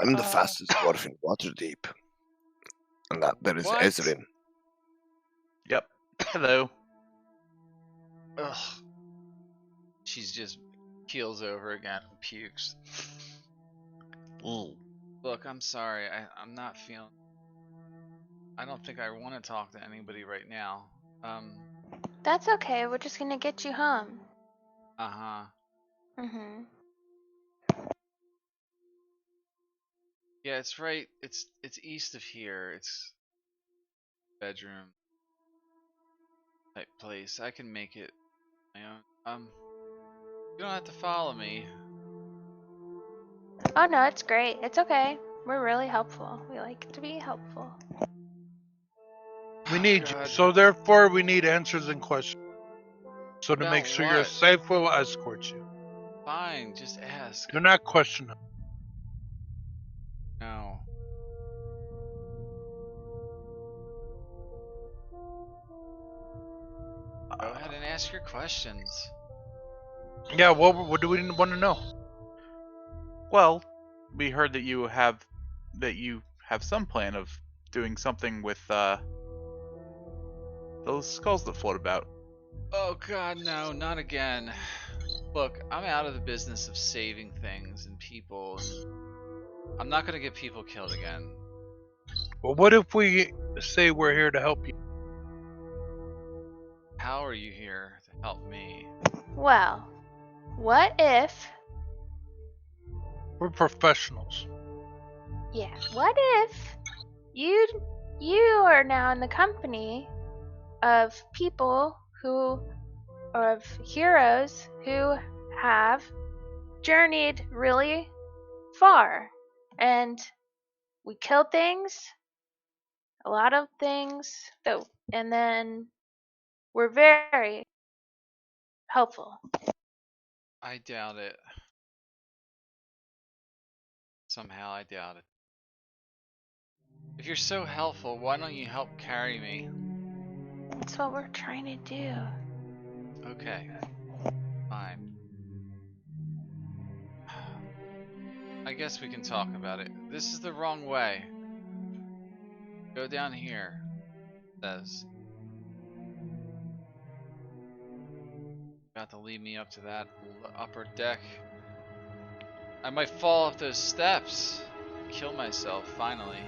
I'm the fastest dwarf in Waterdeep. And that there is What? Ezrin. Yep. Hello. Ugh. She's just keels over again and pukes. Look, I'm sorry. I'm not feeling. I don't think I want to talk to anybody right now. That's okay. We're just gonna get you home. Uh-huh. Mhm. Yeah, it's right. It's east of here. It's bedroom type place. I can make it my own. You don't have to follow me. Oh no, it's great. It's okay. We're really helpful. We like to be helpful. We need you. God. So therefore, we need answers and questions. So to About make sure you're what? safe, we'll escort you. Fine, just ask. Do not question us. No. Go ahead and ask your questions. Yeah, what do we want to know? Well, we heard that you have some plan of doing something with those skulls that float about. Oh God, no, not again. Look, I'm out of the business of saving things and people. I'm not gonna get people killed again. Well, what if we say we're here to help you? How are you here to help me? Well, what if? We're professionals. Yeah. What if you are now in the company of people who, or of heroes who have journeyed really far, and we killed things, a lot of things that, and then we're very helpful. I doubt it. Somehow I doubt it. If you're so helpful, why don't you help carry me? That's what we're trying to do. Okay. Fine. I guess we can talk about it. This is the wrong way. Go down here. It says. Got to lead me up to that upper deck. I might fall off those steps. Kill myself, finally.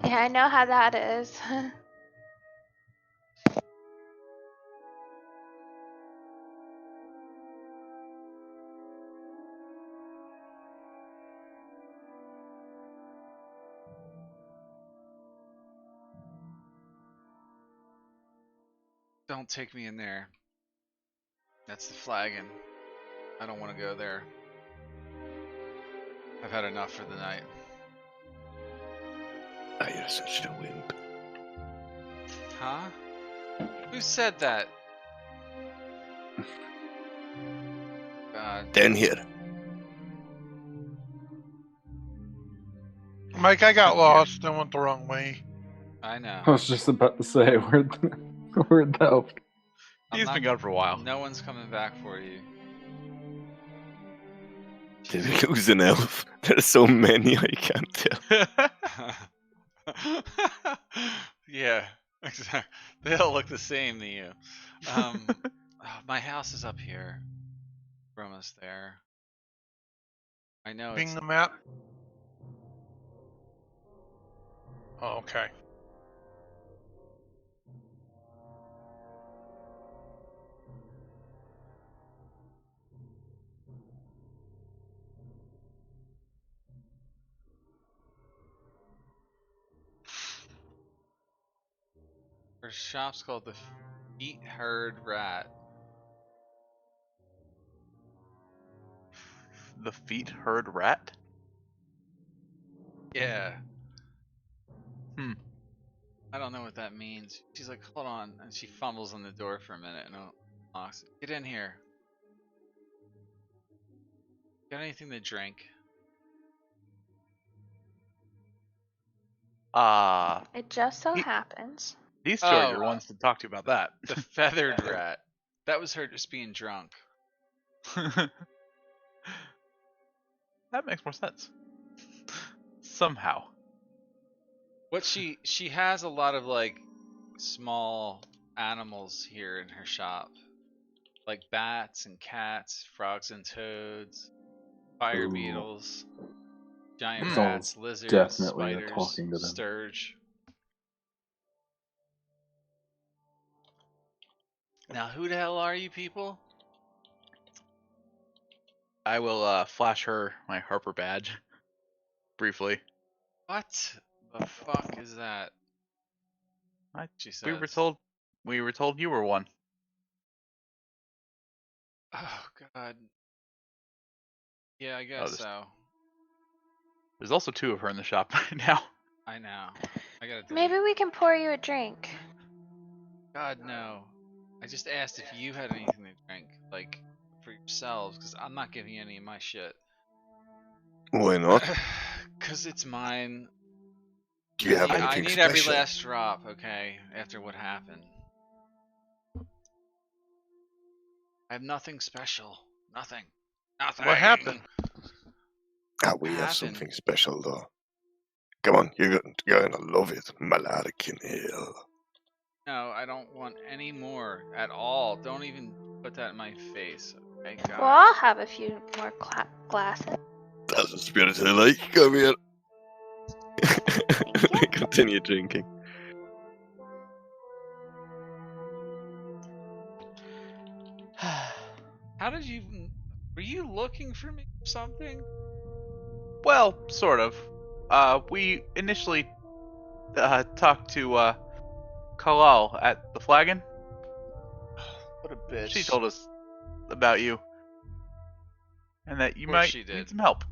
Yeah, I know how that is. Don't take me in there. That's the flagon. I don't want to go there. I've had enough for the night. Ah, you're such a wimp. Huh? Who said that? God. Down here. Mike, I got lost. I went the wrong way. I know. I was just about to say, where'd the elf? I'm He's not- been gone for a while. No one's coming back for you. Did we lose an elf? There's so many I can't tell. Yeah, exactly. They all look the same to you. My house is up here. We're almost there. I know Being it's the map. Oh, okay. our shop's called the Feet Herd Rat. The feet herd rat? Yeah. Hmm. I don't know what that means. She's like, hold on, and she fumbles on the door for a minute and unlocks it. Get in here. Got anything to drink? It just so He- Happens. these two are Oh, your ones to talk to about that. the feathered rat. That was her just being drunk. That makes more sense. Somehow. What she has a lot of like small animals here in her shop, like bats and cats, frogs and toads, fire Ooh. beetles, giant It's rats, all lizards, definitely a spiders, talking to them. sturge. Now, who the hell are you people? I will flash her my Harper badge briefly. What the fuck is that? I, She says. we were told you were one. Oh God. Yeah, I Oh, guess so. There's also two of her in the shop right now. I know. I gotta delete. Maybe we can pour you a drink. God no. I just asked if you had anything to drink, like for yourselves, because I'm not giving you any of my shit. Why not? Cause it's mine. Do you have I anything need every special? last drop, okay? After what happened. I have nothing special. Nothing. Nothing. What happened? Ah, we have happened? something special though. Come on, you're gonna love it. Malarkin Hill. No, I don't want any more at all. Don't even put that in my face. Okay, God. Well, I'll have a few more glasses. That's the spirit I like. Come here. Thank you. Continue drinking. How did you? Were you looking for me or something? Well, sort of. We initially talked to Kalal at the Flagon. What a bitch. She told us about you. And that you Of course might she did. need some help.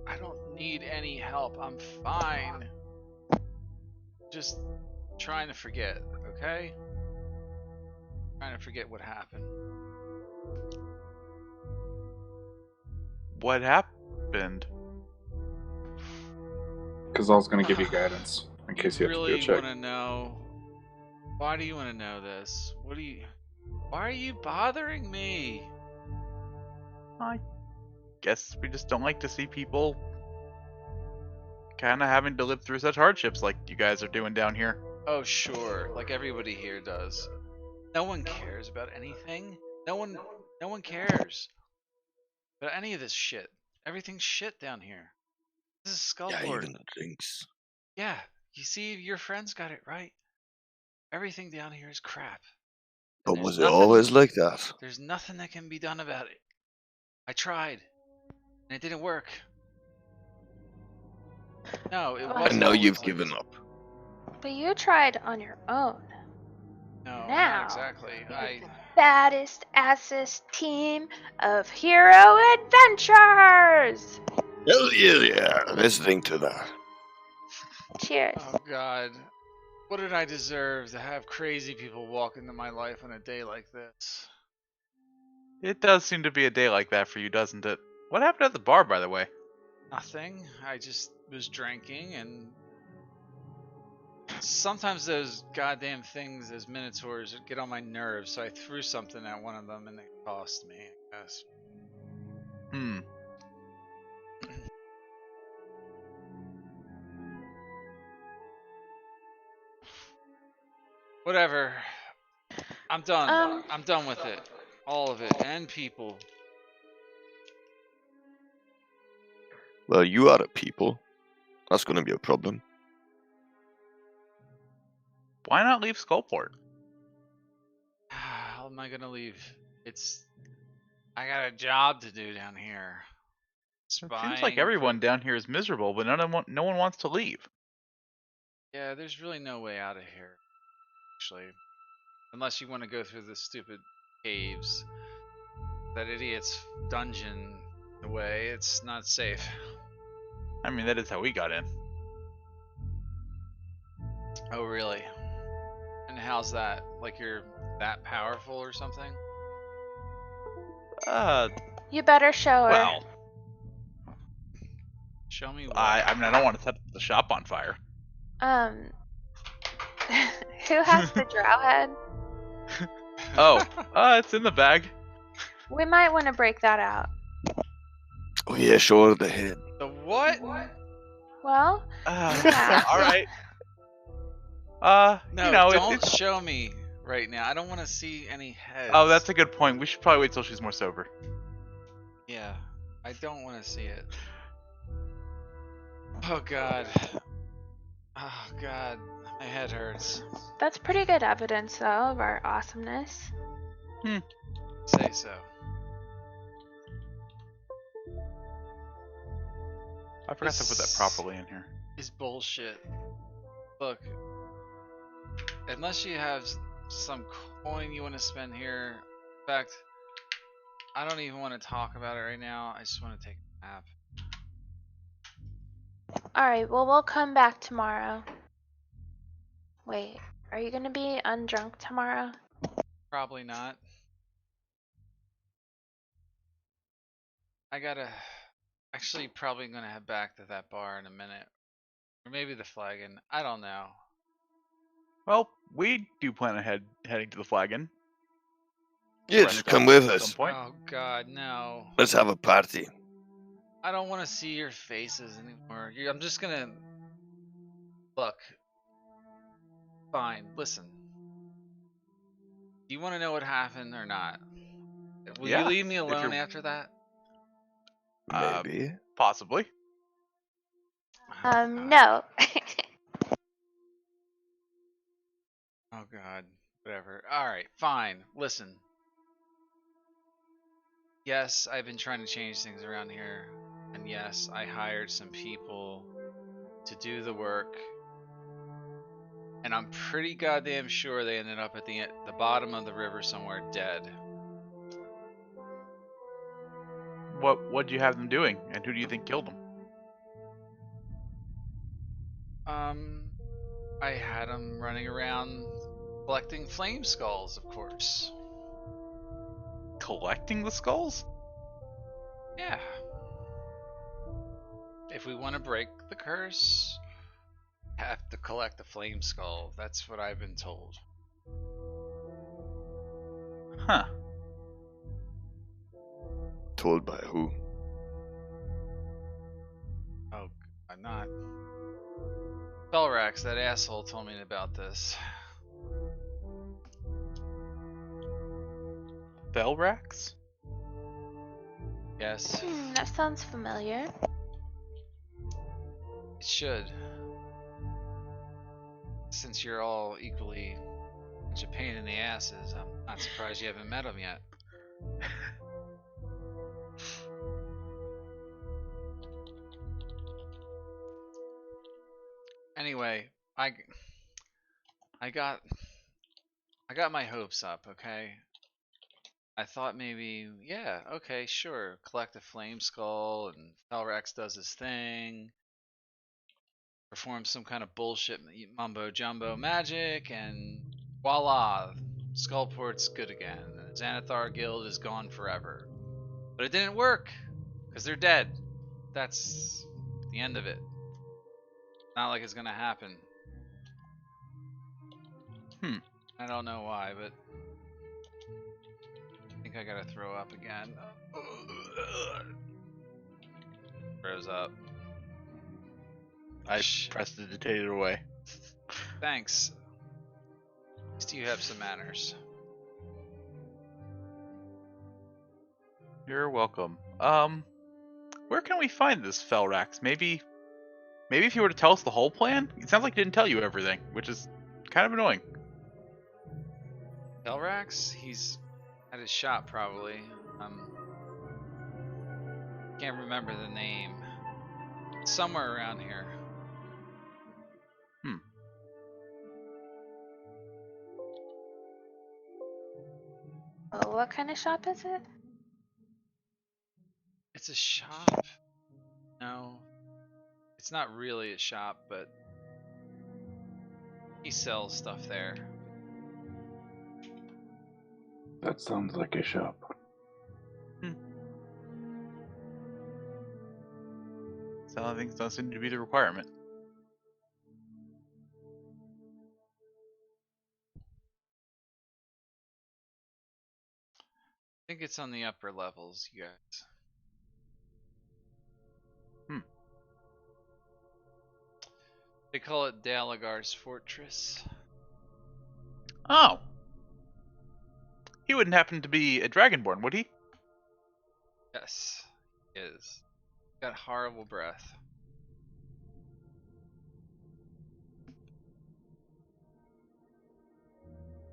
I don't need any help. I'm fine. Just trying to forget, okay? Trying to forget what happened. What happened? Because I was going to give you guidance in case you have to do a really check. want to know? Why do you want to know this? What do you? Why are you bothering me? I guess we just don't like to see people kind of having to live through such hardships like you guys are doing down here. Oh sure, like everybody here does. No one cares about anything. No one cares about any of this shit. Everything's shit down here. This is Yeah, Skullport. even the drinks. Yeah, you see, your friends got it right. Everything down here is crap. And But there's was it nothing- always like that? There's nothing that can be done about it. I tried, and it didn't work. No, it And wasn't. And now always you've like given this. up. But you tried on your own. No, Now, not exactly. I Baddest assest team of hero adventures! Hell yeah, let's drink to that. Cheers. Oh God, what did I deserve to have crazy people walk into my life on a day like this? It does seem to be a day like that for you, doesn't it? What happened at the bar, by the way? Nothing. I just was drinking, and sometimes those goddamn things, those minotaurs, get on my nerves. So I threw something at one of them, and it cost me. I guess. Hmm. Whatever. I'm done. Um, I'm done with it. All of it. And people. Well, you are a people. That's going to be a problem. Why not leave Skullport? How am I gonna leave? I got a job to do down here. It seems Spying like for- everyone down here is miserable, but no one wants to leave. Yeah, there's really no way out of here, actually. Unless you want to go through the stupid caves. That idiot's dungeon way, it's not safe. I mean, that is how we got in. Oh, really? And how's that? Like you're that powerful or something? You better show her. Well, Show me what. I mean, I don't want to set the shop on fire. Who has the drow head? Oh, it's in the bag. We might want to break that out. Oh yeah, sure, the head. The what? Well, yeah. All right. No, you know, don't show me right now. I don't want to see any heads. Oh, that's a good point. We should probably wait till she's more sober. Yeah, I don't want to see it. Oh god. Oh god, my head hurts. That's pretty good evidence, though, of our awesomeness. Say so. I forgot to put that properly in here. Is bullshit. Look, unless you have some coin you want to spend here. In fact, I don't even want to talk about it right now. I just want to take a nap. Alright, well, we'll come back tomorrow. Wait, are you gonna be undrunk tomorrow? Probably not. I gotta. Actually, probably gonna head back to that bar in a minute. Or maybe the flagon. I don't know. Well, we do plan on heading to the flagon. Yeah, Rest just up come with at some us. point. Oh god, no. Let's have a party. I don't want to see your faces anymore. I'm just gonna. Look. Fine, listen. Do you want to know what happened or not? Will Yeah, you leave me if alone you're- after that? Maybe. Possibly. Oh, God. No. Oh god. Whatever. Alright, fine. Listen. Yes, I've been trying to change things around here. And yes, I hired some people to do the work. And I'm pretty goddamn sure they ended up at the bottom of the river somewhere dead. What do you have them doing, and who do you think killed them? I had them running around collecting flame skulls, of course. Collecting the skulls? Yeah. If we want to break the curse, have to collect a flame skull. That's what I've been told. Huh. Told by who? Oh, I'm not. Belrax, that asshole, told me about this. Belrax? Yes, That sounds familiar. it should. Since you're all equally such a pain in the asses, I'm not surprised you haven't met him yet. Anyway, I got my hopes up, okay? I thought maybe, yeah, okay, sure, collect a flame skull and Felrex does his thing, performs some kind of bullshit mumbo jumbo magic, and voila, Skullport's good again. The Xanathar guild is gone forever. But it didn't work, because they're dead. That's the end of it. Not like it's gonna happen. I don't know why, but I think I gotta throw up again. Throws up. I prestidigitated away. Thanks. At least you have some manners. You're welcome. Where can we find this Felrax? Maybe if you were to tell us the whole plan? It sounds like he didn't tell you everything, which is kind of annoying. Elrax? He's at his shop probably. Can't remember the name. It's somewhere around here. Oh, what kind of shop is it? It's a shop? No. It's not really a shop, but he sells stuff there. That sounds like a shop. Selling things doesn't seem to be the requirement. I think it's on the upper levels, you guys. They call it Dalagar's Fortress. Oh. He wouldn't happen to be a Dragonborn, would he? Yes, he is. Got horrible breath.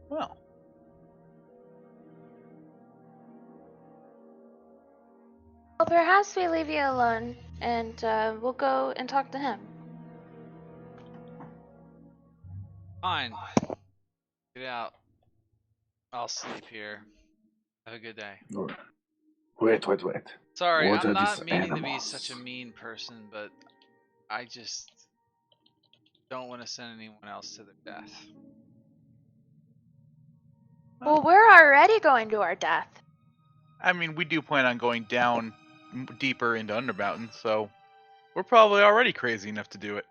Well. Well, perhaps we leave you alone, and we'll go and talk to him. Fine. Get out. I'll sleep here. Have a good day. Wait. Sorry, What I'm are not these meaning to be animals? such a mean person, but I just don't want to send anyone else to their death. Well, we're already going to our death. I mean, we do plan on going down deeper into Undermountain, so we're probably already crazy enough to do it.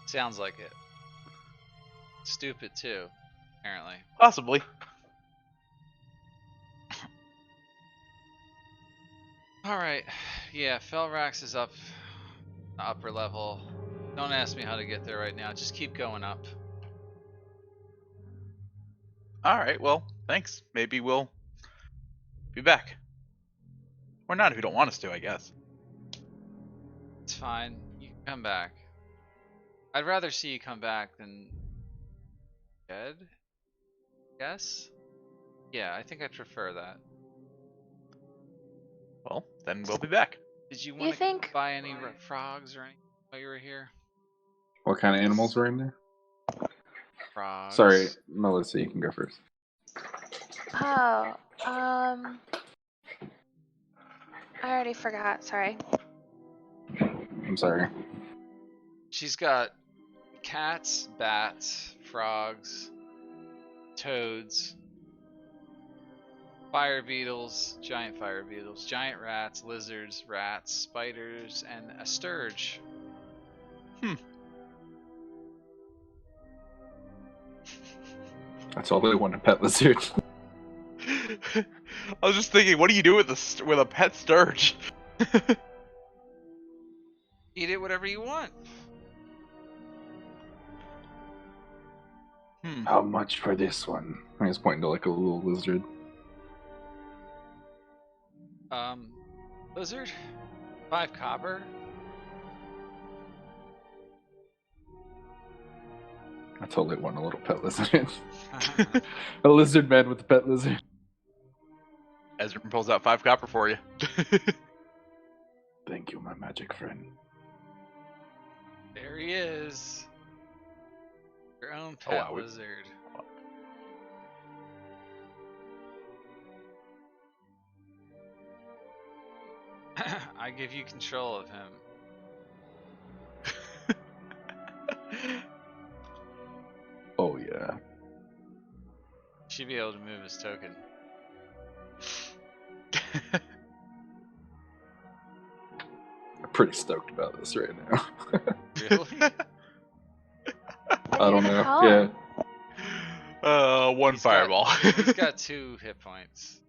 Sounds like it. Stupid too, apparently. Possibly. Alright, yeah, Felrax is up the upper level. Don't ask me how to get there right now, just keep going up. Alright, well, thanks. Maybe we'll be back. Or not if you don't want us to, I guess. It's fine, you can come back. I'd rather see you come back than dead? Yes? Yeah, I think I'd prefer that. Well, then we'll be back. Did you want to think- buy any frogs or anything while you were here? What kind of animals were in there? Frogs. Sorry, Melissa, you can go first. Oh, I already forgot. Sorry. I'm sorry. She's got cats, bats, frogs, toads, fire beetles, giant rats, lizards, rats, spiders, and a sturge. That's all they want, a pet lizard. I was just thinking, what do you do with a pet sturge? Eat it whatever you want. How much for this one? I was pointing to like a little lizard. Lizard? 5 copper? I totally want a little pet lizard. A lizard man with a pet lizard. Ezra pulls out 5 copper for you. Thank you, my magic friend. There he is. Your own pet wow, lizard. I give you control of him. Oh yeah. Should be able to move his token. I'm pretty stoked about this right now. Really? I don't know. How? Yeah. One fireball. He's got 2 hit points.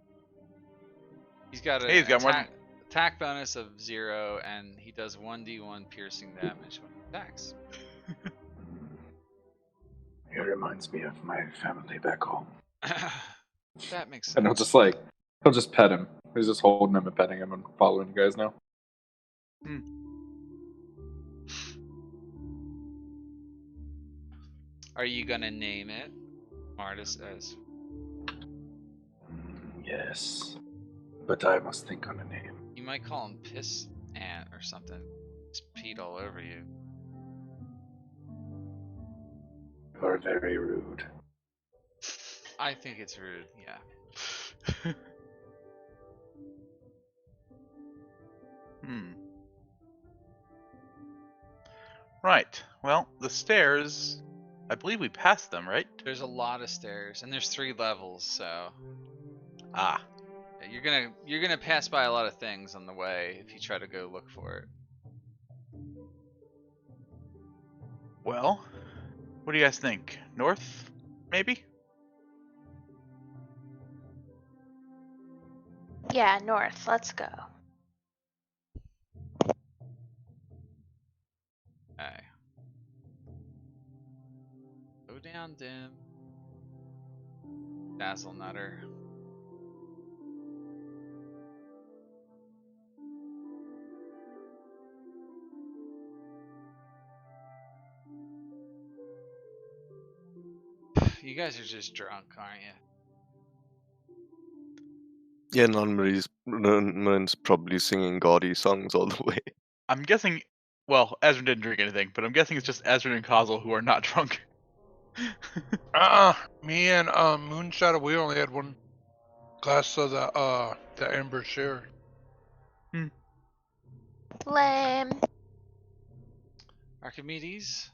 He's got Hey, he's got more than- attack bonus of 0, and he does 1d1 piercing damage when he attacks. It reminds me of my family back home. That makes sense. And he'll just pet him. He's just holding him and petting him and following you guys now. Are you gonna name it? Martis says. Yes. But I must think on a name. You might call him Piss Ant or something. Just peed all over you. You're very rude. I think it's rude, yeah. Right. Well, the stairs. I believe we passed them, right? There's a lot of stairs, and there's 3 levels, so Ah. yeah, you're gonna pass by a lot of things on the way if you try to go look for it. Well, what do you guys think? North, maybe? Yeah, north. Let's go. Okay. Go down, Dim. Dazzle Nutter. You guys are just drunk, aren't you? Yeah, Non's probably singing gaudy songs all the way. I'm guessing. Well, Ezra didn't drink anything, but I'm guessing it's just Ezra and Kazel who are not drunk. Me and Moonshadow, we only had 1 glass of the Amber Share. Lame. Archimedes?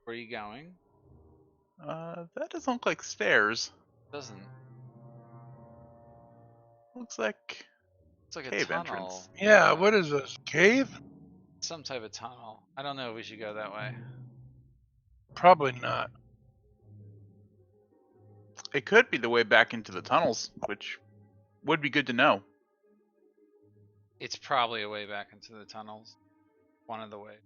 Where are you going? That doesn't look like stairs. Doesn't. Looks like It's like a cave tunnel. entrance. Yeah, what is this? Cave? Some type of tunnel. I don't know if we should go that way. Probably not. It could be the way back into the tunnels, which would be good to know. It's probably a way back into the tunnels. One of the ways.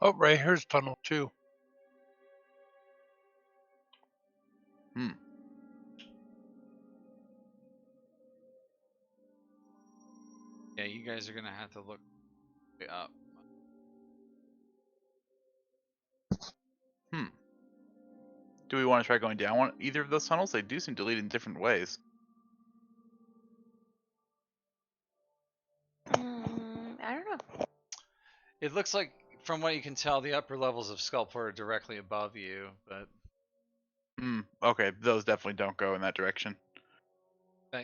Oh, right here's tunnel 2. Yeah, you guys are gonna have to look way up. Do we want to try going down either of those tunnels? They do seem to lead in different ways. I don't know. It looks like, from what you can tell, the upper levels of Skullport are directly above you, but Okay, those definitely don't go in that direction.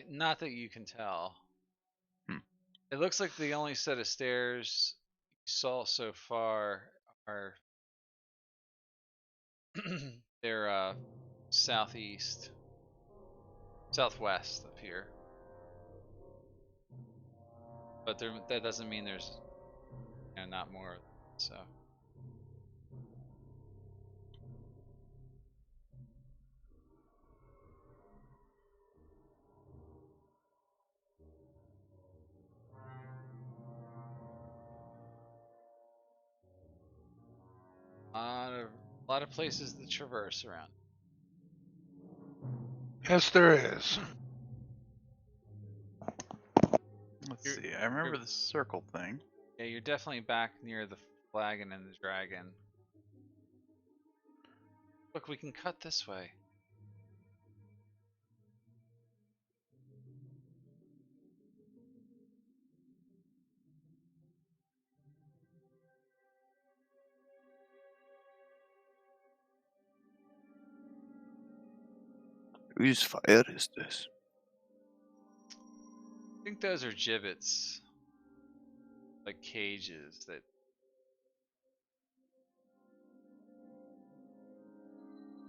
not that you can tell. Hmm. It looks like the only set of stairs you saw so far are they're southeast, southwest of here. But that doesn't mean there's not more. So a lot of places to traverse around. Yes, there is. Let's see. I remember the circle thing. Yeah, you're definitely back near the flagon and the dragon. Look, we can cut this way. Whose fire is this? I think those are gibbets, like cages that.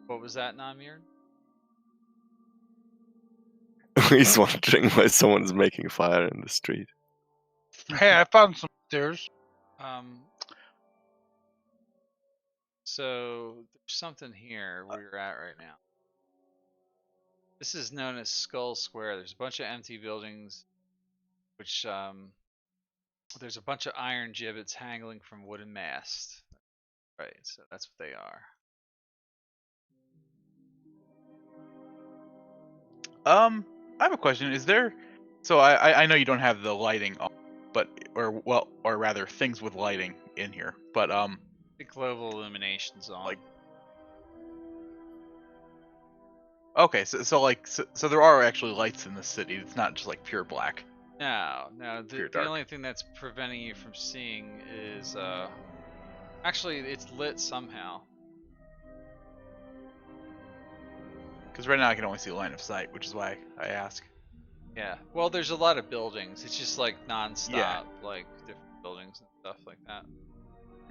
What was that, Namir? He's wondering why someone's making fire in the street. Hey, I found some stairs. So there's something here where you're at right now. This is known as Skull Square. There's a bunch of empty buildings, which There's a bunch of iron gibbets hanging from wooden masts. Right, so that's what they are. I have a question. Is there? So I know you don't have the lighting on, but or rather things with lighting in here. But The global illumination's on. Like- okay, so there are actually lights in the city. It's not just like pure black. No, Pure the dark. only thing that's preventing you from seeing is actually it's lit somehow. Because right now I can only see line of sight, which is why I ask. Yeah. Well, there's a lot of buildings. It's just like non-stop, Yeah. like different buildings and stuff like that.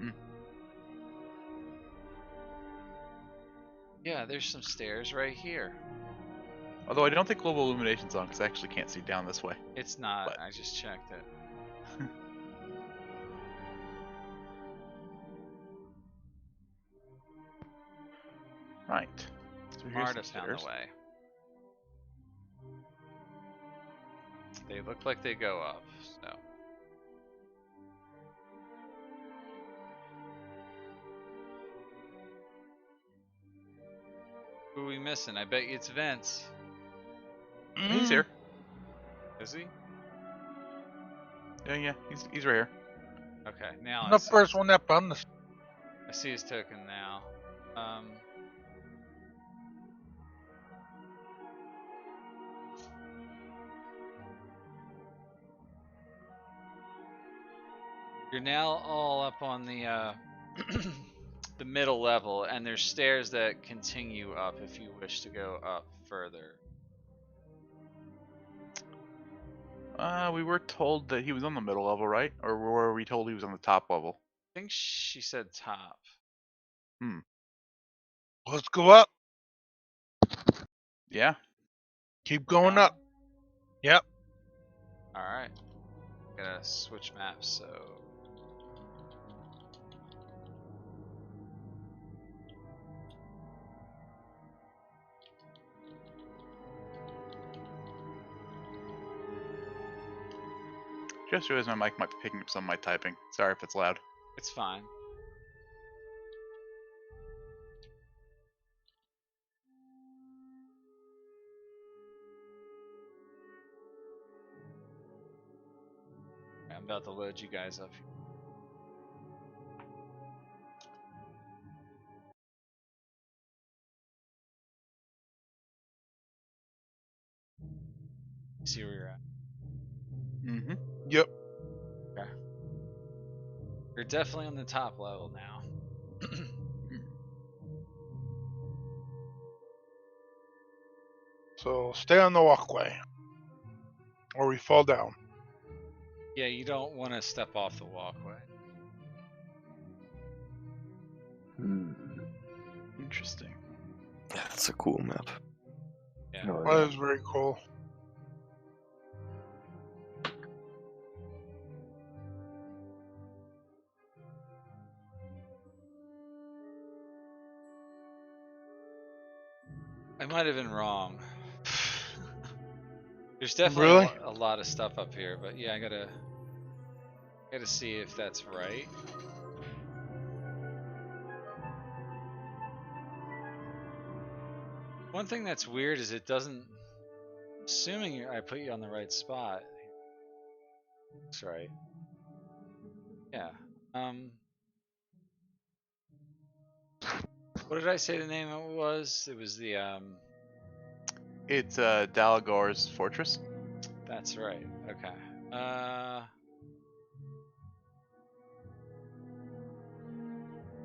Mm. Yeah, there's some stairs right here. Although I don't think global illumination's on because I actually can't see down this way. It's not. But- I just checked it. Right. So here's Marta some found the stairs. way. They look like they go up, so. Who are we missing? I bet you it's Vince. He's here. Is he? Yeah, he's right here. Okay, now I'm I the see first his- one that found this. I see his token now. You're now all up on the the middle level, and there's stairs that continue up if you wish to go up further. We were told that he was on the middle level, right? Or were we told he was on the top level? I think she said top. Let's go up. Yeah. Keep going up. Yep. Alright. Gotta switch maps, so. Just realized my mic might be picking up some of my typing. Sorry if it's loud. It's fine. I'm about to load you guys up. See where you're at. Mm-hmm. Yep. You're definitely on the top level now. So stay on the walkway, or we fall down. Yeah, you don't want to step off the walkway. Interesting. Yeah, that's a cool map. Yeah. Oh, Well, yeah. that was very cool. I might have been wrong. There's definitely Really? a lot of stuff up here, but yeah, I gotta see if that's right. One thing that's weird is it doesn't. Assuming I put you on the right spot. Looks right. Yeah. What did I say the name of it was? It was the It's Dalagor's fortress. That's right. Okay.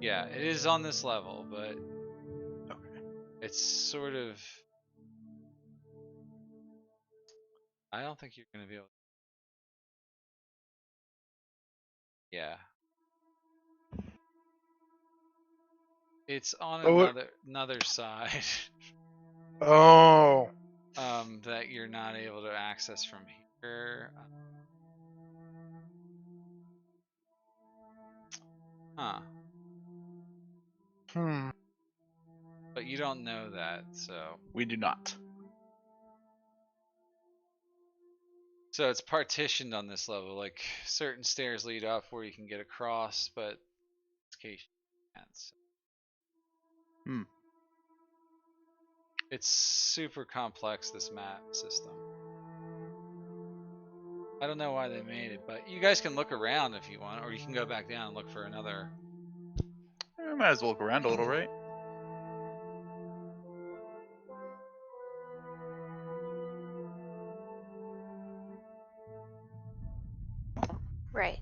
Yeah, it is on this level, but Okay. it's sort of. I don't think you're gonna be able. Yeah. It's on Oh, what- another side. Oh. That you're not able to access from here. Huh. But you don't know that, so. We do not. So it's partitioned on this level. Like certain stairs lead up where you can get across, but it's case you can't. So. Hmm. It's super complex, this map system. I don't know why they made it, but you guys can look around if you want, or you can go back down and look for another. We might as well look around a little, right? Right.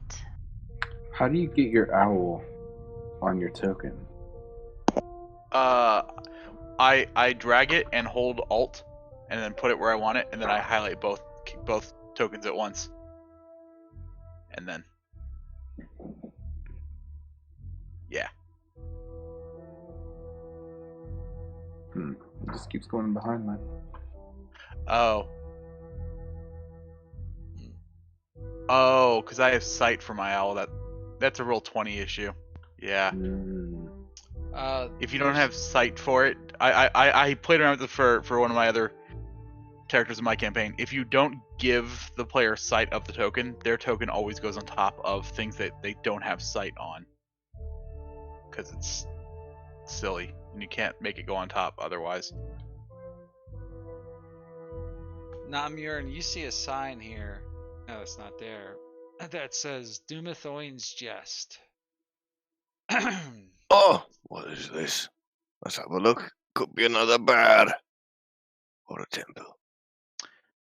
How do you get your owl on your token? I drag it and hold Alt, and then put it where I want it, and then I highlight both tokens at once, and then yeah. It just keeps going behind mine. Oh. Oh, because I have sight for my owl. That's a roll 20 issue. Yeah. If you don't have sight for it, I played around with it for one of my other characters in my campaign. If you don't give the player sight of the token, their token always goes on top of things that they don't have sight on. Because it's silly, and you can't make it go on top otherwise. Namurin, you see a sign here. No, it's not there. That says Dumathoin's Jest. Oh, what is this? Let's have a look. Could be another bar. Or a temple.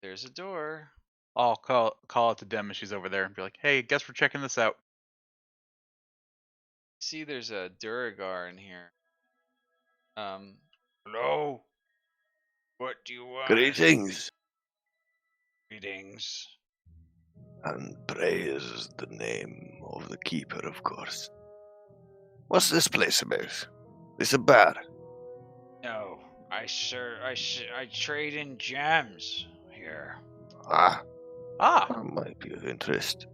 There's a door. I'll call it to Dem if she's over there and be like, hey, guess we're checking this out. See, there's a Duragar in here. Hello? What do you want? Greetings. Greetings. And praise the name of the keeper, of course. What's this place about? This a bar? No, I trade in gems here. Ah, Ah, that might be of interest.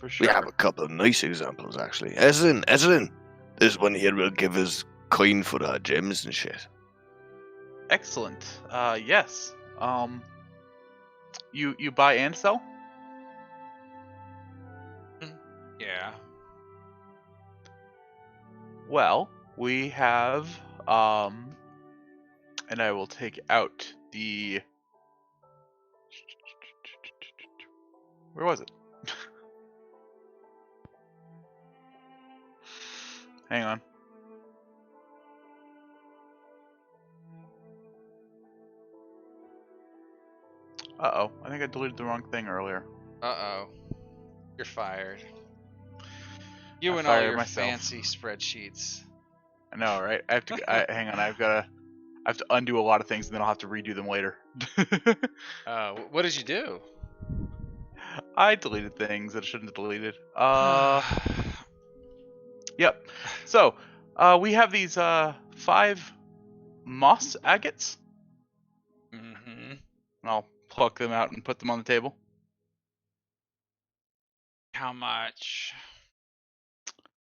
for sure. We have a couple of nice examples, actually. Ezrin, this one here will give us coin for our gems and shit. Excellent. Yes. You buy and sell? Yeah. Well, we have and I will take out the where was it? Hang on. Uh-oh, I think I deleted the wrong thing earlier. Uh-oh. You're fired. You I and all fired your myself. fancy spreadsheets. I know, right? I have to hang on, I have to undo a lot of things and then I'll have to redo them later. What did you do? I deleted things that I shouldn't have deleted. Yep. So, we have these 5 moss agates. Mm-hmm. And I'll pluck them out and put them on the table. How much?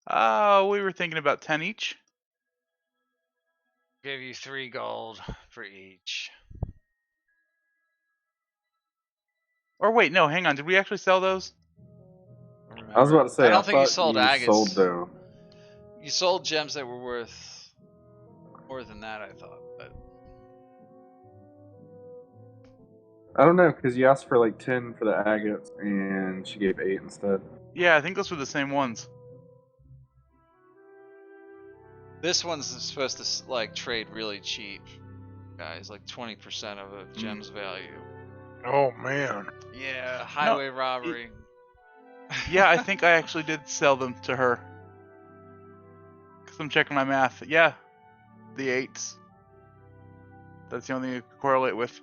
We were thinking about 10 each. Give you 3 gold for each. Or wait, no, hang on. Did we actually sell those? I was about to say, I don't think you thought sold agates. sold though. You sold gems that were worth more than that, I thought. But I don't know, because you asked for like 10 for the agates, and she gave 8 instead. Yeah, I think those were the same ones. this one's supposed to like trade really cheap, guys. Like 20% of a gem's value. Oh man. Yeah, highway robbery. Yeah, I think I actually did sell them to her. Because I'm checking my math. Yeah, the 8s. That's the only thing you can correlate with.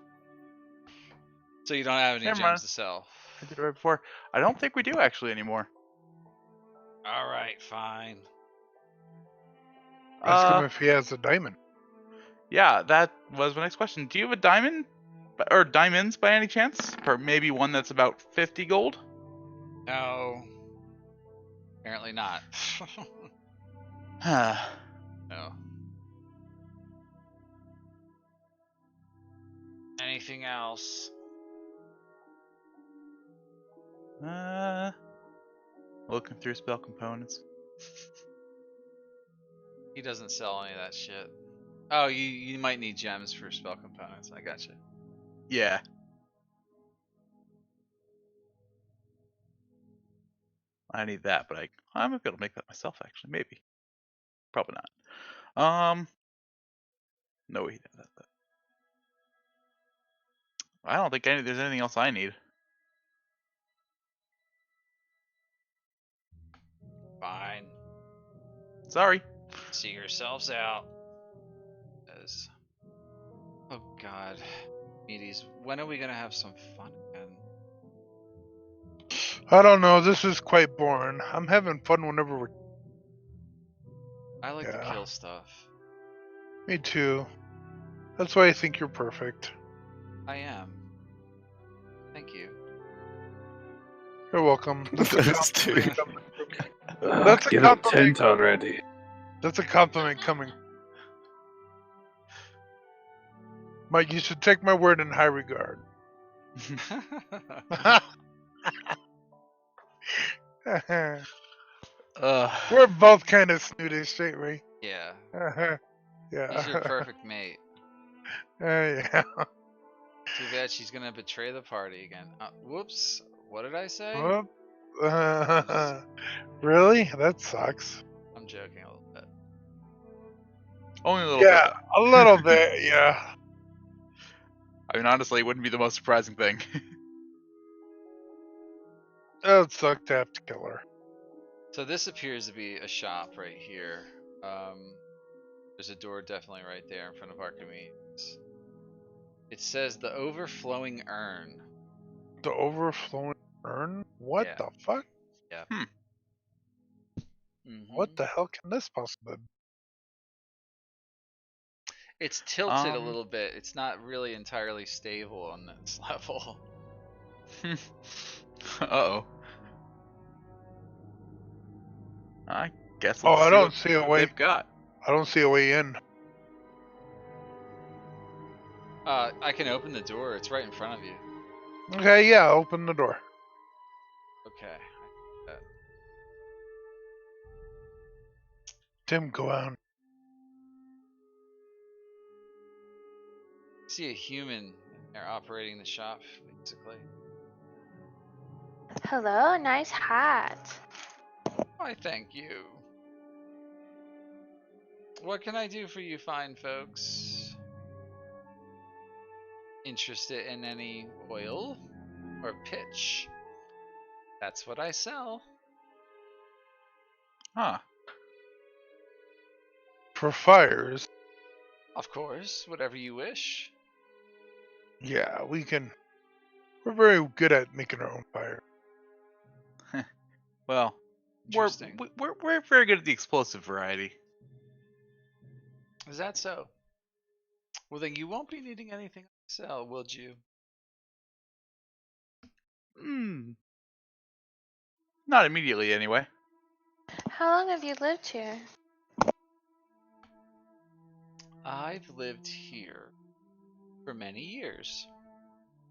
So you don't have any Never gems mind. to sell. I did it right before. I don't think we do actually anymore. All right, fine. Ask him if he has a diamond. Yeah, that was my next question. Do you have a diamond? Or diamonds by any chance? Or maybe one that's about 50 gold? No. Apparently not. Huh. No. Anything else? Looking through spell components. He doesn't sell any of that shit. Oh, you might need gems for spell components. I gotcha. Yeah. I need that, but I might be able to make that myself. Actually, maybe. Probably not. No, he doesn't. I don't think there's anything else I need. Fine. Sorry. See yourselves out. Oh God, meaties. When are we gonna have some fun again? I don't know. This is quite boring. I'm having fun whenever we're. I like to Yeah. kill stuff. Me too. That's why I think you're perfect. I am. Thank you. You're welcome. That's a Those two. compliment coming from me. That's a Get a compliment. tent already. That's a compliment coming. Mike, you should take my word in high regard. We're both kind of snootish, ain't we? Yeah. Yeah. He's your perfect mate. Yeah. Too bad she's gonna betray the party again. Whoops. What did I say? Whoop. Really? That sucks. I'm joking a little bit. Only a little Yeah, bit. a little bit. Yeah. I mean, honestly, it wouldn't be the most surprising thing. That would suck to have to kill her. So this appears to be a shop right here. There's a door definitely right there in front of Archimedes. It says the overflowing urn. The overflowing urn? What Yeah. the fuck? Yeah. What the hell can this possibly be? It's tilted a little bit. It's not really entirely stable on this level. Uh-oh. I guess Oh, let's I see don't what see a way. they've got. I don't see a way in. I can open the door. It's right in front of you. Okay, yeah, open the door. Okay. Tim, go on. See a human there operating the shop, basically. Hello, nice hat. Why, thank you. What can I do for you fine folks? Interested in any oil or pitch? That's what I sell. Huh. For fires, Of course, whatever you wish. yeah, we can. We're very good at making our own fire. Well, we're Interesting. we're very good at the explosive variety. Is that so? Well, then you won't be needing anything to sell, will you? Not immediately, anyway. How long have you lived here? I've lived here for many years,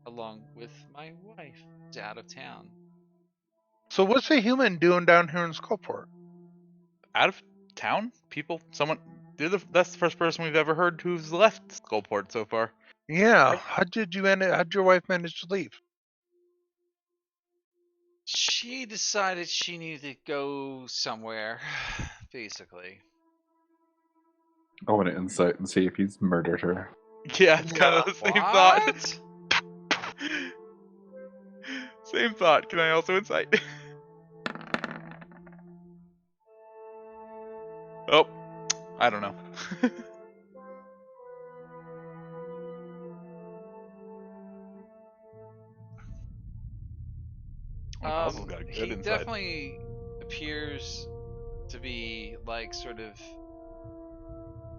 along with my wife, who's out of town. So what's a human doing down here in Skullport? Out of town? People? Someone? That's the first person we've ever heard who's left Skullport so far. Yeah, how'd your wife manage to leave? She decided she needed to go somewhere, basically. I want to insight and see if he's murdered her. Yeah, it's kind of the same thought. What? Same thought. Can I also insight? Oh, I don't know. Puzzle's got a good He insight. definitely appears to be like sort of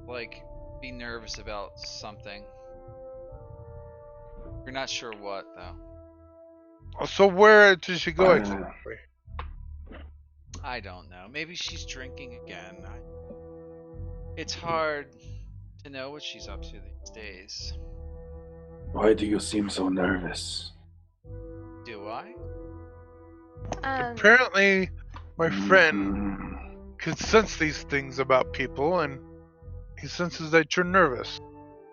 like be nervous about something. You're not sure what though. So where did she go exactly? I don't know. Maybe she's drinking again. It's hard to know what she's up to these days. Why do you seem so nervous? Do I? Apparently, my friend Mm. can sense these things about people, and he senses that you're nervous.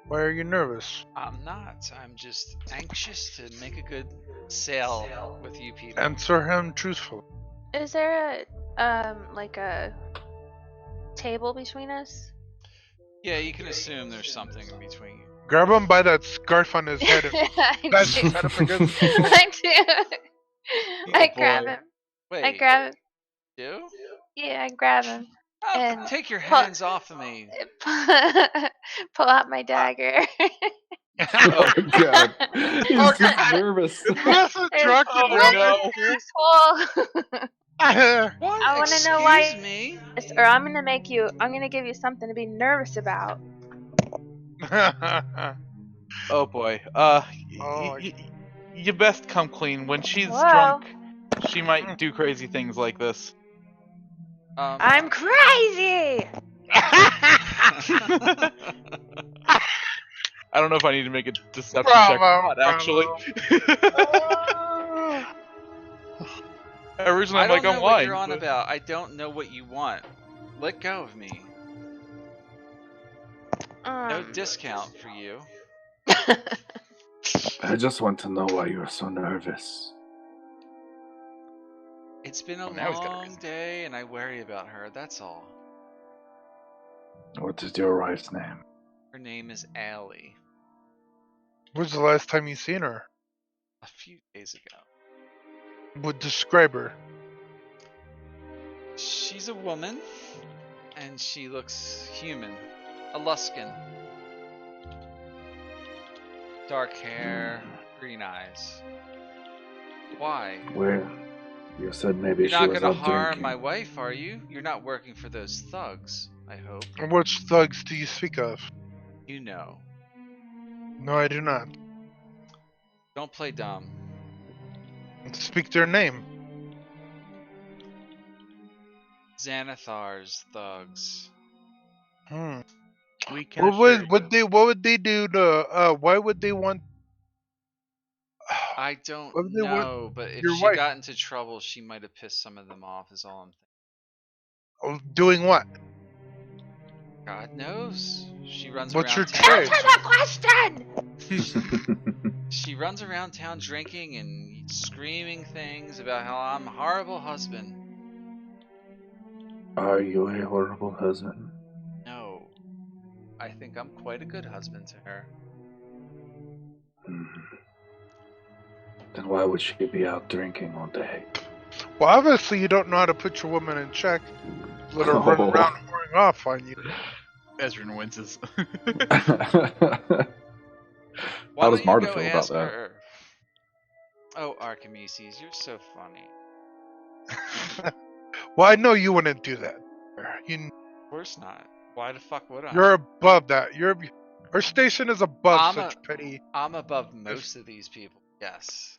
Why are you nervous? I'm not. I'm just anxious to make a good sale with you people. Answer him truthfully. Is there like a table between us? Yeah, you can assume there's something in between you. Grab him by that scarf on his head and I that's do. set up against the wall. I do. I grab boy. him. Wait, I grab him. you? Yeah, I grab him. Oh, And take your pull- hands off of me. Pull out my dagger. Oh god. He's Oh, just God. nervous. Is this a drunk Oh, and no. Pull. What? I wanna know why- Excuse me? Or I'm gonna give you something to be nervous about. Oh boy. Oh, You best come clean. When she's Whoa. drunk, she might do crazy things like this. I'm crazy. I don't know if I need to make a deception check or Bravo, not, actually. Originally, I I'm don't like, know I'm what lying. you're on but- about. I don't know what you want. Let go of me. No discount for you. I just want to know why you're so nervous. It's been a Oh, now he's got a long reason. day and I worry about her, that's all. What is your wife's name? Her name is Allie. when's the last time you seen her? A few days ago. Would describe her. She's a woman, and she looks human. A Luskin. Dark hair, green eyes. Why? Where? You said maybe You're she not was gonna out harm drinking. my wife, are you? You're not working for those thugs, I hope. And which thugs do you speak of? You know. No, I do not. Don't play dumb. Speak their name. Xanathar's thugs. Hmm. We can What assure would you. what would they do to why would they want I don't What if they want know, but if your she wife? got into trouble, she might have pissed some of them off, is all I'm thinking. Doing what? God knows. She runs What's around your town. trade? Answer the question. She runs around town drinking and screaming things about how I'm a horrible husband. Are you a horrible husband? No. I think I'm quite a good husband to her. Hmm. Then why would she be out drinking all day? Well, obviously you don't know how to put your woman in check. Let her run Oh. around whoring off on you. Ezrin winces. Why How don't does Marta you go feel about ask that? her? Oh, Archimedes, you're so funny. Well, I know you wouldn't do that. You, Of course not. Why the fuck would I? you're above that. Our station is above I'm such petty. I'm above most of these people. Yes.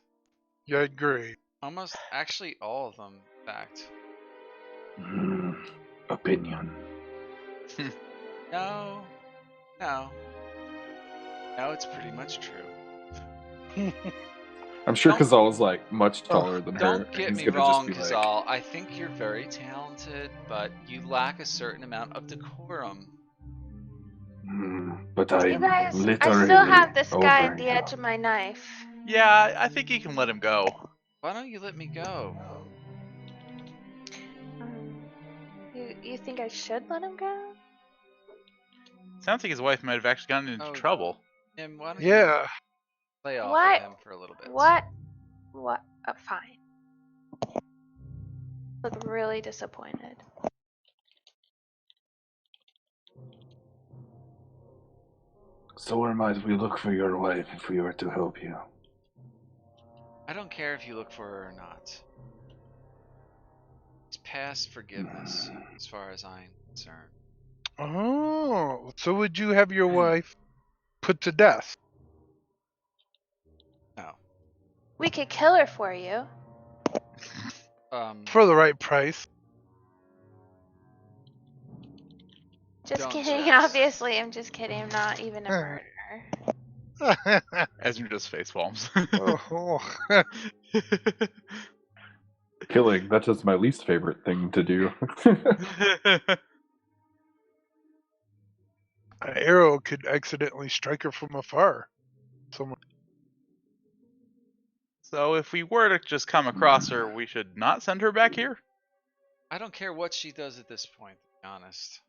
Yeah, I agree. Almost, actually, all of them, in fact. Hmm. Opinion. No. No. No, it's pretty much true. I'm sure Don't- Kazal is like much taller than her. Don't and get he's me gonna wrong, just be Kazal. I think you're very talented, but you lack a certain amount of decorum. But I You am guys, literally I still have this guy over at the you. edge of my knife. Yeah, I think you can let him go. Why don't you let me go? You think I should let him go? Sounds like his wife might have actually gotten into Oh. trouble. And why don't you Yeah. lay off What? of him for a little bit? What? Fine. Look really disappointed. So where might we look for your wife if we were to help you? I don't care if you look for her or not. It's past forgiveness, as far as I'm concerned. Oh, so would you have your wife put to death? No. We could kill her for you. For the right price. Just Don't kidding, jest. obviously. I'm just kidding. I'm not even a murderer. Ezrin just face palms. Oh. Killing, that is my least favorite thing to do. An arrow could accidentally strike her from afar. Someone. So if we were to just come across her, we should not send her back here? I don't care what she does at this point, to be honest.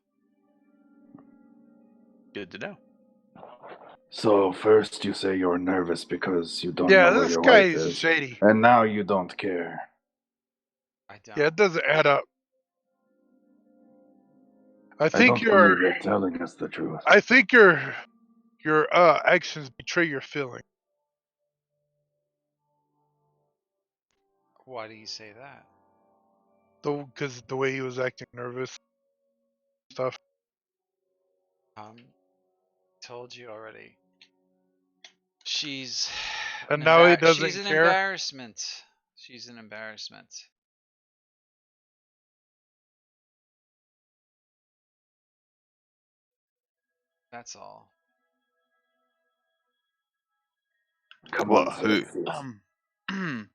Good to know. So first you say you're nervous because you don't Yeah, know where this your guy wife is is, shady. and now you don't care. I don't. Yeah, it doesn't add up. I I think don't believe you're telling us the truth. I think your actions betray your feeling. Why do you say that? Because the way he was acting nervous, stuff. Told you already. She's And now he doesn't she's an care? embarrassment. She's an embarrassment. That's all. Come What, on, who? Xerxes.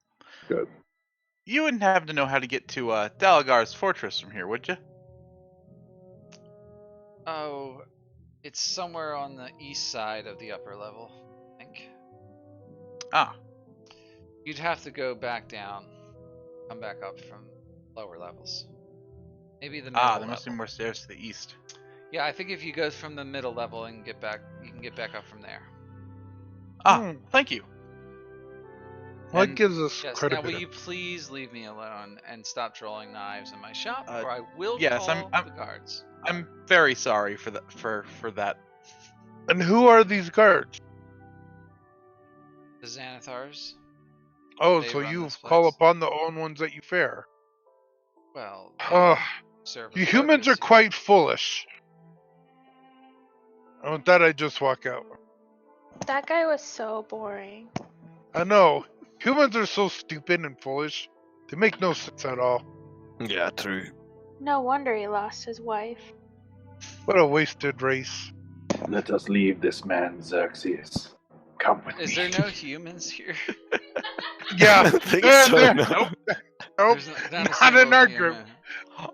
Good. You wouldn't happen to know how to get to Dalagar's fortress from here, would you? Oh, it's somewhere on the east side of the upper level, I think. Ah, You'd have to go back down, come back up from lower levels. Maybe the middle there must be level. more stairs to the east. Yeah, I think if you go from the middle level and get back, you can get back up from there. Ah, thank you. What And- gives us Yes. Now, credibility? will you please leave me alone and stop drawing knives in my shop, Uh, or I will yes, call I'm- the guards. I'm very sorry for that. For that. And who are these guards? The Xanathars. Oh, They so run you this call place. upon the own ones that you fear. Well, Ugh. serve a You humans purpose are here. quite foolish. And with that, I just walk out. That guy was so boring. I know. Humans are so stupid and foolish. They make no sense at all. Yeah, true. No wonder he lost his wife. What a wasted race. Let us leave this man, Xerxes. Come with Is me. there no humans here? Yeah. I think Yeah, so, yeah. no. Nope. There's not a Not in single our human. group.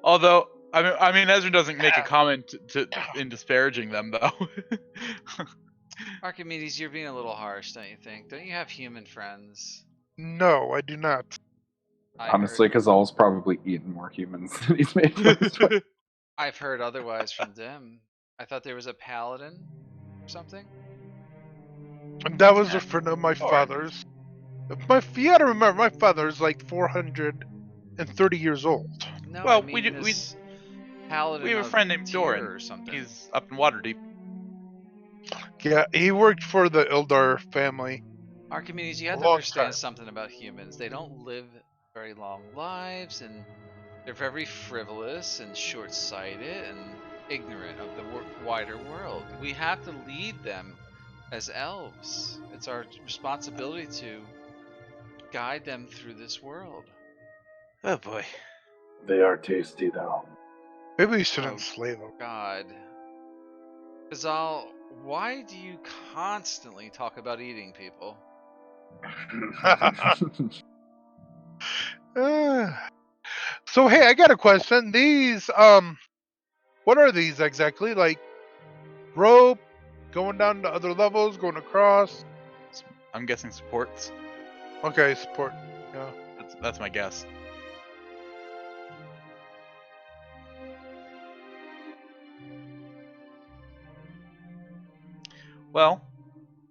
Although, I mean, Ezra doesn't make a comment in disparaging them, though. Archimedes, you're being a little harsh, don't you think? Don't you have human friends? No, I do not. Honestly, Kazal's probably eaten more humans than he's made for his wife. I've heard otherwise from Dim. I thought there was a paladin or something. And that was a friend of my father's. You gotta remember, my father's like 430 years old. No, Well, I mean we do- we- this paladin we have a of friend named Tyr Doran. or something. He's up in Waterdeep. Yeah, he worked for the Ildar family. Archimedes, you have A to long understand time. something about humans. They don't live very long lives, and they're very frivolous and short-sighted and ignorant of the wider world. We have to lead them as elves. It's our responsibility to guide them through this world. Oh boy. They are tasty, though. Maybe we should Oh. enslave him. God. Kazal, why do you constantly talk about eating people? So hey, I got a question. These what are these exactly? Like rope, going down to other levels, going across. I'm guessing supports. Okay, support. Yeah. That's my guess. Well,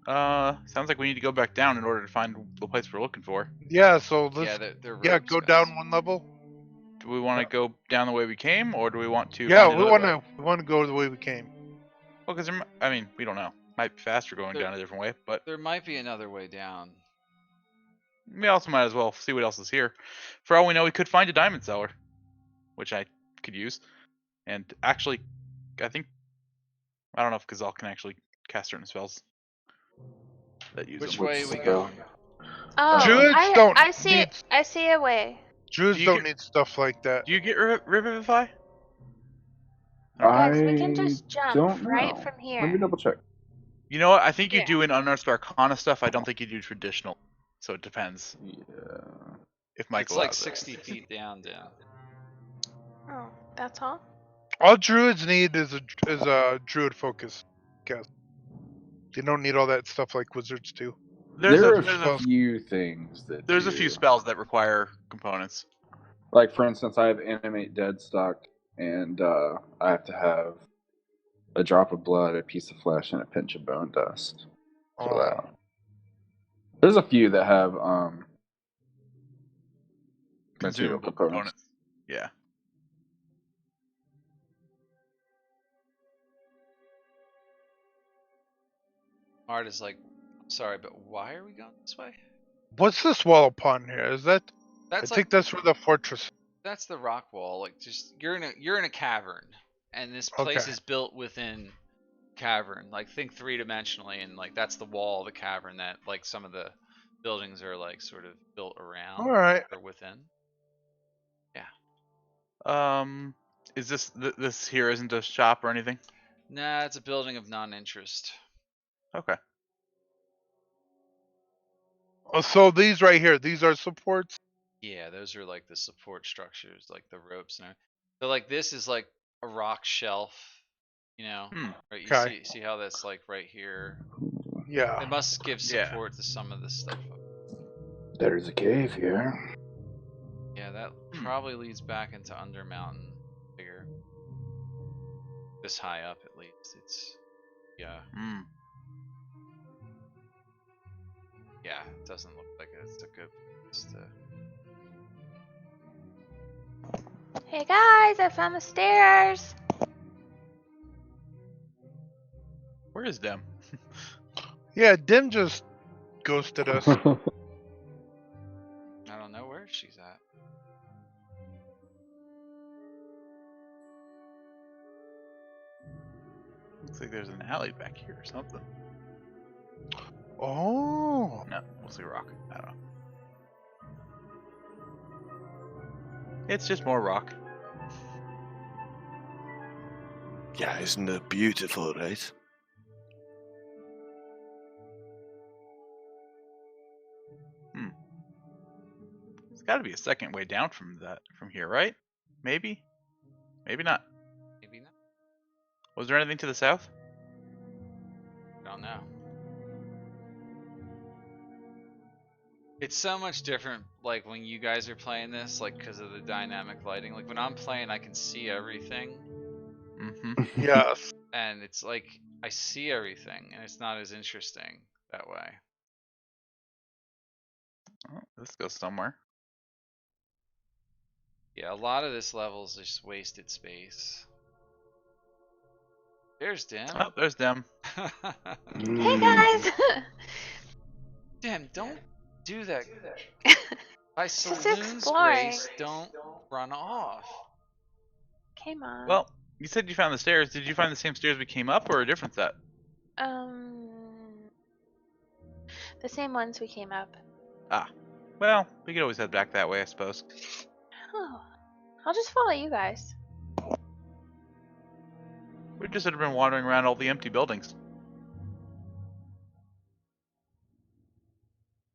sounds like we need to go back down in order to find the place we're looking for. Yeah, so let's Yeah, they're yeah, rogues, go guys. down one level. Do we want to go down the way we came, or do we want to? Yeah, find we another way? want to go the way we came. Well, because I mean, we don't know. Might be faster going There- down a different way, but There might be another way down. we also might as well see what else is here. For all we know, we could find a diamond cellar, which I could use. And actually, I don't know if Kazal can actually cast certain spells that use Which them. way we go? Oh, Druids don't I see. need- I see a way. Druids Do you don't get- need stuff like that. Do you get Revivify? Guys, we I can just jump don't right know. from here. Let me double check. You know what? I think you Yeah. do in Unearthed Arcana stuff. I don't think you do traditional. So it depends. Yeah. if Mike It's allows like it. 60 feet down, Dim. Oh, that's all? All druids need is a druid focus. Guess they don't need all that stuff like wizards do. There's there a are there's a spells. few things that there's do. a few spells that require components. Like, for instance, I have Animate Deadstock, and I have to have a drop of blood, a piece of flesh, and a pinch of bone dust for Oh. that. There's a few that have material Consumable components. Yeah. Art is like, I'm sorry, but why are we going this way? What's this wall upon here? Is that? That's I like think that's where the fortress. that's the rock wall. Like, just you're in a cavern, and this place Okay. is built within cavern. Like, think 3-dimensionally, and like that's the wall of the cavern that like some of the buildings are like sort of built around All right. or within. Is this here isn't a shop or anything? Nah, it's a building of non-interest. Okay. Oh, so these right here, these are supports. Yeah, those are like the support structures, like the ropes and everything. So like this is like a rock shelf, you know, Hmm. right? You Okay. see how that's like right here. Yeah. It must give Yeah. support to some of this stuff. There's a cave here. Yeah, that Hmm. probably leads back into Undermountain bigger. This high up at least. It's yeah. Hmm. Yeah, it doesn't look like it's a good place to Hey guys, I found the stairs. Where is Dem? Yeah. Dim just ghosted us. I don't know where she's at. Looks like there's an alley back here or something. Oh. No, mostly rock. I don't know. It's just more rock. Yeah, isn't it beautiful, right? There's got to be a second way down from here, right? Maybe, maybe not. Maybe not. Was there anything to the south? I don't know. It's so much different, like when you guys are playing this, like because of the dynamic lighting. Like when I'm playing, I can see everything, Mm-hmm. Yes. and it's like I see everything, and it's not as interesting that way. Oh, this goes somewhere. Yeah, a lot of this level is just wasted space. There's Dim. Oh, there's Dem. Hey guys. Dim, don't do that. By Just Saloon's exploring. grace, don't run off. Come on. Well, you said you found the stairs. Did you find the same stairs we came up, or a different set? The same ones we came up. Ah, well, we could always head back that way, I suppose. Oh, I'll just follow you guys. We just had been wandering around all the empty buildings.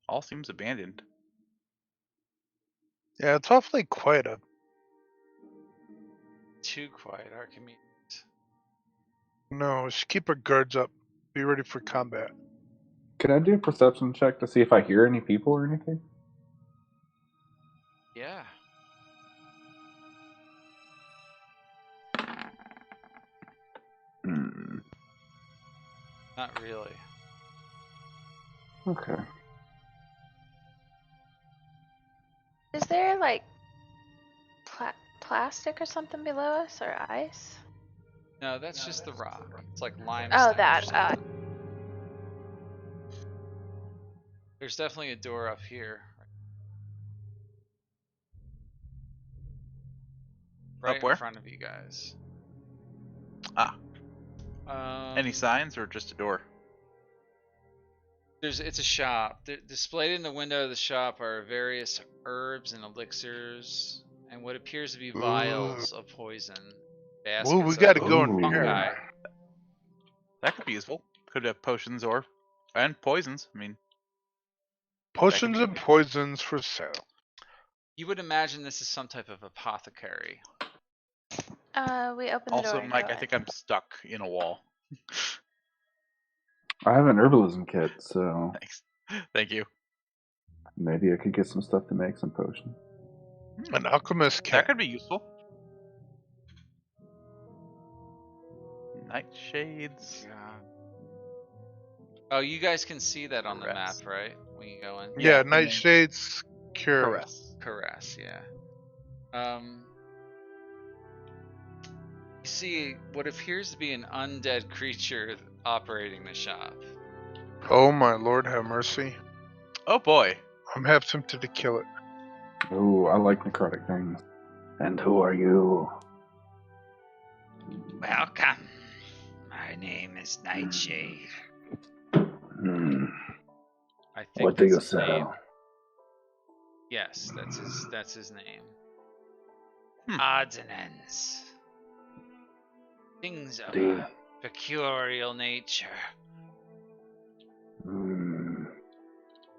All seems abandoned. Yeah, it's awfully quiet up. Too quiet, Archimedes. No, just keep our guards up. Be ready for combat. Can I do a perception check to see if I hear any people or anything? Yeah. Hmm. Not really. Okay. Is there like plastic or something below us, or ice? No, that's just the rock. It's like limestone. Oh, or that. something. There's definitely a door up here. Right Up where? in front of you guys. Ah. Any Um, signs or just a door? it's a shop. Displayed in the window of the shop are various herbs and elixirs, and what appears to be vials of poison. Well, we Baskets got to of go in Ooh. here. fungi. That could be useful. Could have potions and poisons. I mean, Potions be and poisons for sale. You would imagine this is some type of apothecary. We open the door Also, and Mike, go I think in. I'm stuck in a wall. I have an herbalism kit, so Thanks. Thank you. maybe I could get some stuff to make some potions. An alchemist That kit. could be useful. Nightshades. Yeah. Oh, you guys can see that on the map, Caress. right? When you go in. Yeah, Yeah, the name. Nightshade's cure. Caress. Caress, yeah. You see what appears to be an undead creature operating the shop. Oh my lord, have mercy. Oh boy. I'm half tempted to kill it. Oh, I like necrotic things. And who are you? Welcome. My name is Nightshade. Hmm. I think What do you that's his name. sell? Yes, that's his name. Hmm. Odds and ends. Things of Do- a peculiar nature. Hmm.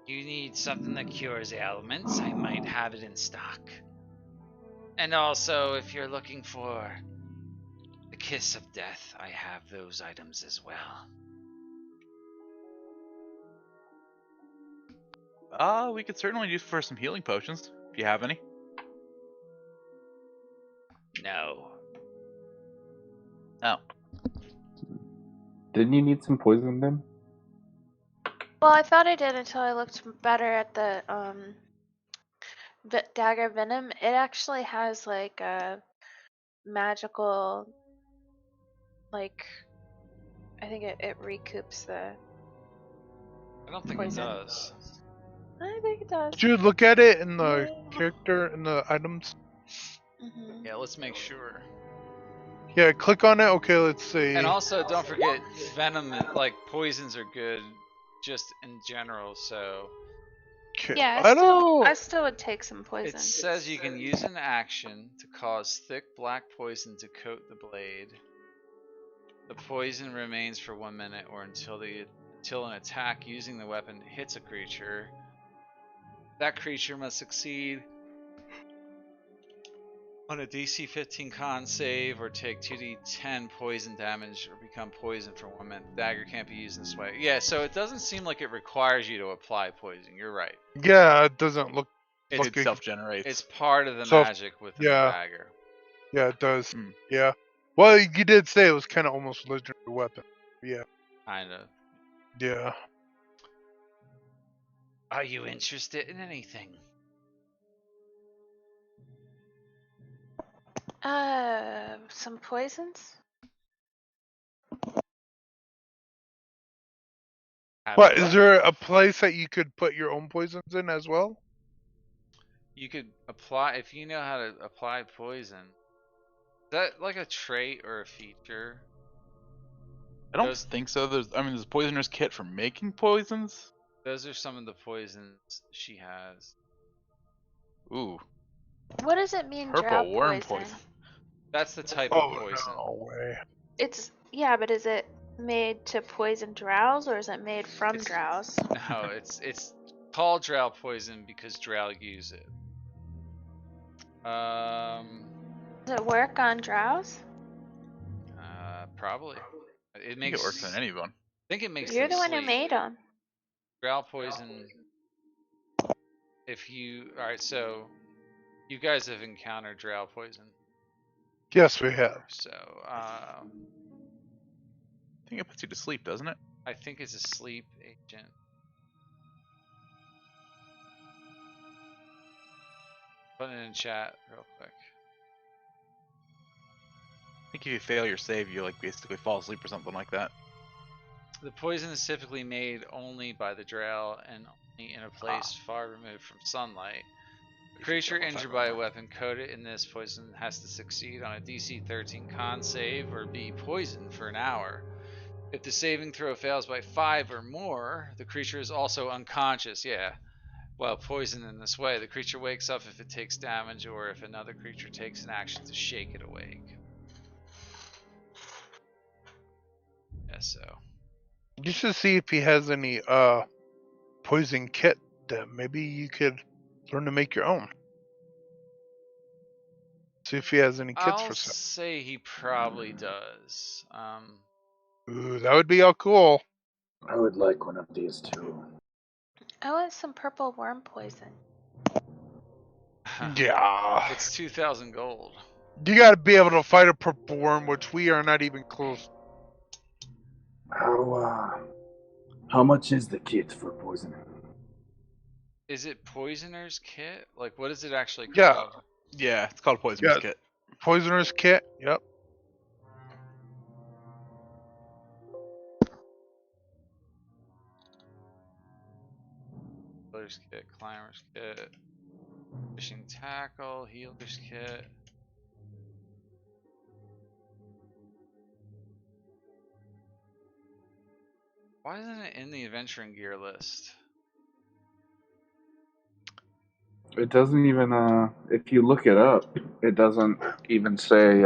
You need something that cures ailments, I might have it in stock. And also, if you're looking for the kiss of death, I have those items as well. We could certainly use for some healing potions, if you have any. No. Oh. Didn't you need some poison then? Well, I thought I did until I looked better at the dagger venom. It actually has like a magical, like, I think it recoups the I don't think poison. it does. I think it does. Did you look at it in the Yeah. character, in the items? Mm-hmm. Yeah, let's make sure. Yeah, click on it. Okay, let's see. And also, don't forget, venom, like, poisons are good just in general, so... Okay, Yeah, I I still would take some poison. It says you can use an action to cause thick black poison to coat the blade. The poison remains for 1 minute or until an attack using the weapon hits a creature. That creature must succeed on a DC 15 con save or take 2d10 poison damage or become poisoned for 1 minute. The dagger can't be used in this way. Yeah, so it doesn't seem like it requires you to apply poison. You're right. Yeah, it doesn't look. It Looking- self-generates. It's part of the So- magic within yeah. the dagger. Yeah, it does. Hmm. Yeah. Well, you did say it was kind of almost legendary weapon. Yeah. Kind of. Yeah. Are you interested in anything? Some poisons? What is there a place that you could put your own poisons in as well? You could apply, if you know how to apply poison. Is that like a trait or a feature? I don't Those- think so. There's a poisoner's kit for making poisons. Those are some of the poisons she has. Ooh, What does it mean, purple drow worm poison? poison. That's the type Oh of poison. no way. It's yeah, but is it made to poison drows or is it made from It's- drows? No, it's called drow poison because drow use it. Does it work on drows? Probably. It I think makes. it works on anyone. I think it makes. You're them the one who sleep. made them. Drow poison. If you, all right, so you guys have encountered drow poison. Yes, we have. So I think it puts you to sleep, doesn't it? I think it's a sleep agent. Put it in chat real quick. I think if you fail your save, you like basically fall asleep or something like that. The poison is typically made only by the drow and only in a place far removed from sunlight. A creature injured by a weapon coated in this poison has to succeed on a DC 13 con save or be poisoned for an hour. If the saving throw fails by 5 or more, the creature is also unconscious. Yeah. While poisoned in this way, the creature wakes up if it takes damage or if another creature takes an action to shake it awake. Yeah, so. You should see if he has any poison kit that maybe you could learn to make your own. See if he has any kits I'll for sale. say he probably does. Ooh, that would be all cool. I would like one of these too. I want some purple worm poison. Yeah. It's 2,000 gold. You gotta be able to fight a purple worm, which we are not even close. How much is the kit for poisoning? Is it Poisoner's Kit? Like, what is it actually called? Yeah. Yeah, it's called Poisoner's Yeah. Kit. Poisoner's kit. Yep. Healer's Kit, Climber's Kit, Fishing Tackle, Healer's Kit. Why isn't it in the adventuring gear list? It doesn't even, if you look it up, it doesn't even say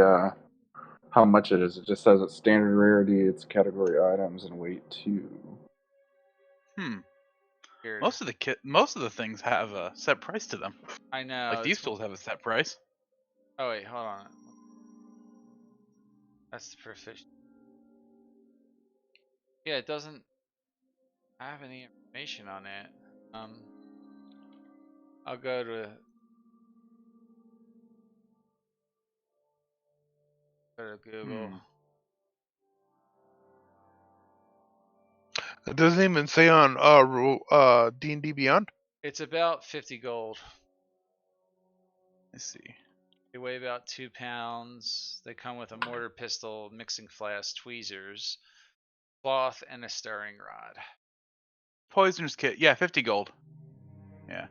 how much it is. It just says it's standard rarity, it's category items, and weight 2. Weird. Most of the things have a set price to them. I know. Like these it's- tools have a set price. Oh wait, hold on. That's the proficient. Yeah, it doesn't have any information on it. I'll go to Google. It doesn't even say on D&D Beyond. It's about 50 gold. Let's see. They weigh about 2 pounds. They come with a mortar pistol, mixing flask, tweezers, cloth, and a stirring rod. Poisoner's Kit. Yeah, 50 gold. Yeah.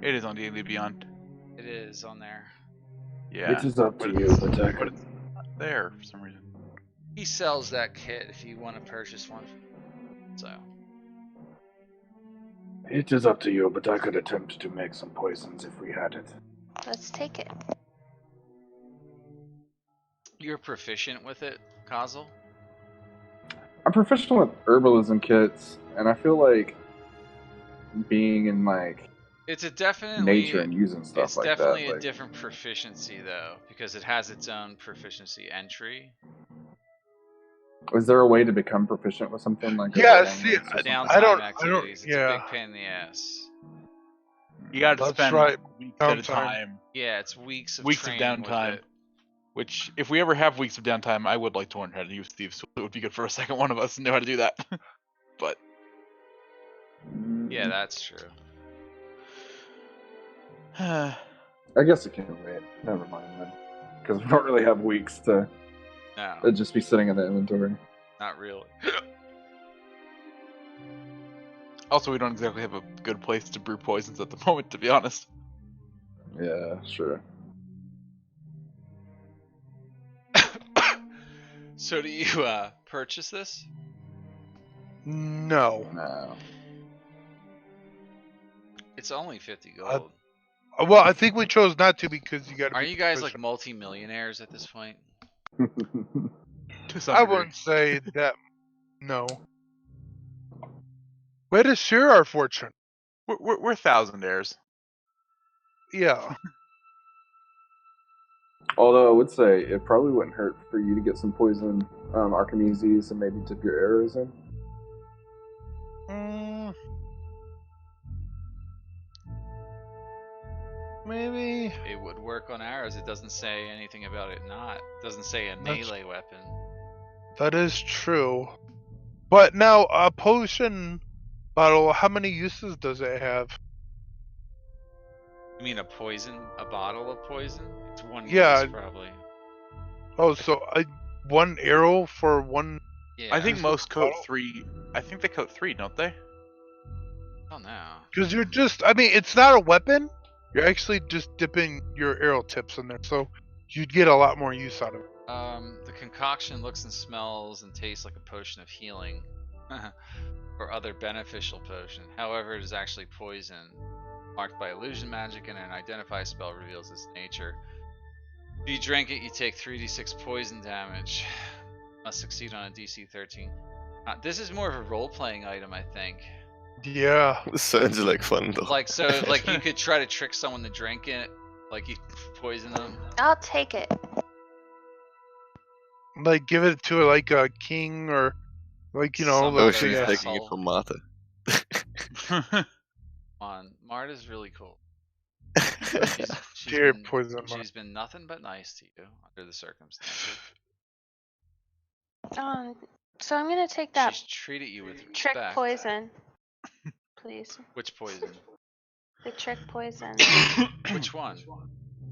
It is on D&D Beyond. It is on there. Yeah. It is up to But you, it's- but I but could. it's not there for some reason. He sells that kit if you want to purchase one. So. It is up to you, but I could attempt to make some poisons if we had it. Let's take it. You're proficient with it, Kazel? I'm proficient with herbalism kits, and I feel like being in like It's a definitely nature and using stuff it's like definitely that. a Like, different proficiency though, because it has its own proficiency entry. is there a way to become proficient with something like? Yeah, a see, Downtime I don't- activities. It's a yeah. big pain in the ass. You got to That's spend right. weeks at a Downtime. time. Yeah, it's weeks of Weeks of training with downtime. it. Which, if we ever have weeks of downtime, I would like to learn how to use Thieves' Tool. It would be good for a second one of us to know how to do that. But Yeah, that's true. I guess it can wait. Never mind then, because we don't really have weeks to. No, It'd just be sitting in the inventory. not really. also, we don't exactly have a good place to brew poisons at the moment, to be honest. Yeah, sure. So do you purchase this? No. No. It's only 50 gold. Well, I think we chose not to because you got to. Are you guys like multi-millionaires at this point? To some I degree. wouldn't say that. No. Way to share our fortune. We're thousandaires. Yeah. Although I would say it probably wouldn't hurt for you to get some poison Archimedes and maybe dip your arrows in. Maybe. It would work on arrows. It doesn't say anything about it not. It doesn't say a That's- melee weapon. That is true. But now, a potion bottle, how many uses does it have? You mean a bottle of poison? It's one Yeah. use probably. Oh, so one arrow for one. Yeah. I think most coat bottle? 3. I think they coat 3, don't they? I don't know. Because you're just. I mean, it's not a weapon. You're actually just dipping your arrow tips in there, so you'd get a lot more use out of it. The concoction looks and smells and tastes like a potion of healing or other beneficial potion. However, it is actually poison, marked by illusion magic, and an identify spell reveals its nature. If you drink it, you take 3d6 poison damage. Must succeed on a DC 13. This is more of a role-playing item, I think. Yeah. This sounds like fun though. Like, so, like, you could try to trick someone to drink it, Like you poison them. I'll take it. Like give it to like a king or like Some Oh, like other she's yeah. taking it asshole. from Martha. On Marta's really cool. She's Dear been poison. she's been nothing but nice to you under the circumstances. So I'm gonna take that She's treated you with trick respect. poison, please. Which poison? The trick poison. Which one?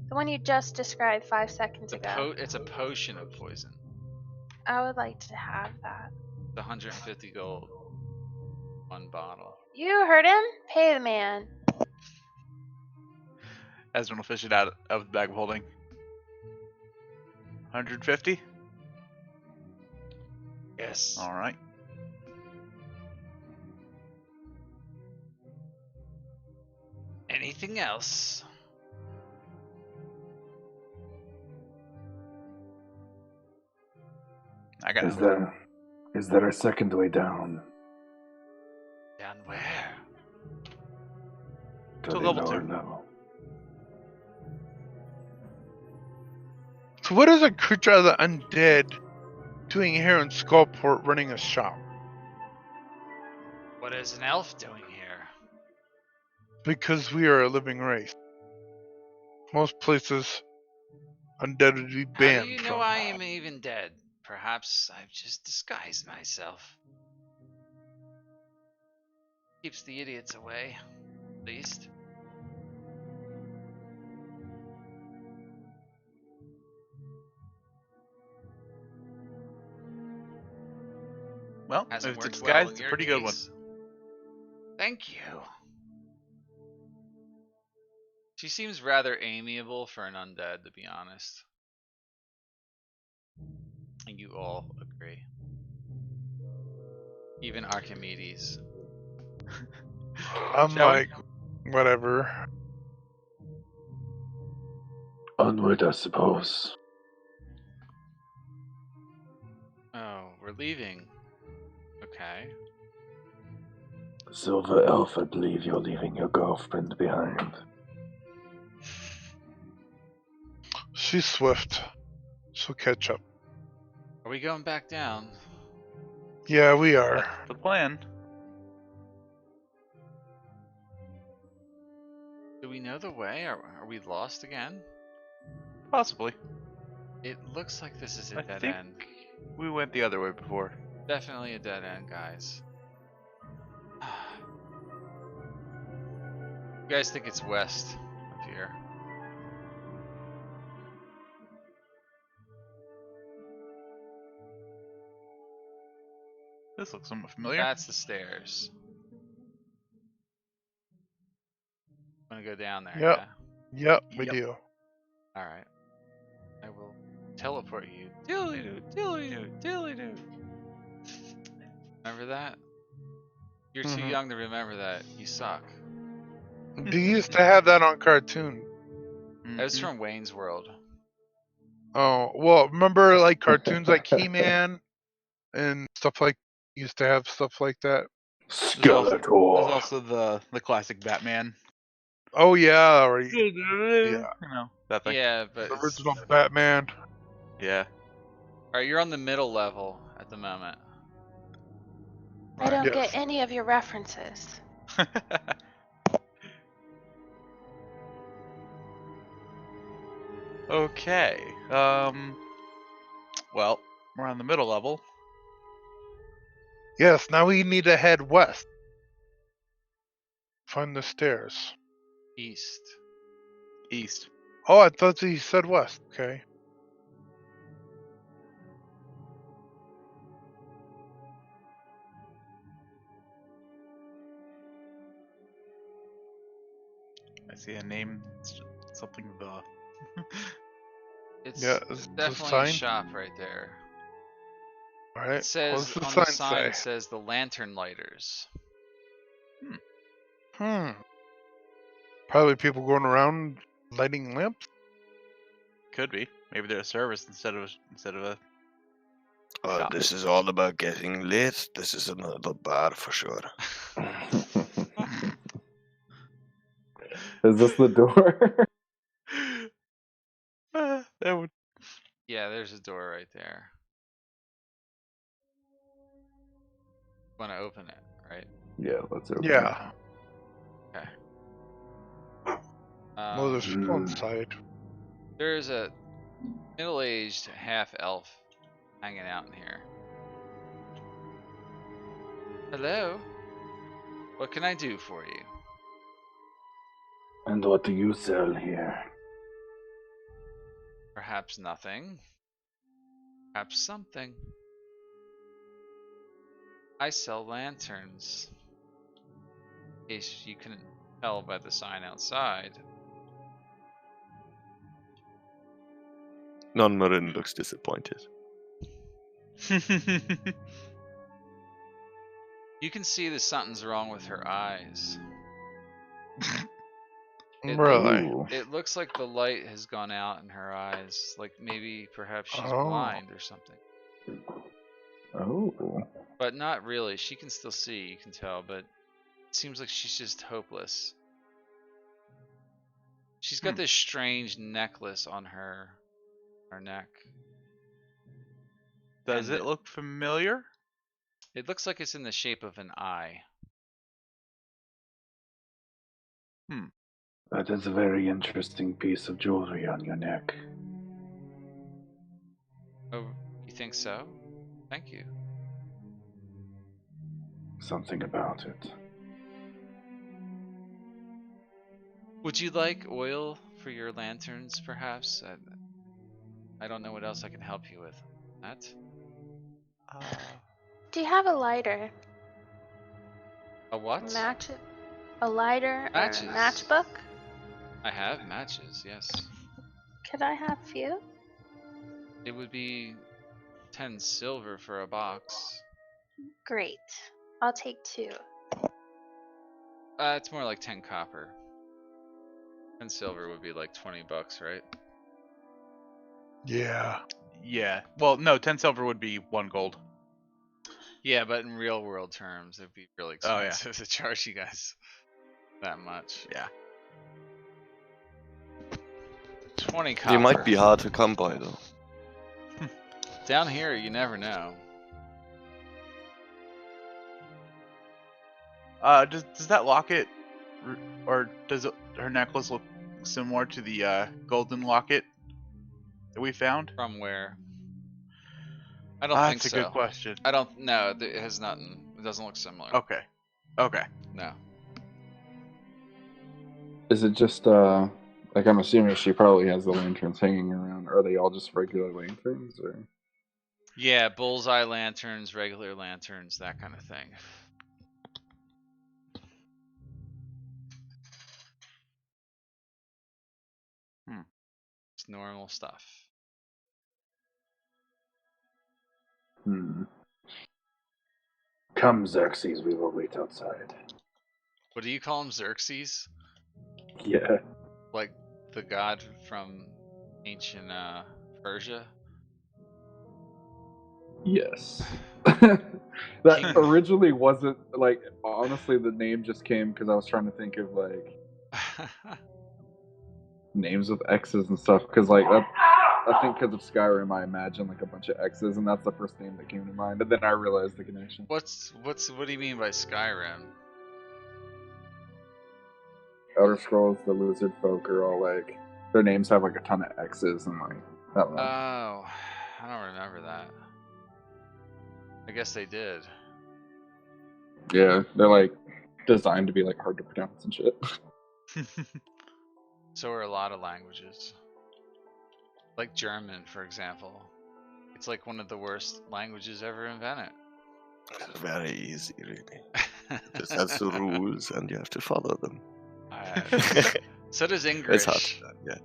The one you just described 5 seconds ago. It's a potion of poison. I would like to have that. It's 150 gold. One bottle. You heard him? Pay the man. Ezra will fish it out of the bag of holding. 150? Yes. All right. Anything else? I got Is it. there a second way down? Down where? To To the level lower 2. level. So what is a creature of the undead doing here in Skullport running a shop? What is an elf doing here? Because we are a living race. Most places undead would be How banned do you from. know I am even dead? Perhaps I've just disguised myself. Keeps the idiots away, at least. Well, Hasn't if it's a worked well disguise, in it's a your pretty good one. case. Thank you. She seems rather amiable for an undead, to be honest. And you all agree. Even Archimedes. I'm Shall we? like, whatever. Onward, I suppose. Oh, we're leaving. Okay. Silver Elf, I believe you're leaving your girlfriend behind. She's swift. She'll catch up. Are we going back down? Yeah, we are. That's the plan. Do we know the way? Are we lost again? Possibly. It looks like this is a I dead think end. we went the other way before. Definitely a dead end, guys. You guys think it's west of here? This looks somewhat familiar. That's the stairs. Wanna go down there? Yep. Yeah? Yep, we Yep. do. Alright. I will teleport you. Diddly-doo, diddly-doo, diddly-doo. Remember that? You're too Mhm. young to remember that. You suck. You used to have that on cartoon. That was Mhm. from Wayne's World. Oh, well, remember like cartoons like He-Man and stuff like used to have stuff like that? There's also Skeletor. the classic Batman. Oh yeah, or You yeah, know, that thing. Yeah, but the original Batman. Yeah. Alright, you're on the middle level at the moment. I don't Yes. get any of your references. Okay. Well, we're on the middle level. Yes, now we need to head west. Find the stairs. East. East. Oh, I thought he said west. Okay. I see a name. Something the. It's Yeah, it's the definitely a sign. shop right there. All right. It says What's the on sign the sign say? it says the Lantern Lighters. Probably people going around lighting lamps. Could be. Maybe they're a service instead of a. Oh, Shop. this is all about getting lit. This is another bar for sure. Is this the door? That would. Yeah, there's a door right there. Want to open it, right? Yeah, let's open Yeah. Okay. Well, there's people Mm. inside. There's a middle-aged half-elf hanging out in here. Hello? What can I do for you? And what do you sell here? Perhaps nothing. Perhaps something. I sell lanterns. In case you couldn't tell by the sign outside. Non-Marin looks disappointed. You can see that something's wrong with her eyes. It, Really? Ooh. it looks like the light has gone out in her eyes. Like maybe perhaps she's Oh. blind or something. Oh. But not really. She can still see, you can tell, but it seems like she's just hopeless. She's got this strange necklace on her neck. Does And it look familiar? It looks like it's in the shape of an eye. That is a very interesting piece of jewelry on your neck. Oh, you think so? Thank you. Something about it. Would you like oil for your lanterns, perhaps? I don't know what else I can help you with. That? Do you have a lighter? A what? A lighter Matches. or a matchbook? I have matches, yes. Could I have a few? It would be 10 silver for a box. Great. I'll take 2. It's more like 10 copper. 10 silver would be like 20 bucks, right? Yeah. Yeah. Well, no, 10 silver would be 1 gold. Yeah, but in real world terms, it'd be really Oh, yeah. expensive to charge you guys that much. Yeah. 20 copper. They might be hard to come by, though. Down here, you never know. Does that locket, or does her necklace look similar to the golden locket that we found? From where? I don't think so. That's a good question. I don't know. It has nothing. It doesn't look similar. Okay. Okay. No. Is it just like I'm assuming she probably has the lanterns hanging around. Are they all just regular lanterns or? Yeah, bullseye lanterns, regular lanterns, that kind of thing. It's normal stuff. Come, Xerxes, we will wait outside. What do you call him, Xerxes? Yeah. Like the god from ancient Persia? Yes. That originally wasn't like honestly the name just came because I was trying to think of like names with X's and stuff because like that, I think because of Skyrim I imagine like a bunch of X's and that's the first name that came to mind and then I realized the connection. What do you mean by Skyrim? Elder Scrolls, the lizard folk are all like their names have like a ton of X's and like I don't know. Oh, I don't remember that. I guess they did. Yeah, they're like designed to be like hard to pronounce and shit. So are a lot of languages. Like German, for example. It's like one of the worst languages ever invented. It's very easy, really. It just has the rules, and you have to follow them. So does English. It's hard. Yeah.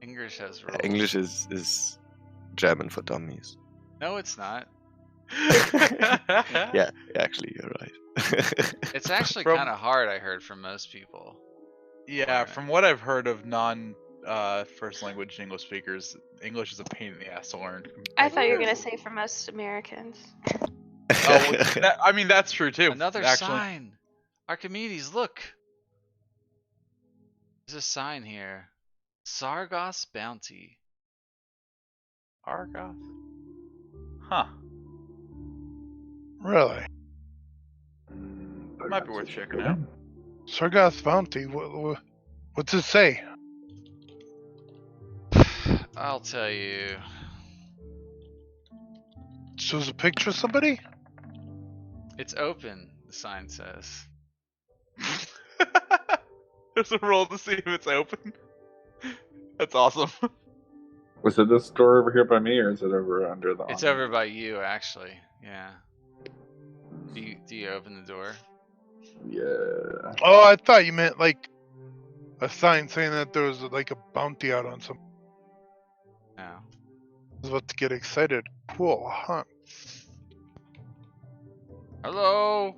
English has rules. English is German for dummies. No, it's not. Yeah, actually, you're right. It's actually From- kind of hard, I heard from most people. Yeah, from what I've heard of non first language English speakers, English is a pain in the ass to learn. I thought you were gonna say for most Americans. Oh, well, I mean that's true too. Another actually. sign. Archimedes, look. There's a sign here. Sargos Bounty. Argoth. Huh. Really? Might be worth checking out. Sargoth's bounty. What's it say? I'll tell you. Shows a picture of somebody? It's open, the sign says. There's a roll to see if it's open. That's awesome. Was it this door over here by me, or is it over under the? It's over by you, actually. Yeah. Do you open the door? Yeah. Oh, I thought you meant like a sign saying that there was like a bounty out on some. No. I was about to get excited. Cool, huh? Hello.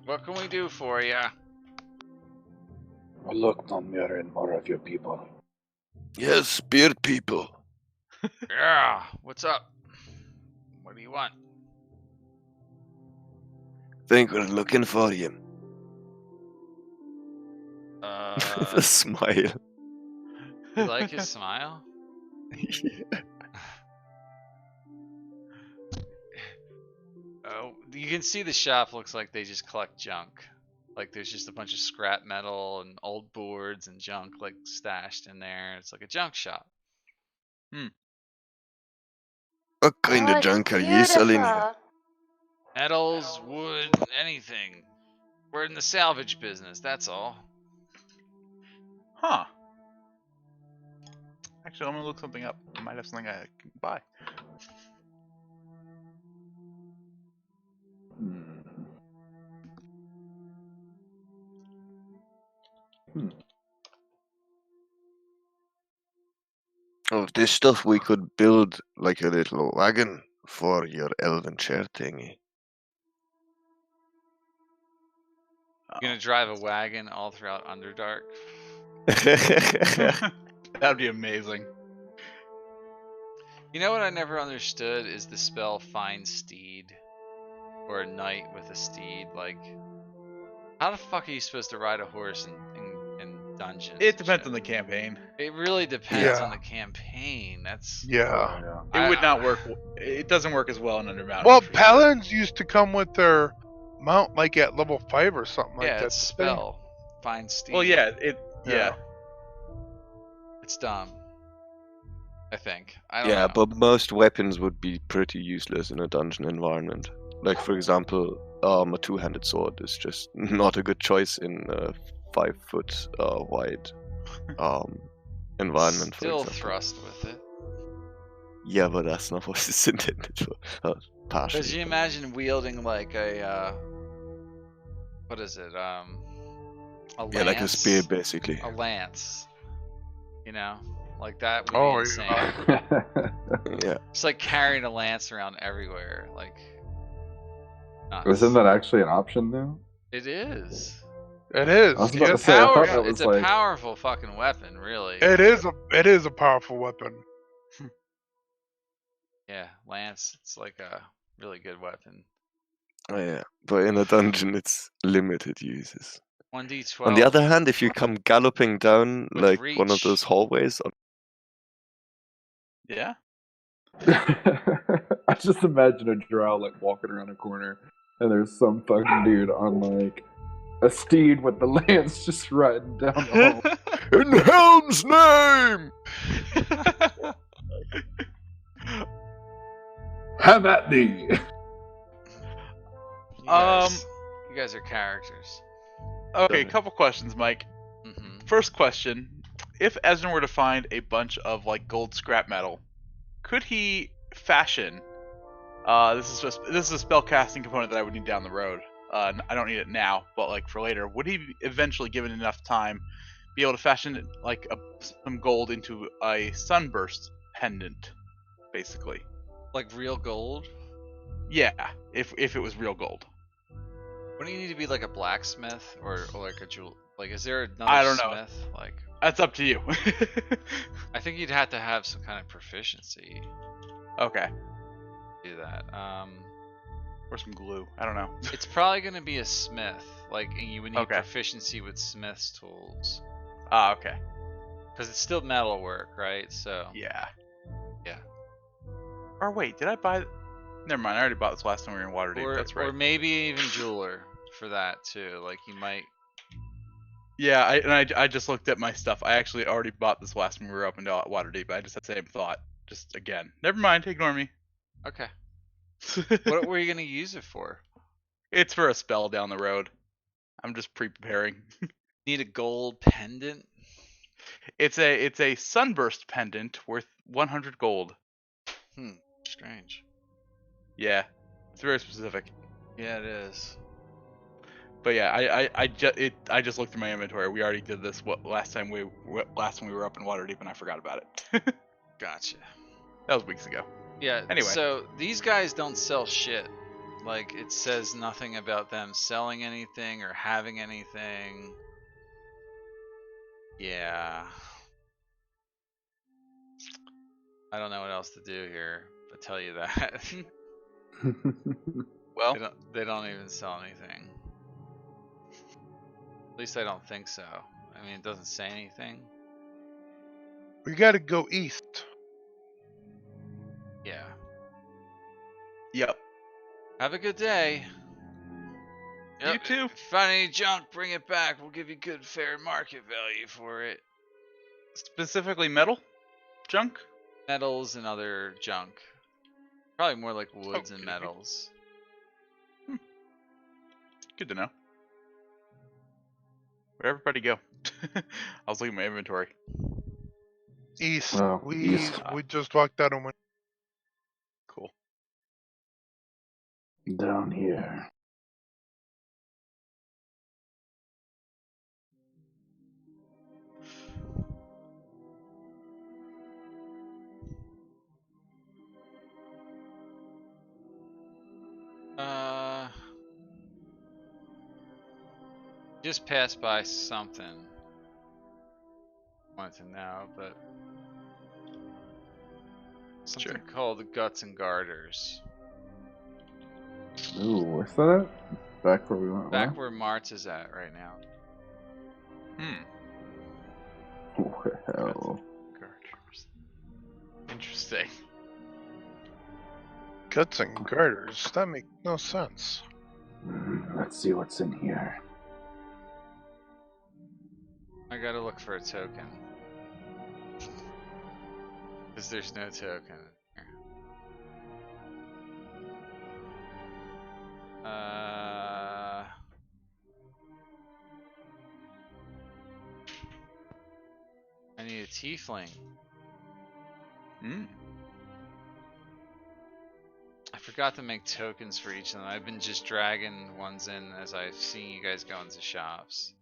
What can we do for you? Oh, look, Nomir and more of your people. Yes, spirit people. Yeah. What's up? What do you want? Think we're looking for you. The smile. You like his smile? Oh, you can see the shop looks like they just collect junk. Like there's just a bunch of scrap metal and old boards and junk like stashed in there. It's like a junk shop. What kind Oh, of it's junk are you selling here? beautiful. Metals, wood, anything. We're in the salvage business, that's all. Huh. Actually, I'm gonna look something up. I might have something I can buy. Oh, this stuff we could build like a little wagon for your elven chair thingy. You're gonna drive a wagon all throughout Underdark. That'd be amazing. You know what I never understood is the spell Find Steed. Or a knight with a steed. Like, how the fuck are you supposed to ride a horse in dungeons? It depends on the campaign. It really depends Yeah. on the campaign. That's Yeah. It would not work. It doesn't work as well in Undermountain. Well, for sure. paladins used to come with their mount like at level 5 or something like yeah, that. it's a spell. Find Steed. Well, yeah. Yeah. It's dumb. I think. I don't Yeah, know. but most weapons would be pretty useless in a dungeon environment. Like, for example, a two-handed sword is just not a good choice in a 5 foot wide environment. Still for example. thrust with it. Yeah, but that's not what it's intended for. Partially. Because you imagine wielding like a what is it? A lance. Yeah, like a spear, basically. A lance. You know, like that would Oh, be insane. yeah. Yeah. It's like carrying a lance around everywhere. Like, nuts. Isn't that actually an option now? It is. It is. I was about to It's, say, I thought that was It's a like. powerful fucking weapon, really. it is a powerful weapon. Yeah, lance. It's like a really good weapon. Oh, yeah, but in a dungeon, it's limited uses. 1d12. On the other hand, if you come galloping down With like one of reach. those hallways, Yeah. I just imagine a drow like walking around a corner, and there's some fucking dude on like a steed with the lance just riding down the hall. in Helm's name, Have at thee! You guys are characters. Okay, couple questions, Mike. Mm-hmm. First question: if Ezra were to find a bunch of like gold scrap metal, could he fashion? This is a spell casting component that I would need down the road. I don't need it now, but like for later, would he eventually, given enough time, be able to fashion like some gold into a sunburst pendant, basically? Like real gold? Yeah, if it was real gold. Wouldn't you need to be like a blacksmith or like a jewel? Like, is there another I don't know. smith? Like, That's up to you. I think you'd have to have some kind of proficiency Okay. to do that. Or some glue. I don't know. It's probably gonna be a smith. Like, and you would need Okay. proficiency with smith's tools. Ah, okay. Because it's still metal work, right? So Yeah. yeah. Or wait, did I buy? Never mind. I already bought this last time we were in Waterdeep. That's right. Or maybe even jeweler for that too. Like you might. Yeah, I just looked at my stuff. I actually already bought this last time we were up in Waterdeep. I just had the same thought. Just again. Never mind. Ignore me. Okay. What were you gonna use it for? It's for a spell down the road. I'm just preparing. Need a gold pendant? It's a sunburst pendant worth 100 gold. Strange. Yeah, it's very specific. Yeah, it is. But yeah, I just looked through my inventory. We already did this last time we were up in Waterdeep, and I forgot about it. Gotcha. That was weeks ago. Yeah. Anyway. So these guys don't sell shit. Like it says nothing about them selling anything or having anything. Yeah. I don't know what else to do here, but tell you that. Well, They don't even sell anything. At least I don't think so. I mean, it doesn't say anything. We gotta go east. Yeah. yep. Have a good day. You too. If you find any junk, bring it back. We'll give you good, fair market value for it. Specifically metal junk. Metals and other junk. Probably more like woods and Okay. metals. Good to know. Where'd everybody go? I was looking at my inventory. East. Well, we east. we just walked out and went. Cool. Down here. Just passed by something. Wanted to know, but something called the Guts and Garters. Ooh, where's that at? Back where we went. Back where Martz is at right now. Well, Garters. Interesting. Guts and garters. That makes no sense. let's see what's in here. I gotta look for a token. Because there's no token here. I need a tiefling. I forgot to make tokens for each of them. I've been just dragging ones in as I've seen you guys go into shops.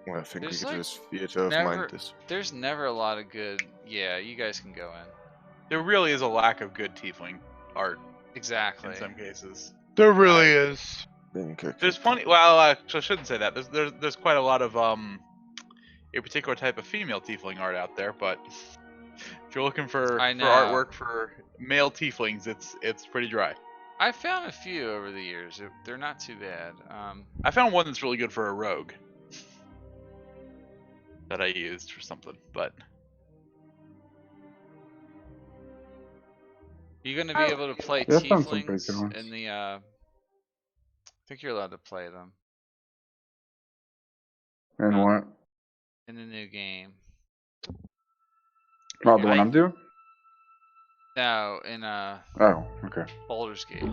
Well, I think There's we could like just theater of never- mind this. There's never a lot of good. Yeah, you guys can go in. There really is a lack of good tiefling art Exactly. in some cases. There really is. There's plenty. Well, I shouldn't say that. There's quite a lot of a particular type of female tiefling art out there, but if you're looking for artwork for male tieflings, it's pretty dry. I found a few over the years. They're not too bad. I found one that's really good for a rogue that I used for something, but You gonna be able to play Yeah, I found some pretty good tieflings ones. in the? I think you're allowed to play them And what? in the new game. Oh, the one I'm doing? No, in Oh, okay. Baldur's Gate.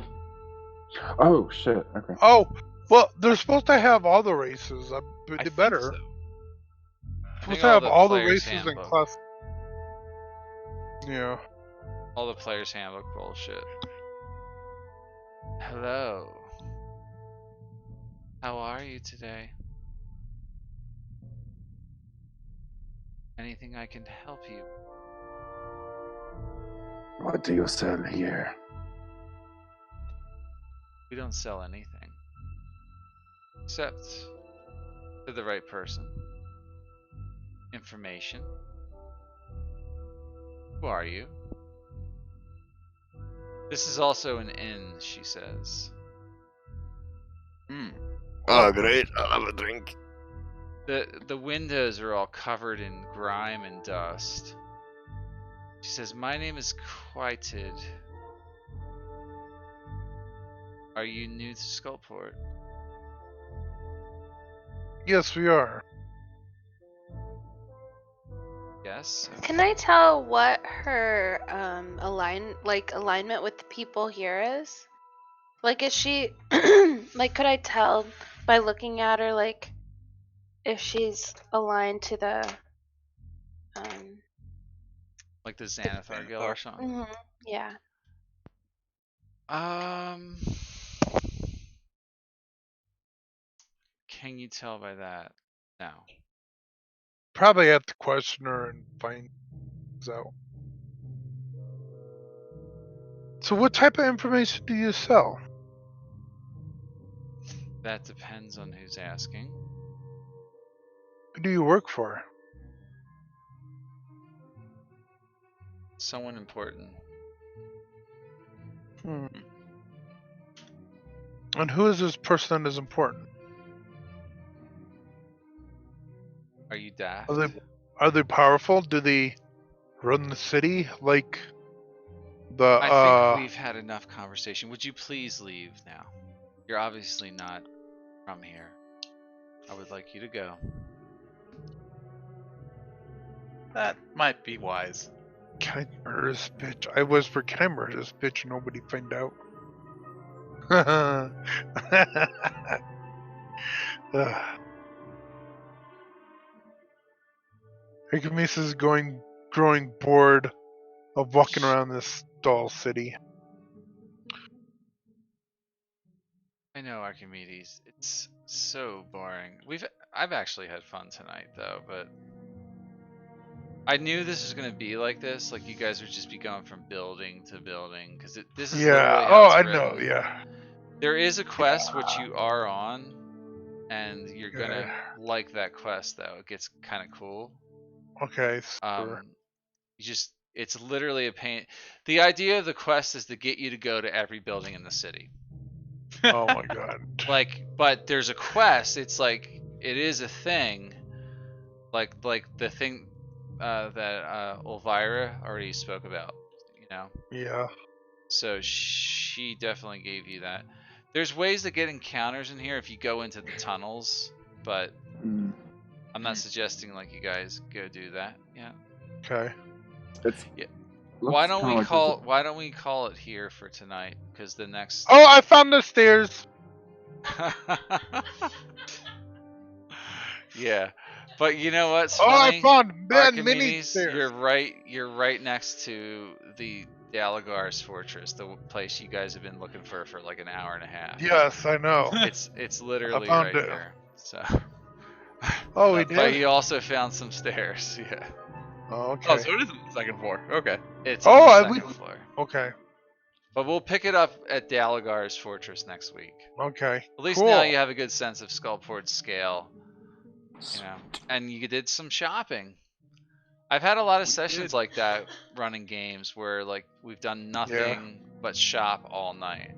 Oh, shit. Okay. Oh, well, they're supposed to have all the races. I They think better. so. Supposed to have all the players' races in handbook. class. Yeah. All the players' handbook bullshit. Hello. How are you today? Anything I can help you? What do you sell here? We don't sell anything. Except to the right person. Information. Who are you? This is also an inn, she says. Oh, great. I'll have a drink. The windows are all covered in grime and dust. She says, "My name is Quieted. Are you new to Skullport?" Yes, we are. Yes. Okay. Can I tell what her alignment with the people here is? Like, is she like? Could I tell by looking at her, like, if she's aligned to the Like the Xanathar Guild or something? yeah. Can you tell by that? No. Probably have to question her and find out. So what type of information do you sell? That depends on who's asking. Who do you work for? Someone important. And who is this person that is important? Are you daft? Are they powerful? Do they run the city like the I think we've had enough conversation. Would you please leave now? You're obviously not from here. I would like you to go. That might be wise. Can I murder this bitch? I whisper, can I murder this bitch and nobody find out? Archimedes is growing bored of walking around this dull city. I know, Archimedes. It's so boring. I've actually had fun tonight though, but I knew this was gonna be like this. Like you guys would just be going from building to building because this is literally how it's I written. know. Yeah. There is a quest which you are on, and you're gonna like that quest though. It gets kind of cool. Okay. Sure. It's literally a pain. The idea of the quest is to get you to go to every building in the city. Oh my god. But there's a quest. It's like it is a thing. Like the thing that Elvira already spoke about. You know. Yeah. So she definitely gave you that. There's ways to get encounters in here if you go into the tunnels, but I'm not suggesting like you guys go do that. Yeah. Okay. Why don't we call it here for tonight? Because the next. Oh, I found the stairs. Yeah, but you know what's I funny? found mini Archimedes, stairs. You're right next to the Dalagar's fortress, the place you guys have been looking for like an hour and a half. Yes, I know. It's literally found right it. there. So. Oh, we did. But he also found some stairs. Yeah. Oh, okay. Oh, so it is on the second floor. Okay. It's on the second floor. Okay. But we'll pick it up at Dalagar's fortress next week. Okay. At least cool. now you have a good sense of Skullport's scale. You know, and you did some shopping. I've had a lot of sessions like that running games where like we've done nothing but shop all night.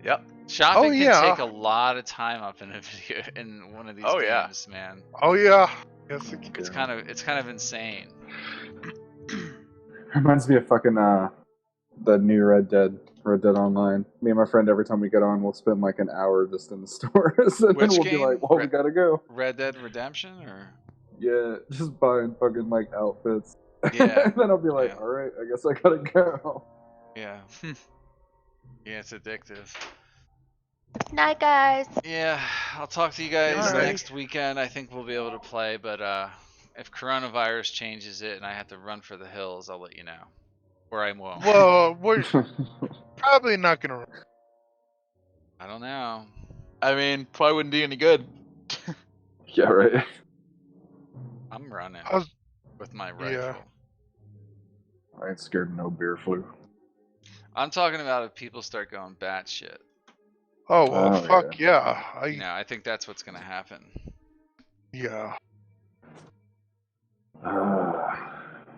Yep. Shopping can take a lot of time up in a video in one of these games, man. Oh yeah. Yes, it It's kind of insane. Reminds me of fucking the new Red Dead Online. Me and my friend, every time we get on, we'll spend like an hour just in the stores, and then we'll be like, "Well, we gotta go." Red Dead Redemption, or yeah, just buying fucking like outfits. Yeah. And then I'll be like, "All right, I guess I gotta go." Yeah. Yeah, it's addictive. Night, guys. Yeah, I'll talk to you guys next weekend. I think we'll be able to play, but if coronavirus changes it and I have to run for the hills, I'll let you know. Or I won't. Well, we're probably not gonna. I don't know. I mean, probably wouldn't do any good. Yeah, right. I'm running with my rifle. Yeah. I ain't scared of no beer flu. I'm talking about if people start going batshit. Oh well, fuck yeah. I think that's what's gonna happen. Yeah.